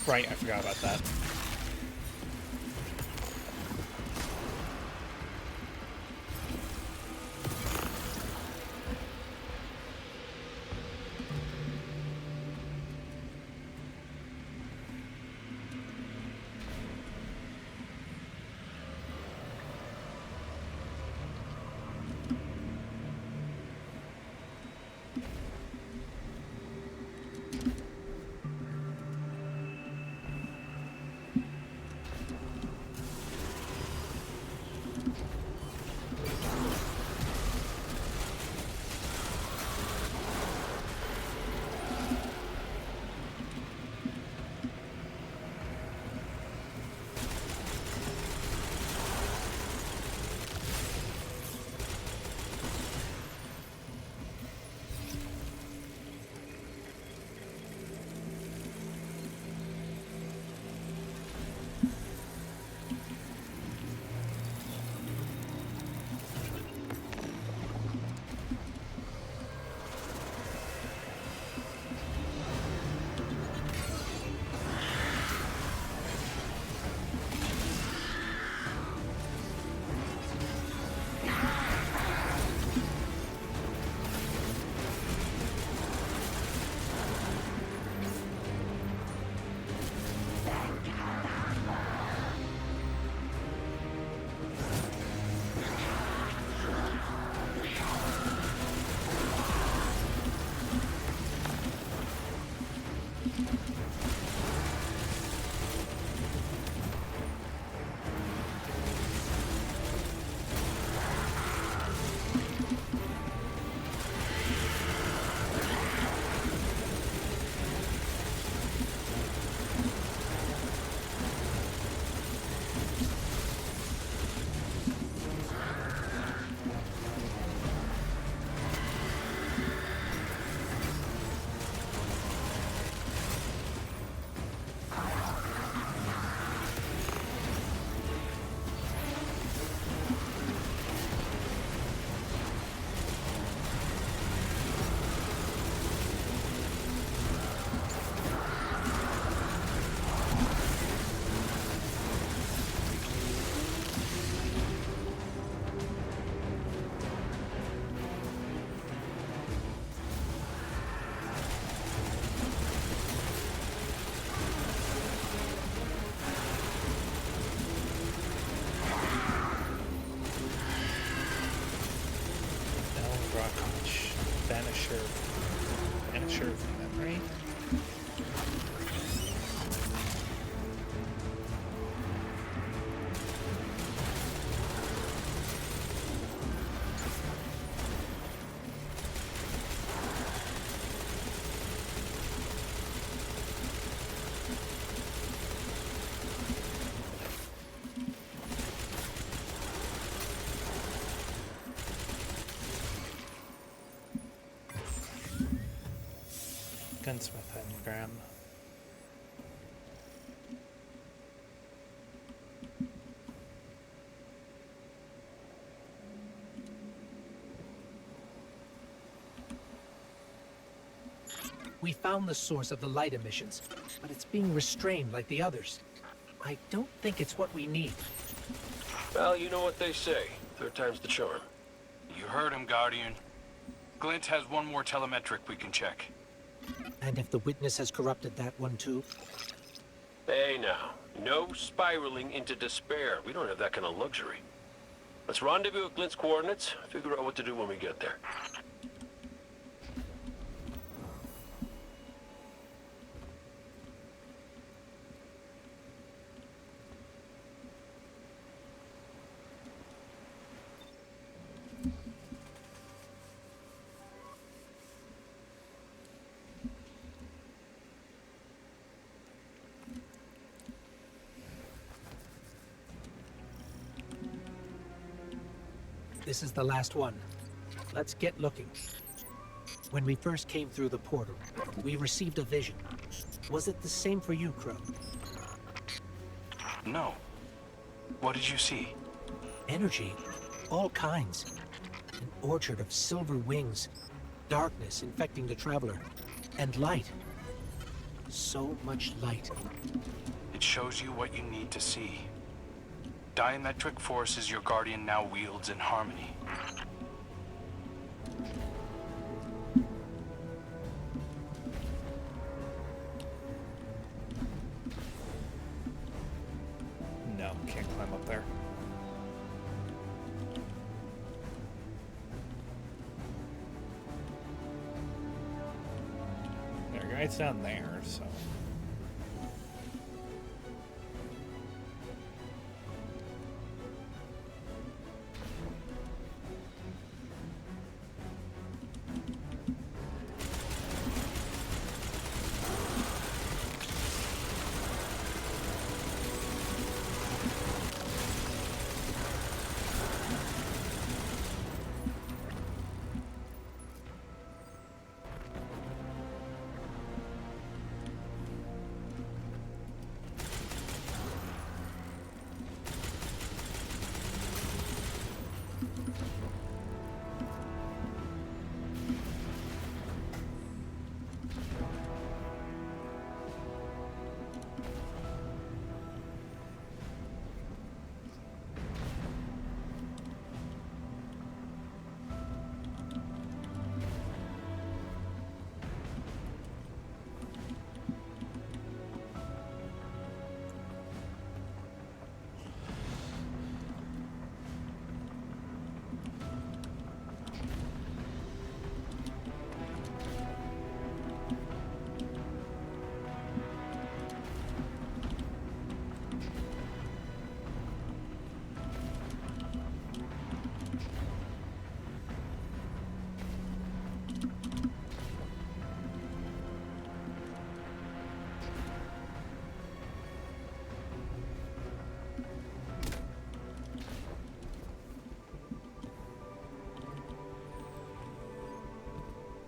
Speaker 1: Right, I forgot about that. draw Koch. Vanisher of memory. Gunsmith engram.
Speaker 4: We found the source of the light emissions, but it's being restrained like the others. I don't think it's what we need.
Speaker 8: Well, you know what they say. Third time's the charm.
Speaker 11: You heard him, Guardian. Glint has one more telemetric we can check.
Speaker 4: And if the witness has corrupted that one too?
Speaker 8: Hey now, no spiraling into despair. We don't have that kind of luxury. Let's rendezvous at Glint's coordinates, figure out what to do when we get there.
Speaker 4: This is the last one. Let's get looking. When we first came through the portal, we received a vision. Was it the same for you, Crow?
Speaker 11: No. What did you see?
Speaker 4: Energy. All kinds. An orchard of silver wings. Darkness infecting the traveler. And light. So much light.
Speaker 11: It shows you what you need to see. Diametric forces your Guardian now wields in harmony.
Speaker 1: No, can't climb up there. There, guys down there, so.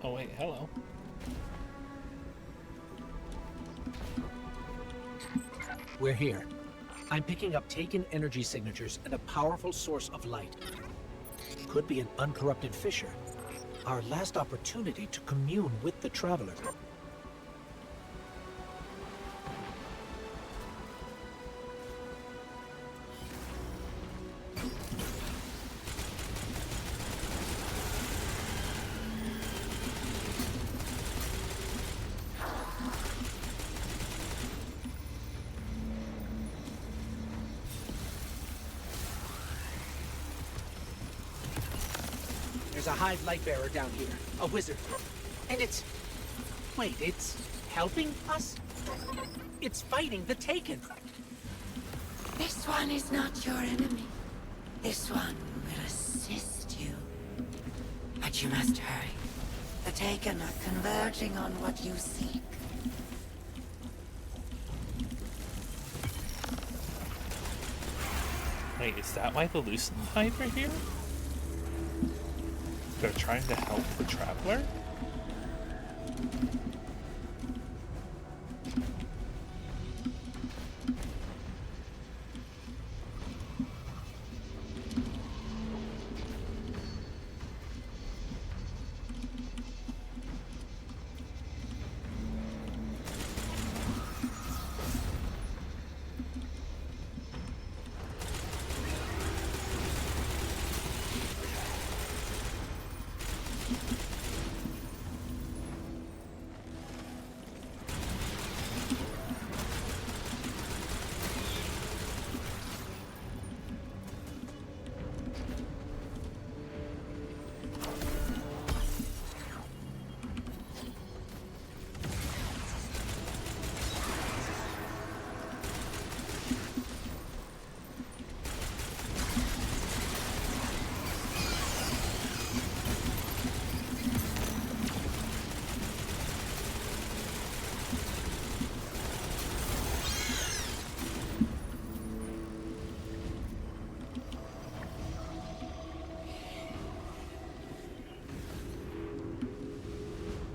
Speaker 1: Oh wait, hello.
Speaker 4: We're here. I'm picking up taken energy signatures and a powerful source of light. Could be an uncorrupted fissure. Our last opportunity to commune with the Traveler. There's a Hive Lightbearer down here, a wizard. And it's... Wait, it's helping us? It's fighting the Taken.
Speaker 16: This one is not your enemy. This one will assist you. But you must hurry. The Taken are converging on what you seek.
Speaker 1: Wait, is that why the Lucent Hive are here? They're trying to help the Traveler?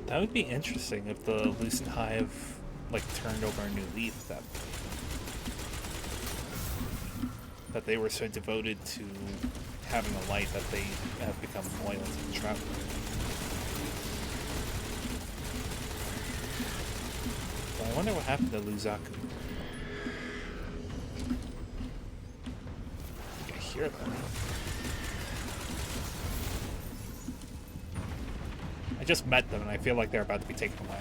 Speaker 1: That would be interesting if the Lucent Hive, like, turned over a new leaf, that they were so devoted to having a light that they have become loyal to the Traveler. But I wonder what happened to Luzaku. I can hear them. I just met them and I feel like they're about to be taken away.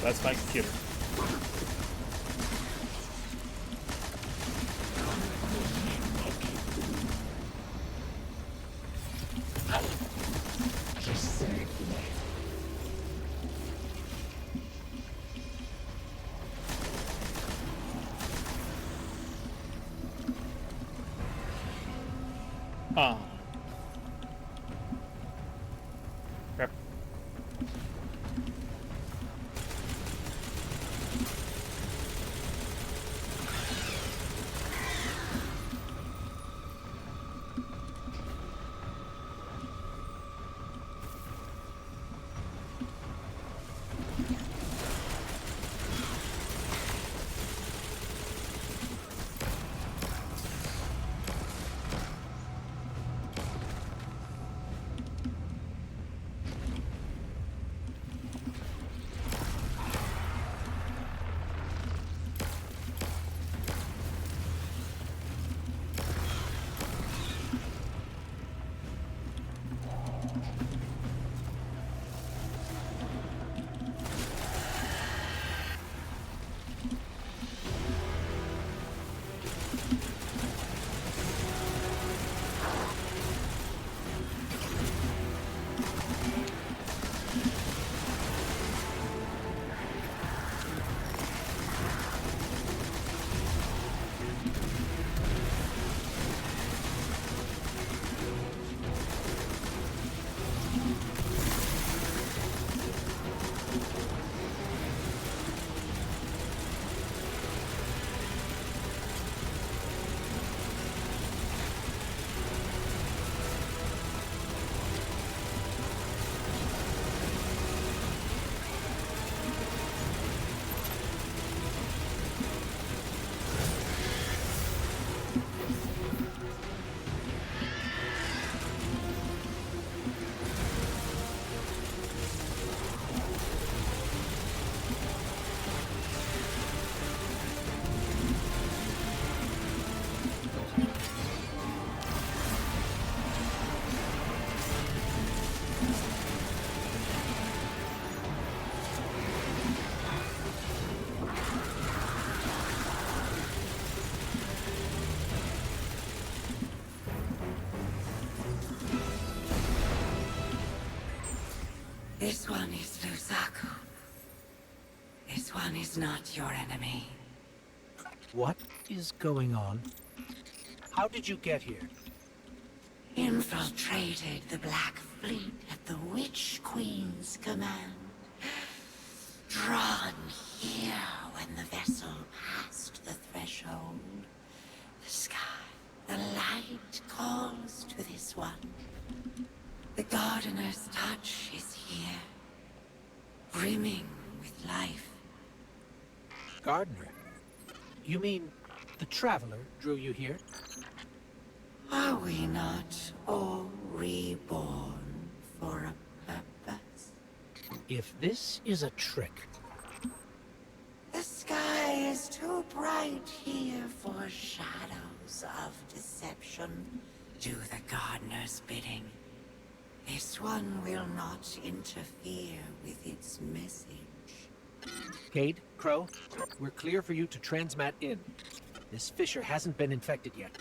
Speaker 1: That's my computer. Oh. Rip.
Speaker 16: is not your enemy.
Speaker 4: What is going on? How did you get here?
Speaker 16: Infiltrated the Black Fleet at the Witch Queen's command. Drawn here when the vessel passed the threshold. The sky, the light calls to this one. The Gardener's touch is here, brimming with life.
Speaker 4: Gardener? You mean the Traveler drew you here?
Speaker 16: Are we not all reborn for a purpose?
Speaker 4: If this is a trick...
Speaker 16: The sky is too bright here for shadows of deception. Do the Gardener's bidding. This one will not interfere with its message.
Speaker 4: Cade, Crow, we're clear for you to transmat in. This fissure hasn't been infected yet.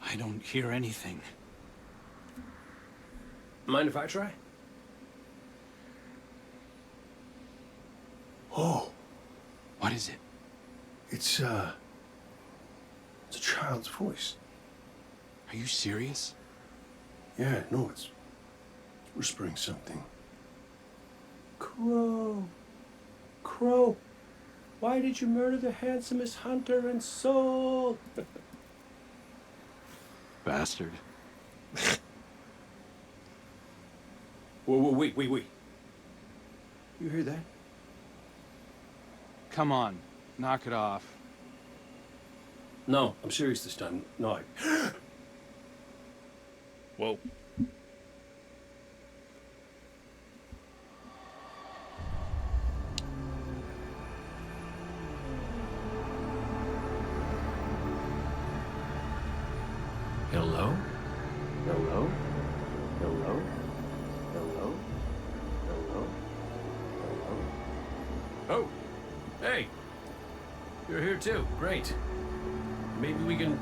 Speaker 10: I don't hear anything.
Speaker 14: Mind if I try?
Speaker 7: Oh,
Speaker 10: What is it?
Speaker 7: it's a child's voice.
Speaker 10: Are you serious?
Speaker 7: Yeah, no, it's whispering something.
Speaker 14: Crow. Crow. Why did you murder the handsomest hunter in Seoul?
Speaker 10: Bastard.
Speaker 14: Whoa, wait. You hear that?
Speaker 10: Come on, knock it off.
Speaker 14: No, I'm serious this time. No,
Speaker 1: Whoa.
Speaker 7: Hello?
Speaker 14: Hello? Hello? Hello? Hello? Hello? Oh! Hey! You're here too. Great. Maybe we can...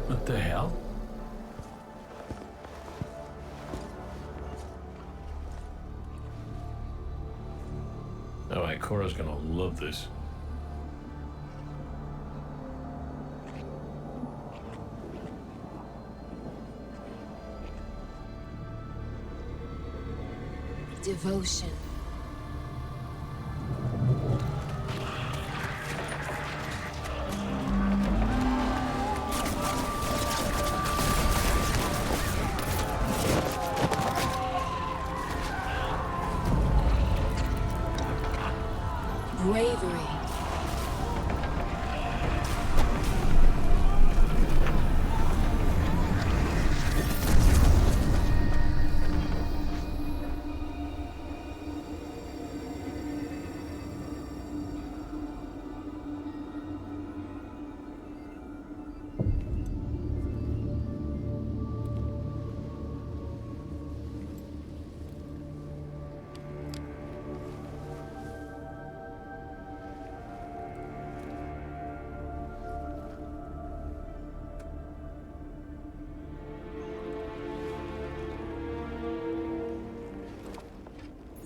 Speaker 7: What the hell? Oh, Ikora's gonna love this.
Speaker 2: Devotion. Bravery.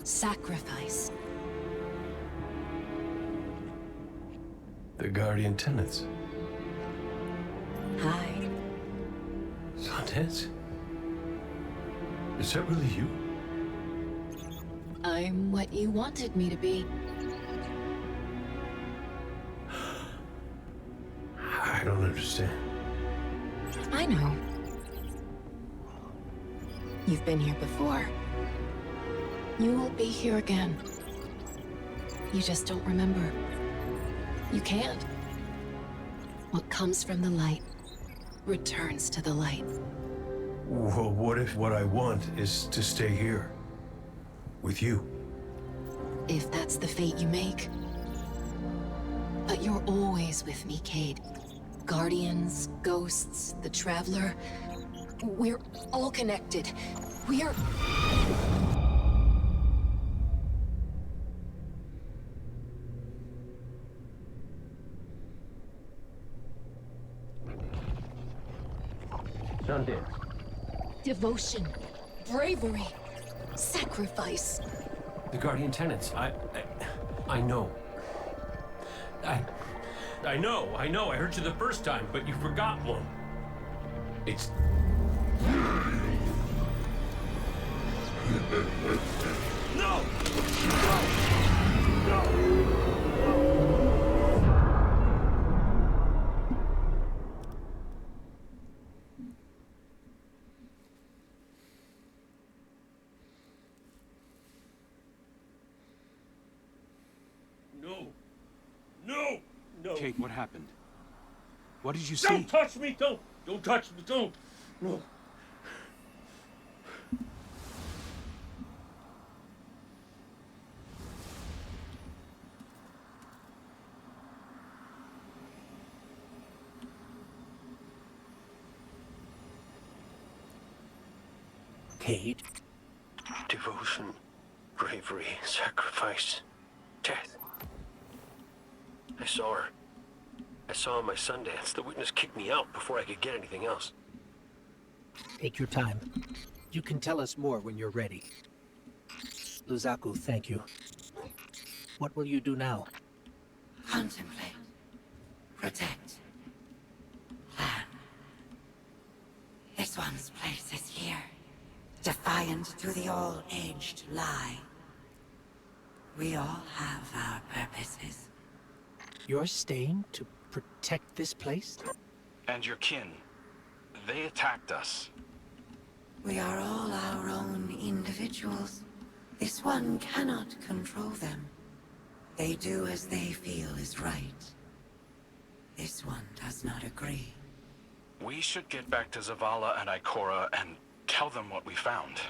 Speaker 2: Sacrifice.
Speaker 7: The Guardian tenants.
Speaker 2: Hi.
Speaker 7: Sundance? Is that really you?
Speaker 2: I'm what you wanted me to be.
Speaker 7: I don't understand.
Speaker 2: I know. You've been here before. You will be here again. You just don't remember. You can't. What comes from the light returns to the light.
Speaker 7: Well, what if what I want is to stay here? With you?
Speaker 2: If that's the fate you make. But you're always with me, Cade. Guardians, ghosts, the Traveler. We're all connected. We're...
Speaker 7: Sundance.
Speaker 2: Devotion, bravery, sacrifice.
Speaker 7: The Guardian tenants. I know. I know. I heard you the first time, but you forgot one. It's... No!
Speaker 10: No! Kate, what happened? What did you see?
Speaker 14: Don't touch me! Don't touch me! Don't! No!
Speaker 4: Cade?
Speaker 8: Devotion, bravery, sacrifice, death. I saw her. I saw my Sundance. The witness kicked me out before I could get anything else.
Speaker 4: Take your time. You can tell us more when you're ready. Luzaku, thank you. What will you do now?
Speaker 16: Contemplate. Protect. Plan. This one's place is here. Defiant to the all-aged lie. We all have our purposes.
Speaker 4: You're staying to protect this place?
Speaker 11: And your kin. They attacked us.
Speaker 16: We are all our own individuals. This one cannot control them. They do as they feel is right. This one does not agree.
Speaker 11: We should get back to Zavala and Ikora and tell them what we found.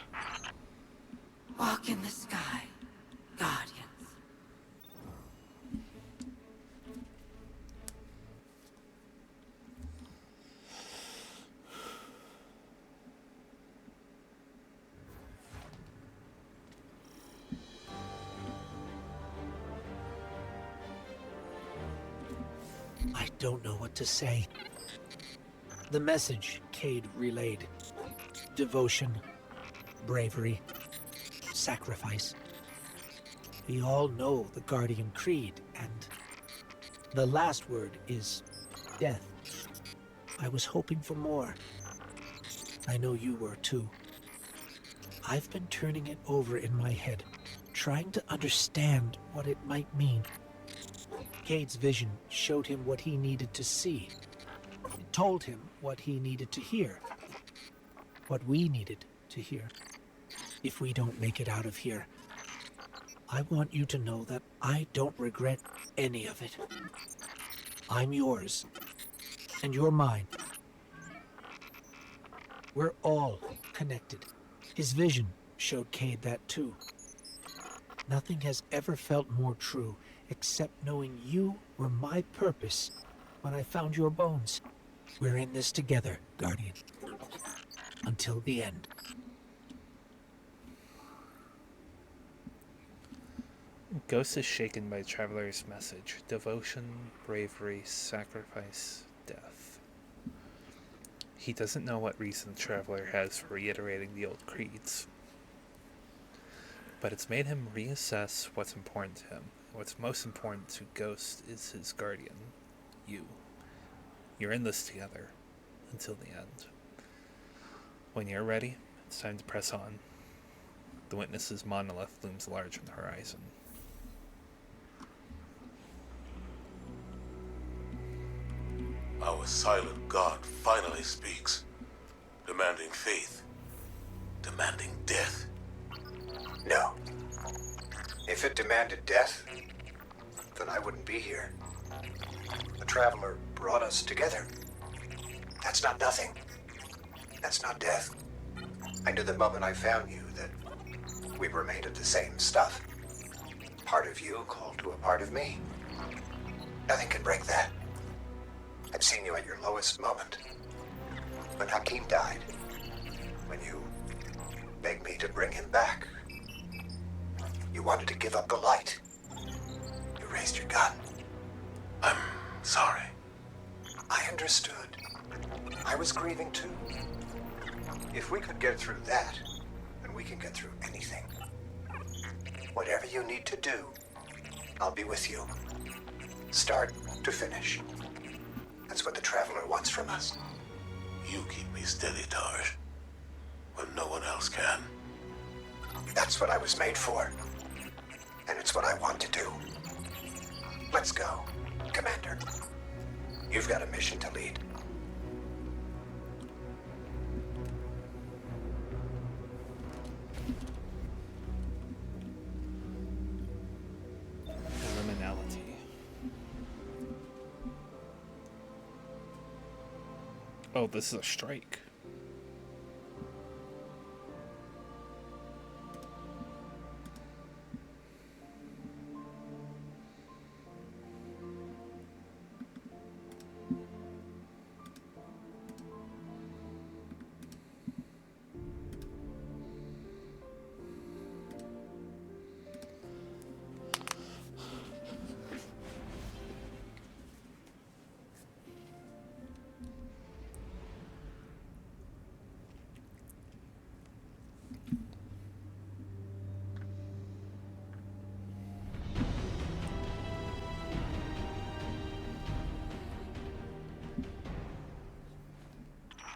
Speaker 16: Walk in the sky, Guardians.
Speaker 4: I don't know what to say. The message Cade relayed. Devotion, bravery, sacrifice. We all know the Guardian Creed, and the last word is death. I was hoping for more. I know you were too. I've been turning it over in my head, trying to understand what it might mean. Cade's vision showed him what he needed to see. It told him what he needed to hear. What we needed to hear. If we don't make it out of here, I want you to know that I don't regret any of it. I'm yours, and you're mine. We're all connected. His vision showed Cade that too. Nothing has ever felt more true, except knowing you were my purpose when I found your bones. We're in this together, Guardian. Until the end.
Speaker 1: Ghost is shaken by Traveler's message. Devotion, bravery, sacrifice, death. He doesn't know what reason the Traveler has for reiterating the old creeds. But it's made him reassess what's important to him. What's most important to Ghost is his guardian, you. You're in this together, until the end. When you're ready, it's time to press on. The Witness's monolith looms large on the horizon.
Speaker 13: Our silent god finally speaks, demanding faith, demanding death.
Speaker 6: No. If it demanded death, then I wouldn't be here. The Traveler brought us together. That's not nothing. That's not death. I knew the moment I found you that we were made of the same stuff. Part of you called to a part of me. Nothing can break that. I've seen you at your lowest moment. When Hakim died, when you begged me to bring him back, you wanted to give up the light. You raised your gun. I'm sorry. I understood. I was grieving too. If we could get through that, then we can get through anything. Whatever you need to do, I'll be with you. Start to finish. That's what the Traveler wants from us.
Speaker 13: You keep me steady, Tarj, when no one else can.
Speaker 6: That's what I was made for. And it's what I want to do. Let's go, Commander. You've got a mission to lead.
Speaker 1: Liminality. Oh, this is a strike.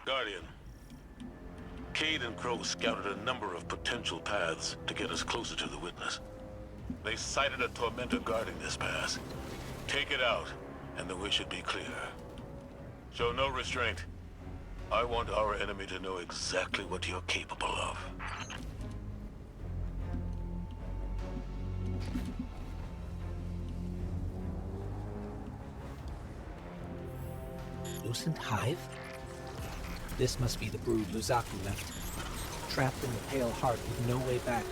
Speaker 13: Guardian, Cade and Crow scouted a number of potential paths to get us closer to the Witness. They sighted a Tormentor guarding this pass. Take it out, and the way should be clear. Show no restraint. I want our enemy to know exactly what you're capable of.
Speaker 4: Lucent Hive? This must be the brood Luzaku left. Trapped in the Pale Heart with no way back.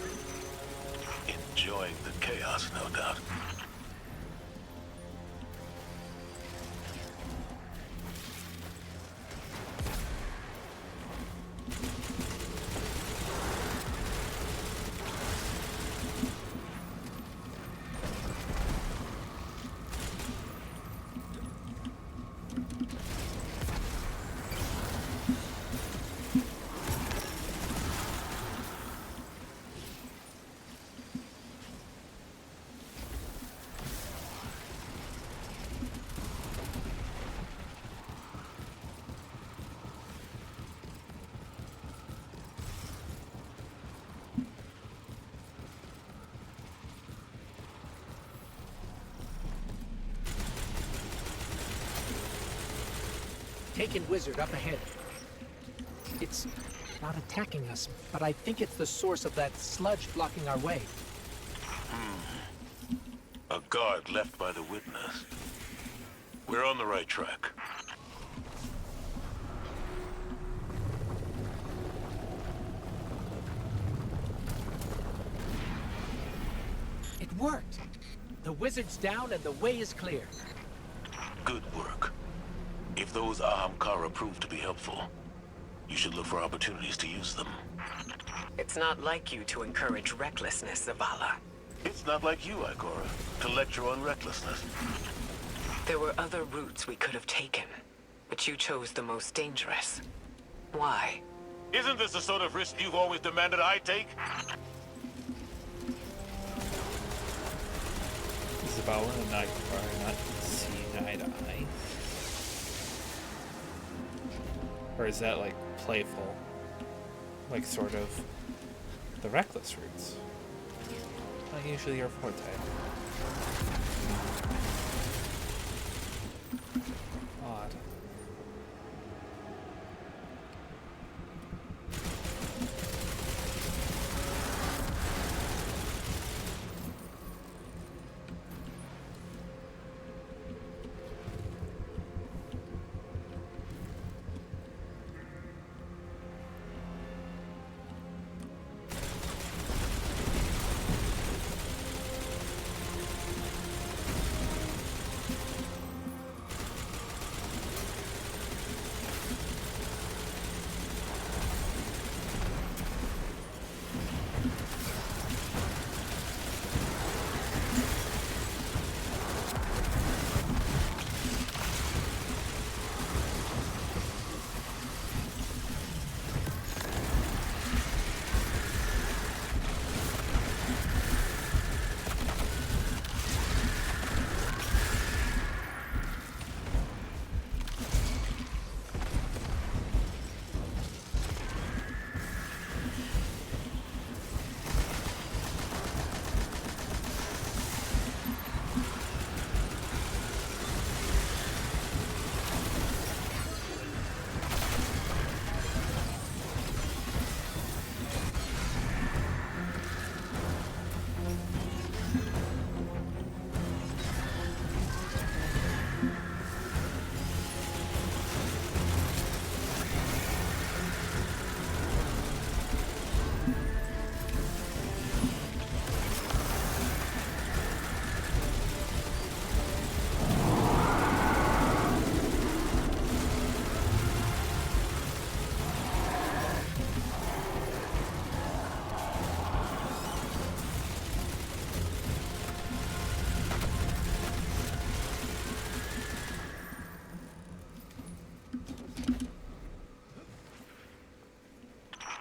Speaker 13: Enjoying the chaos, no doubt.
Speaker 4: Taken Wizard up ahead. It's not attacking us, but I think it's the source of that sludge blocking our way.
Speaker 13: A guard left by the Witness. We're on the right track.
Speaker 4: It worked! The Wizard's down and the way is clear.
Speaker 13: Good work. If those Ahamkara prove to be helpful, you should look for opportunities to use them.
Speaker 12: It's not like you to encourage recklessness, Zavala.
Speaker 13: It's not like you, Ikora, to lecture on recklessness.
Speaker 12: There were other routes we could have taken, but you chose the most dangerous. Why?
Speaker 13: Isn't this the sort of risk you've always demanded I take?
Speaker 1: Zavala and Ikora are not seeing eye to eye. Or is that like playful? Like sort of the reckless routes? Not usually your forte. Odd.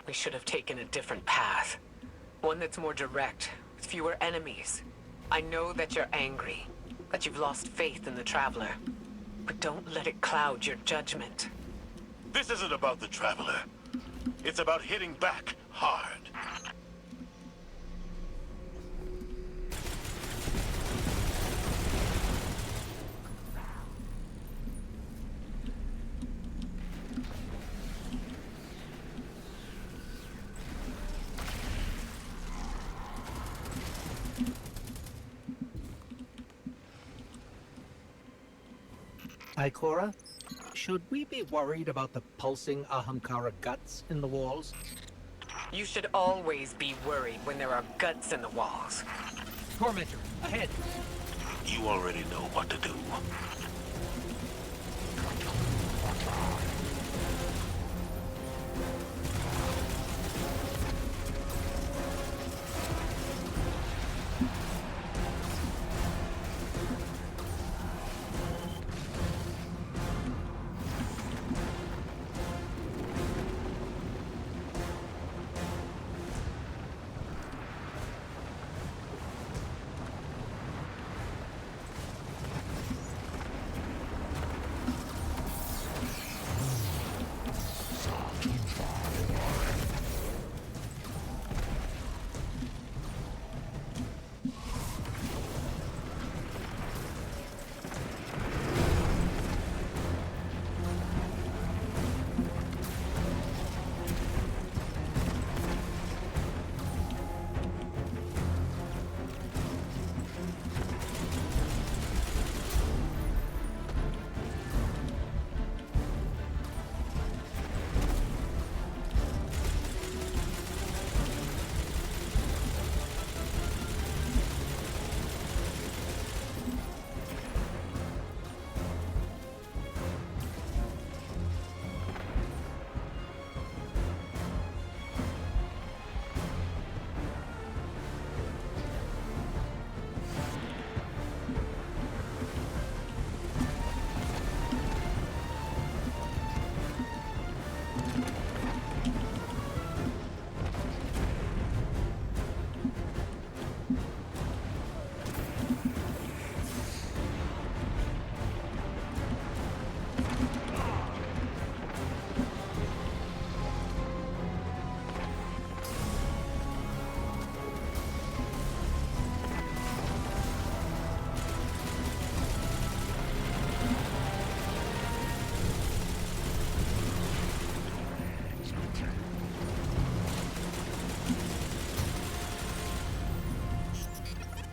Speaker 12: We should have taken a different path. One that's more direct, with fewer enemies. I know that you're angry, that you've lost faith in the Traveler. But don't let it cloud your judgment.
Speaker 8: This isn't about the Traveler. It's about hitting back hard.
Speaker 4: Ikora, should we be worried about the pulsing Ahamkara guts in the walls?
Speaker 12: You should always be worried when there are guts in the walls.
Speaker 4: Tormentor, ahead!
Speaker 8: You already know what to do.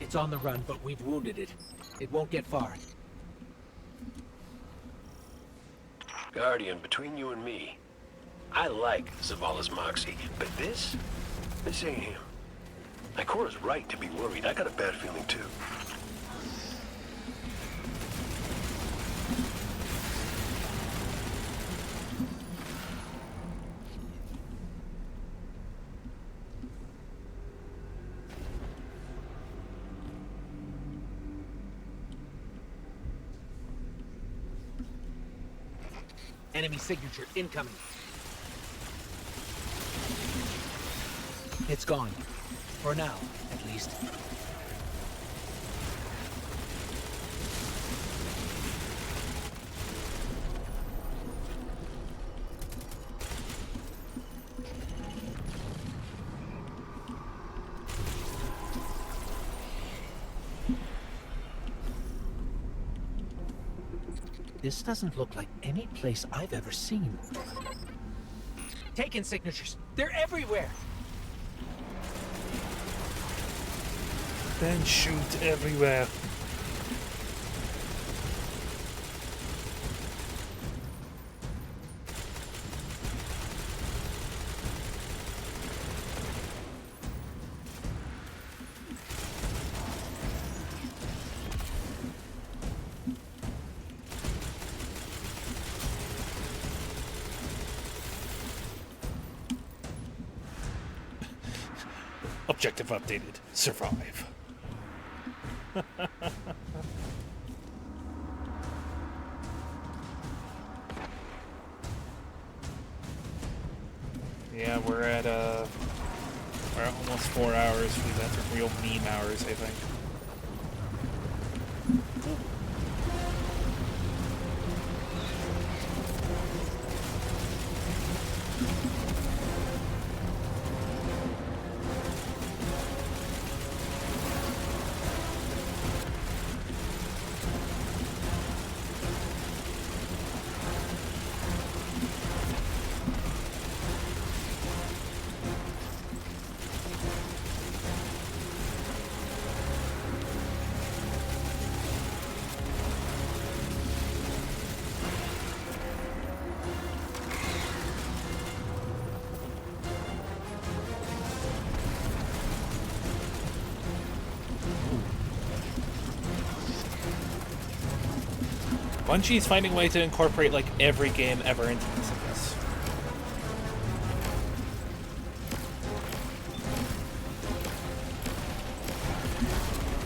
Speaker 4: It's on the run, but we've wounded it. It won't get far.
Speaker 8: Guardian, between you and me, I like Zavala's moxie, but this ain't him. Ikora's right to be worried. I got a bad feeling too.
Speaker 4: Enemy signature incoming. It's gone. For now, at least. This doesn't look like any place I've ever seen. Taken signatures. They're everywhere.
Speaker 1: Then shoot everywhere. Objective updated. Survive. Yeah, we're at almost 4 hours. We've had some real meme hours, I think. Bungie's finding a way to incorporate like every game ever into this, I guess.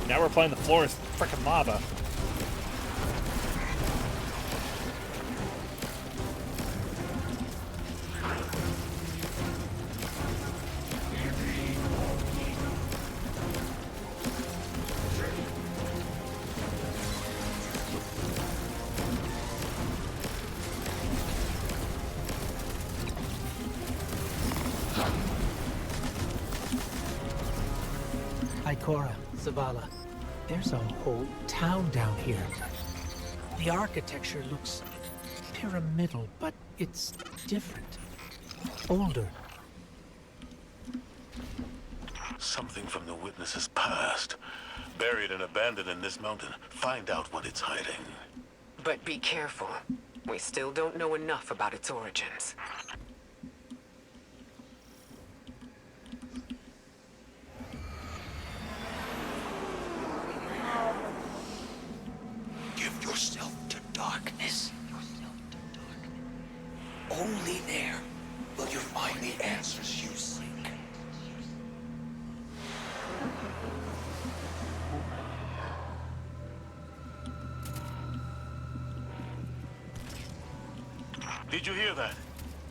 Speaker 1: Now we're playing the floor is frickin' lava.
Speaker 4: Ikora, Zavala, there's a whole town down here. The architecture looks pyramidal, but it's different. Older.
Speaker 13: Something from the witness's past. Buried and abandoned in this mountain. Find out what it's hiding.
Speaker 12: But be careful. We still don't know enough about its origins.
Speaker 5: Give yourself to darkness. Only there will you find the answers you seek.
Speaker 13: Did you hear that?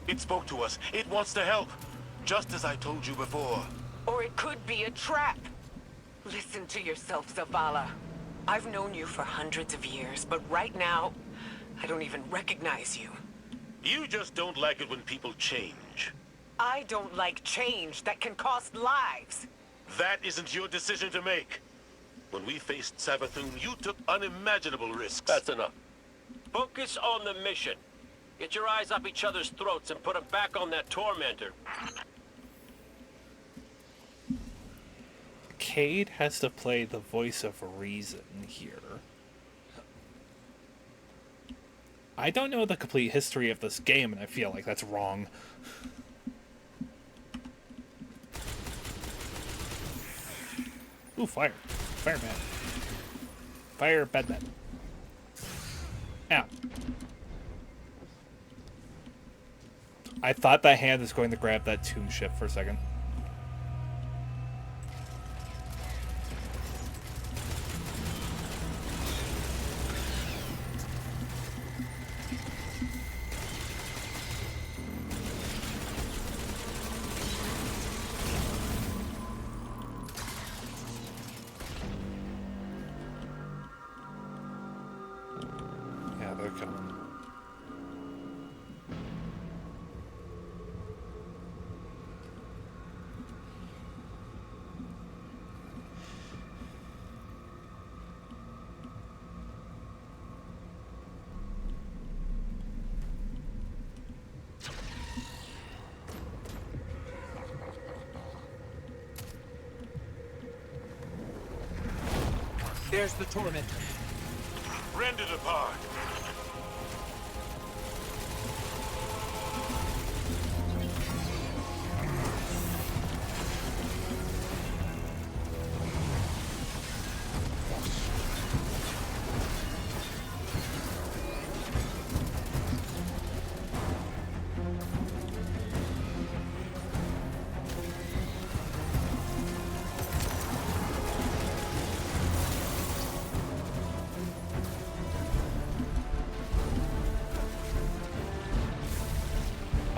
Speaker 13: It spoke to us. It wants to help. Just as I told you before.
Speaker 12: Or it could be a trap. Listen to yourself, Zavala. I've known you for hundreds of years, but right now, I don't even recognize you.
Speaker 13: You just don't like it when people change.
Speaker 12: I don't like change that can cost lives.
Speaker 13: That isn't your decision to make. When we faced Savathun, you took unimaginable risks.
Speaker 8: That's enough. Focus on the mission. Get your eyes up each other's throats and put them back on that tormentor.
Speaker 1: Cade has to play the voice of reason here. I don't know the complete history of this game, and I feel like that's wrong. Ooh, fire. Fireman. Fire bedman. Ow. I thought that hand was going to grab that tomb ship for a second. Yeah, they're coming.
Speaker 4: There's the tormentor.
Speaker 13: Rend it apart.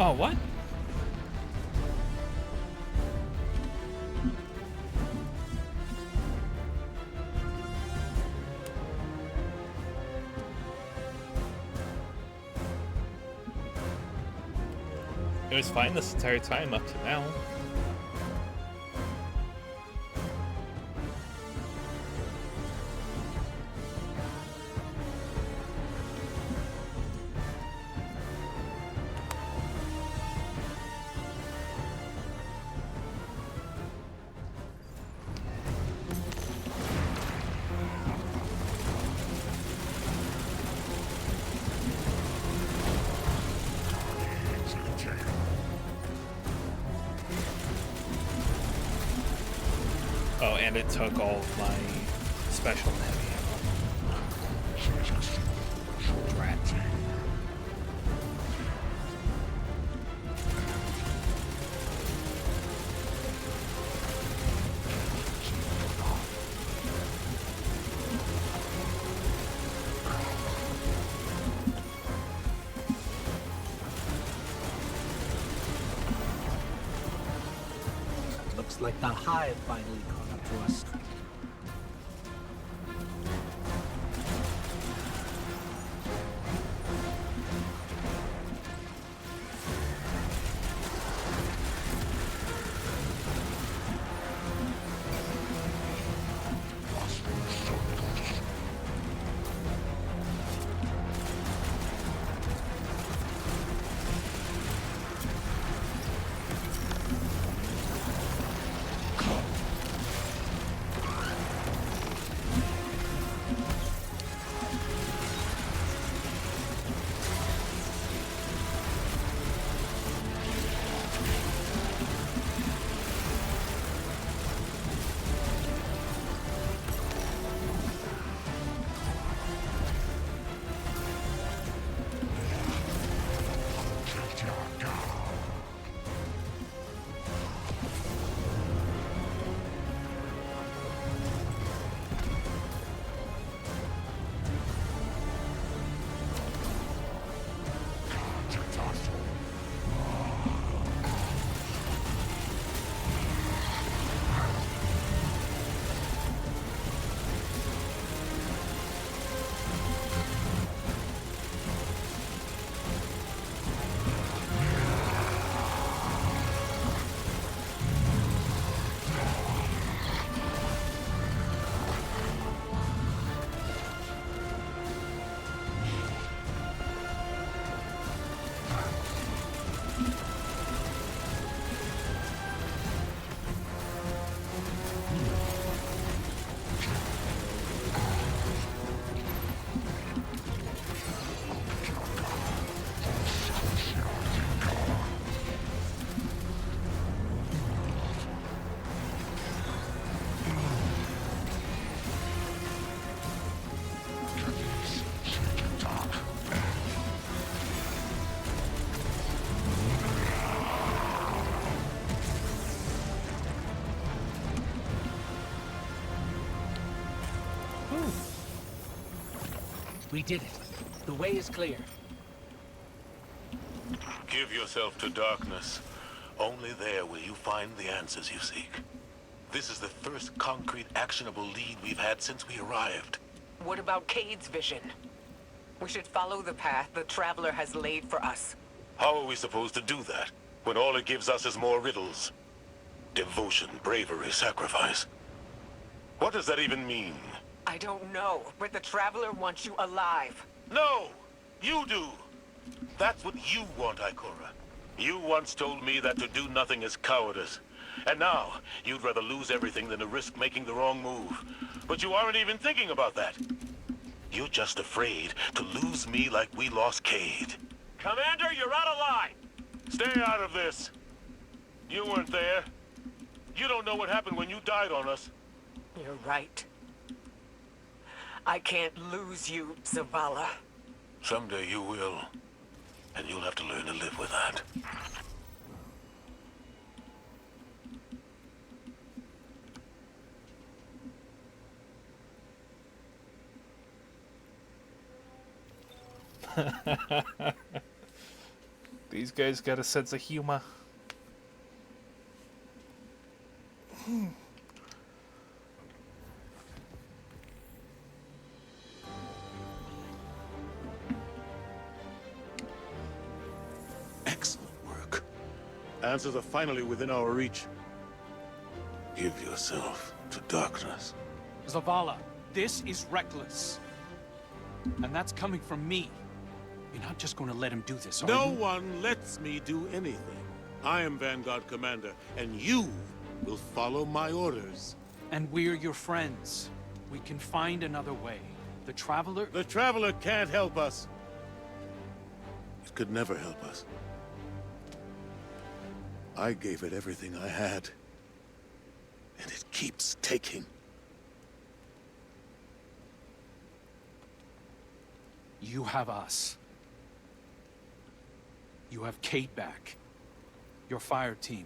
Speaker 1: Oh, what? It was fine this entire time up to now. Oh, and it took all of my special and heavy ammo. Drat.
Speaker 4: Looks like the hive finally caught up to us. We did it. The way is clear.
Speaker 13: Give yourself to darkness. Only there will you find the answers you seek. This is the first concrete, actionable lead we've had since we arrived.
Speaker 12: What about Cade's vision? We should follow the path the Traveler has laid for us.
Speaker 13: How are we supposed to do that, when all it gives us is more riddles? Devotion, bravery, sacrifice. What does that even mean?
Speaker 12: I don't know, but the Traveler wants you alive.
Speaker 13: No! You do! That's what you want, Ikora. You once told me that to do nothing is cowardice. And now, you'd rather lose everything than to risk making the wrong move. But you aren't even thinking about that. You're just afraid to lose me like we lost Cade.
Speaker 8: Commander, you're out of line!
Speaker 13: Stay out of this! You weren't there. You don't know what happened when you died on us.
Speaker 12: You're right. I can't lose you, Zavala.
Speaker 13: Someday you will. And you'll have to learn to live with that.
Speaker 1: These guys got a sense of humor.
Speaker 13: Excellent work. Answers are finally within our reach. Give yourself to darkness.
Speaker 10: Zavala, this is reckless. And that's coming from me. You're not just going to let him do this, are you?
Speaker 13: No one lets me do anything. I am Vanguard Commander, and you will follow my orders.
Speaker 10: And we're your friends. We can find another way. The Traveler...
Speaker 13: The Traveler can't help us. It could never help us. I gave it everything I had. And it keeps taking.
Speaker 10: You have us. You have Kate back. Your fire team.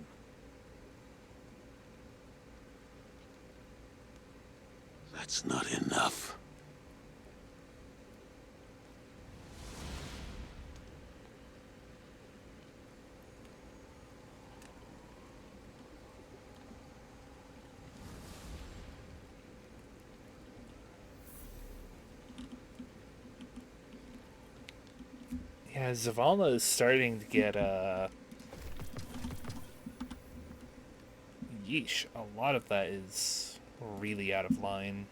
Speaker 13: That's not enough.
Speaker 1: Yeah, Zavala is starting to get, yeesh, a lot of that is really out of line.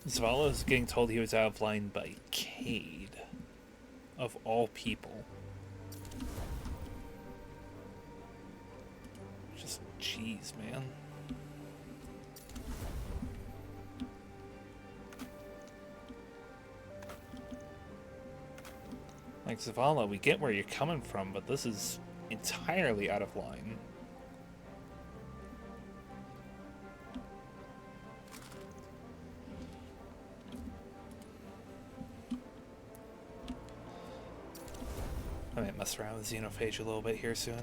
Speaker 1: Zavala is getting told he was out of line by Cade, of all people. Just, jeez, man. Like, Zavala, we get where you're coming from, but this is entirely out of line. I might mess around with Xenophage a little bit here soon.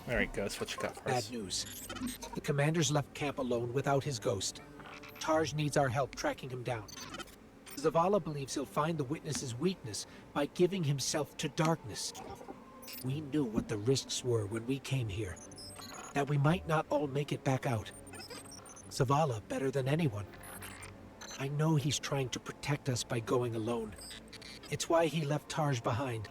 Speaker 1: Alright, Ghost, what you got for us?
Speaker 4: Bad news. The commander's left camp alone without his ghost. Tarj needs our help tracking him down. Zavala believes he'll find the witness's weakness by giving himself to darkness. We knew what the risks were when we came here. That we might not all make it back out. Zavala better than anyone. I know he's trying to protect us by going alone. It's why he left Tarj behind.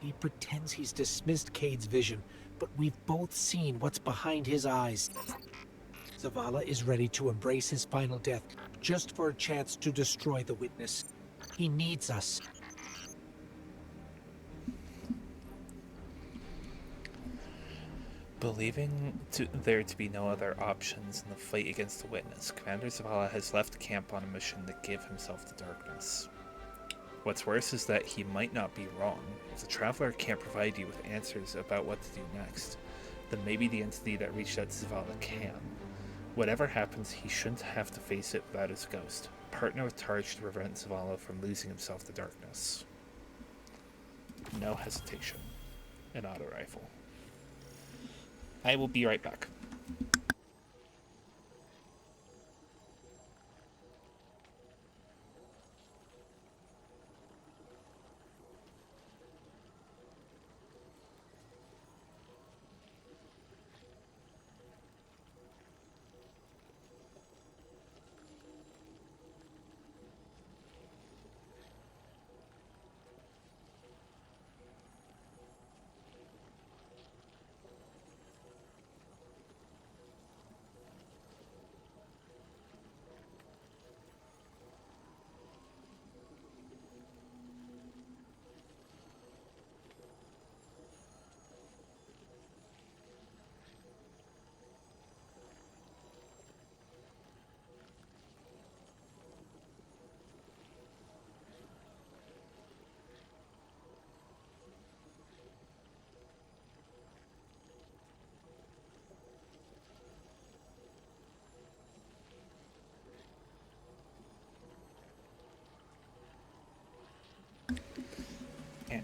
Speaker 4: He pretends he's dismissed Cade's vision, but we've both seen what's behind his eyes. Zavala is ready to embrace his final death, just for a chance to destroy the witness. He needs us.
Speaker 1: Believing there to be no other options in the fight against the witness, Commander Zavala has left camp on a mission to give himself to darkness. What's worse is that he might not be wrong. If the Traveler can't provide you with answers about what to do next, then maybe the entity that reached out to Zavala can. Whatever happens, he shouldn't have to face it without his ghost. Partner with Tarj to prevent Zavala from losing himself to darkness. No hesitation. An auto rifle. I will be right back.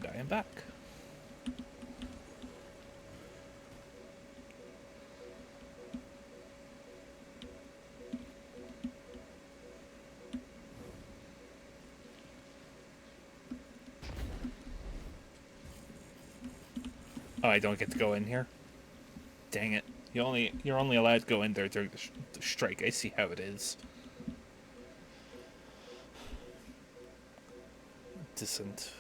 Speaker 1: And I am back. Oh, I don't get to go in here? Dang it. You're only allowed to go in there during the strike. I see how it is. Decent.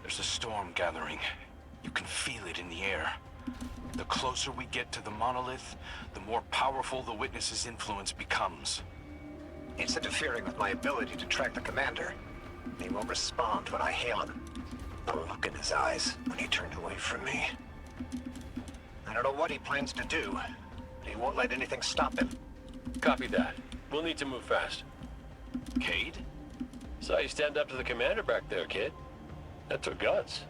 Speaker 11: There's a storm gathering. You can feel it in the air. The closer we get to the monolith, the more powerful the Witness's influence becomes.
Speaker 6: It's interfering with my ability to track the commander. He won't respond when I hail him. The look in his eyes when he turned away from me. I don't know what he plans to do, but he won't let anything stop him.
Speaker 8: Copy that. We'll need to move fast. Cade? Saw you stand up to the commander back there, kid. That took guts.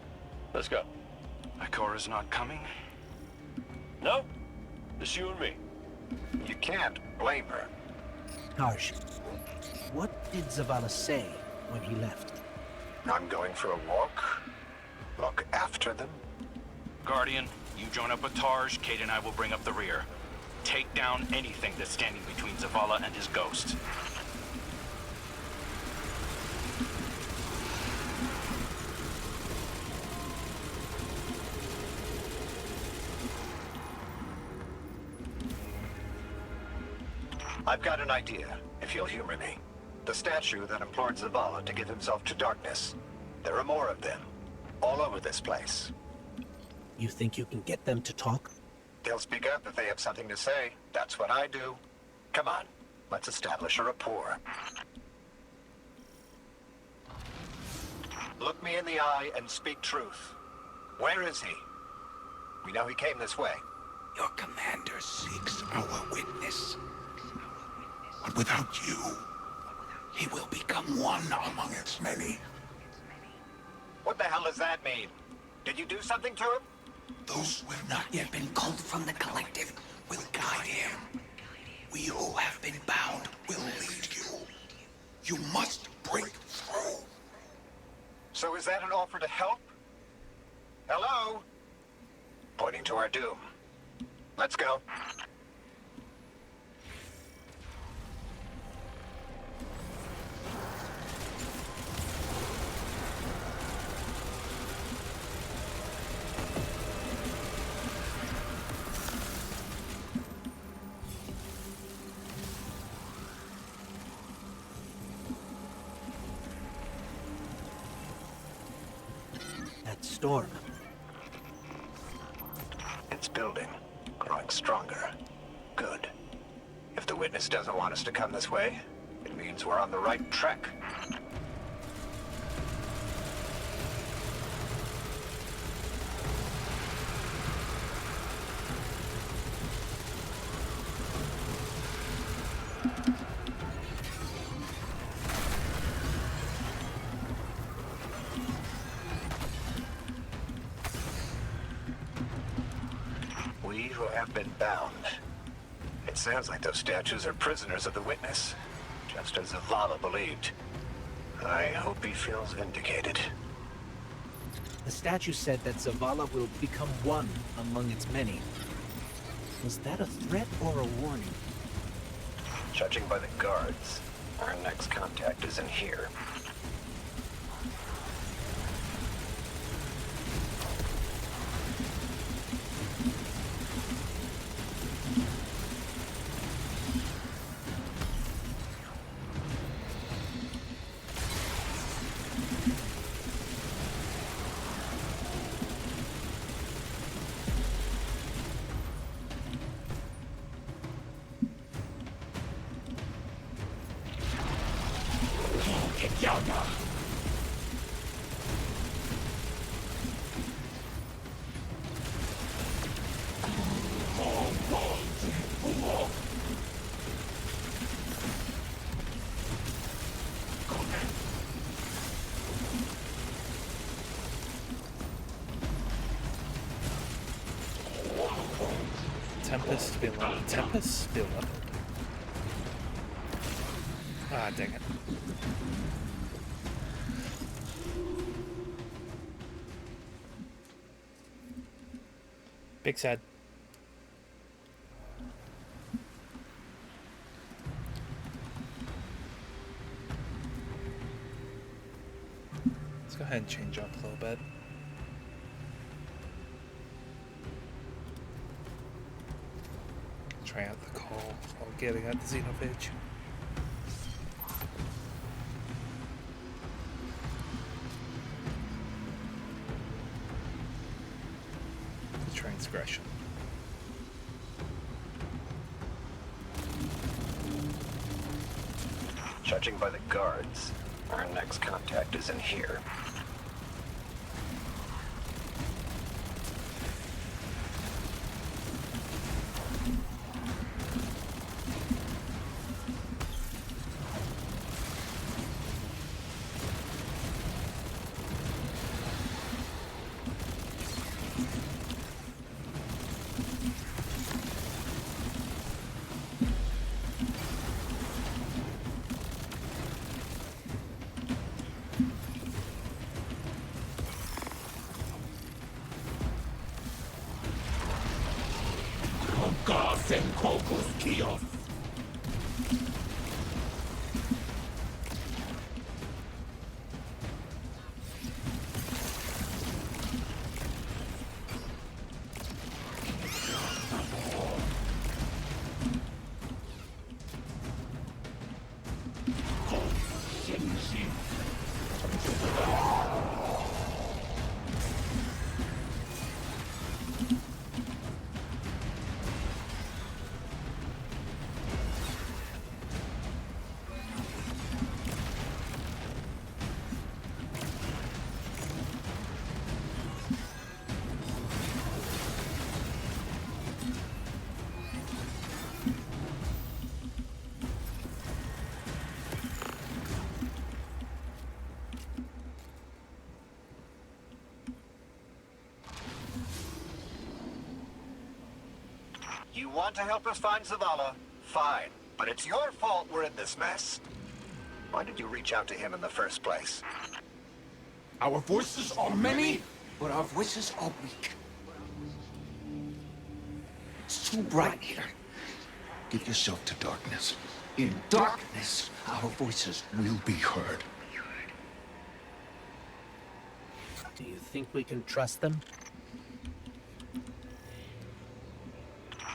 Speaker 8: Let's go.
Speaker 11: Ikora's not coming?
Speaker 8: No. Just you and me.
Speaker 6: You can't blame her.
Speaker 4: Tarsh, what did Zavala say when he left?
Speaker 6: I'm going for a walk. Look after them.
Speaker 11: Guardian, you join up with Tarj, Cade and I will bring up the rear. Take down anything that's standing between Zavala and his ghost.
Speaker 6: I've got an idea, if you'll humor me. The statue that implored Zavala to give himself to darkness. There are more of them, all over this place.
Speaker 4: You think you can get them to talk?
Speaker 6: They'll speak up if they have something to say. That's what I do. Come on, let's establish a rapport. Look me in the eye and speak truth. Where is he? We know he came this way.
Speaker 5: Your commander seeks our witness. But without you, he will become one among its many.
Speaker 6: What the hell does that mean? Did you do something to him?
Speaker 5: Those who have not yet been called from the collective will guide him. We who have been bound will lead you. You must break through.
Speaker 6: So is that an offer to help? Hello? Pointing to our doom. Let's go.
Speaker 4: Storm.
Speaker 6: It's building, growing stronger. Good. If the Witness doesn't want us to come this way, it means we're on the right track. Who have been bound. It sounds like those statues are prisoners of the Witness, just as Zavala believed. I hope he feels vindicated.
Speaker 4: The statue said that Zavala will become one among its many. Was that a threat or a warning?
Speaker 6: Judging by the guards, our next contact is in here.
Speaker 1: Tempest, beloved. Tempest, beloved. Ah, dang it. Big sad. Let's go ahead and change up a little bit. Try out the call while getting at the Xenophage. The transgression.
Speaker 6: Judging by the guards, our next contact is in here. You want to help us find Zavala? Fine. But it's your fault we're in this mess. Why did you reach out to him in the first place?
Speaker 5: Our voices are many, but our voices are weak. It's too bright here. Give yourself to darkness. In darkness, our voices will be heard.
Speaker 4: Do you think we can trust them?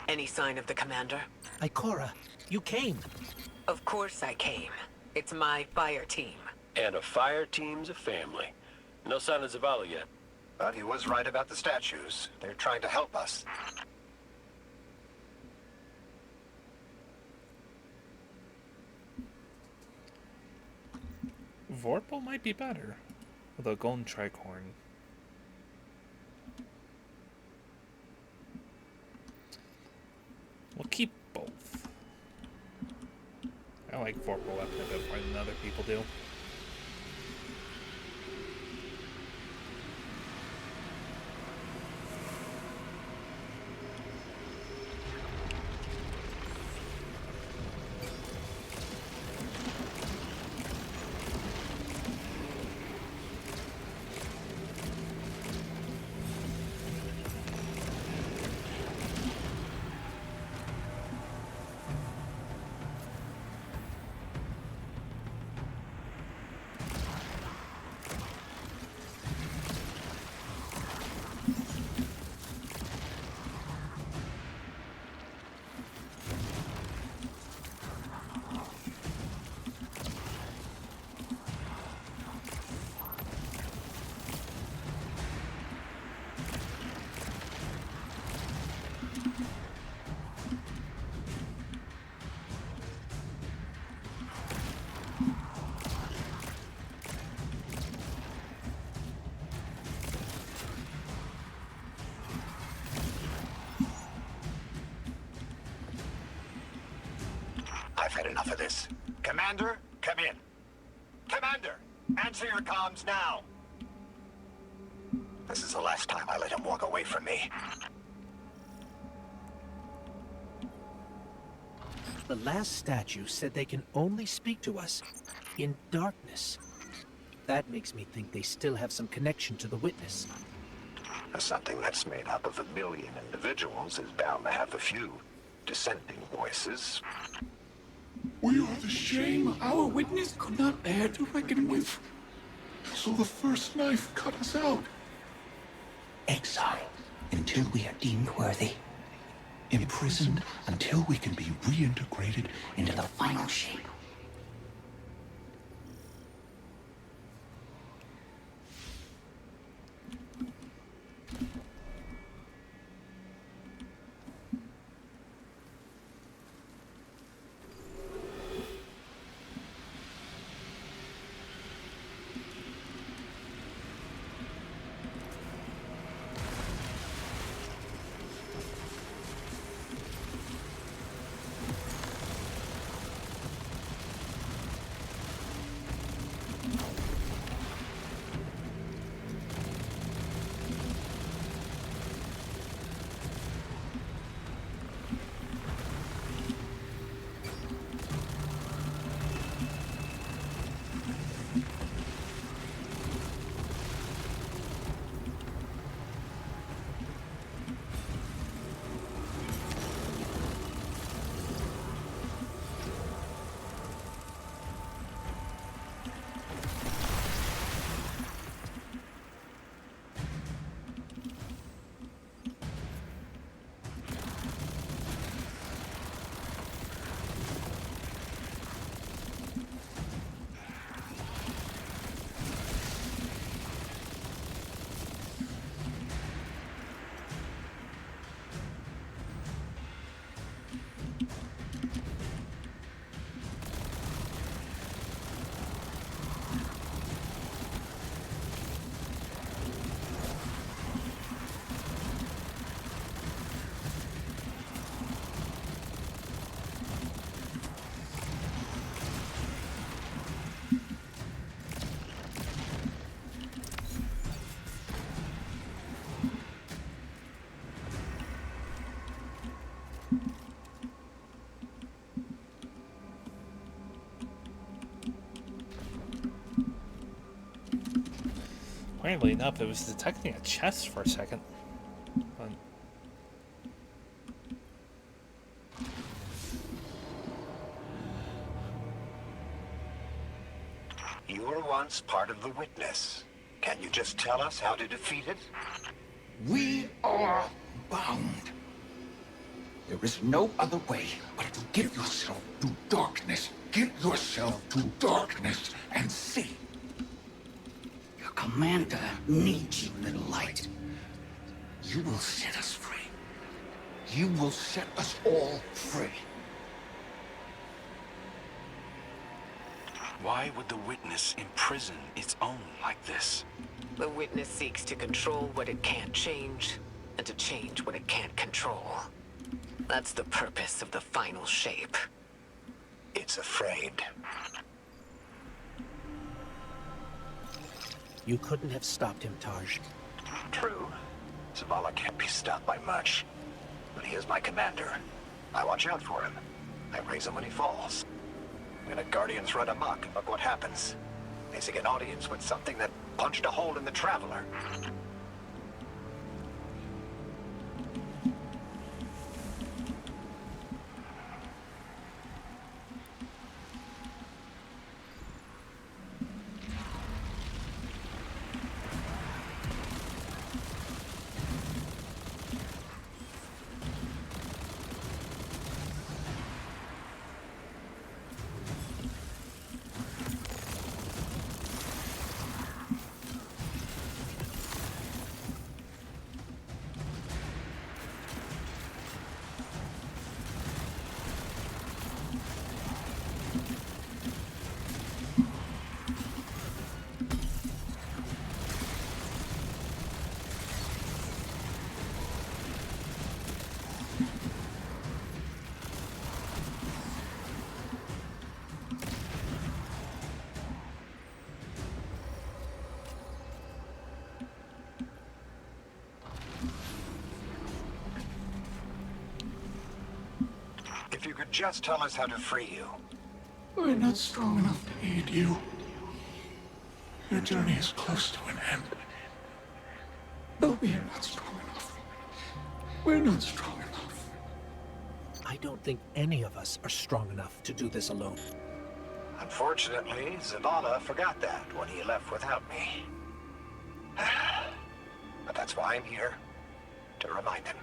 Speaker 12: Any sign of the commander?
Speaker 4: Ikora, you came.
Speaker 12: Of course I came. It's my fire team.
Speaker 8: And a fire team's a family. No sign of Zavala yet.
Speaker 6: But he was right about the statues. They're trying to help us.
Speaker 1: Vorpal might be better. Although Golden Tricorn. We'll keep both. I like Vorpal weapon a bit more than other people do.
Speaker 6: I've had enough of this. Commander, come in. Commander, answer your comms now. This is the last time I let him walk away from me.
Speaker 4: The last statue said they can only speak to us in darkness. That makes me think they still have some connection to the Witness.
Speaker 6: Something that's made up of 1 billion individuals is bound to have a few dissenting voices.
Speaker 5: We are the shame our Witness could not bear to reckon with. So the first knife cut us out. Exile until we are deemed worthy. Imprisoned until we can be reintegrated into the final shape.
Speaker 1: Weirdly enough, it was detecting a chest for a second. But
Speaker 6: You were once part of the Witness. Can you just tell us how to defeat it?
Speaker 5: We are bound. There is no other way but to give yourself to darkness. Give yourself to darkness and see. Your commander needs you, little light. You will set us free. You will set us all free.
Speaker 11: Why would the Witness imprison its own like this?
Speaker 12: The Witness seeks to control what it can't change, and to change what it can't control. That's the purpose of the final shape.
Speaker 6: It's afraid.
Speaker 4: You couldn't have stopped him, Taj.
Speaker 6: True. Zavala can't be stopped by much. But he is my commander. I watch out for him. I raise him when he falls. When the Guardians run amok, look what happens. They seek an audience with something that punched a hole in the Traveler. could just tell us how to free you.
Speaker 5: We're not strong enough to aid you. Your journey is close to an end. But we are not strong enough. We're not strong enough.
Speaker 4: I don't think any of us are strong enough to do this alone.
Speaker 6: Unfortunately, Zavala forgot that when he left without me. But that's why I'm here, to remind him.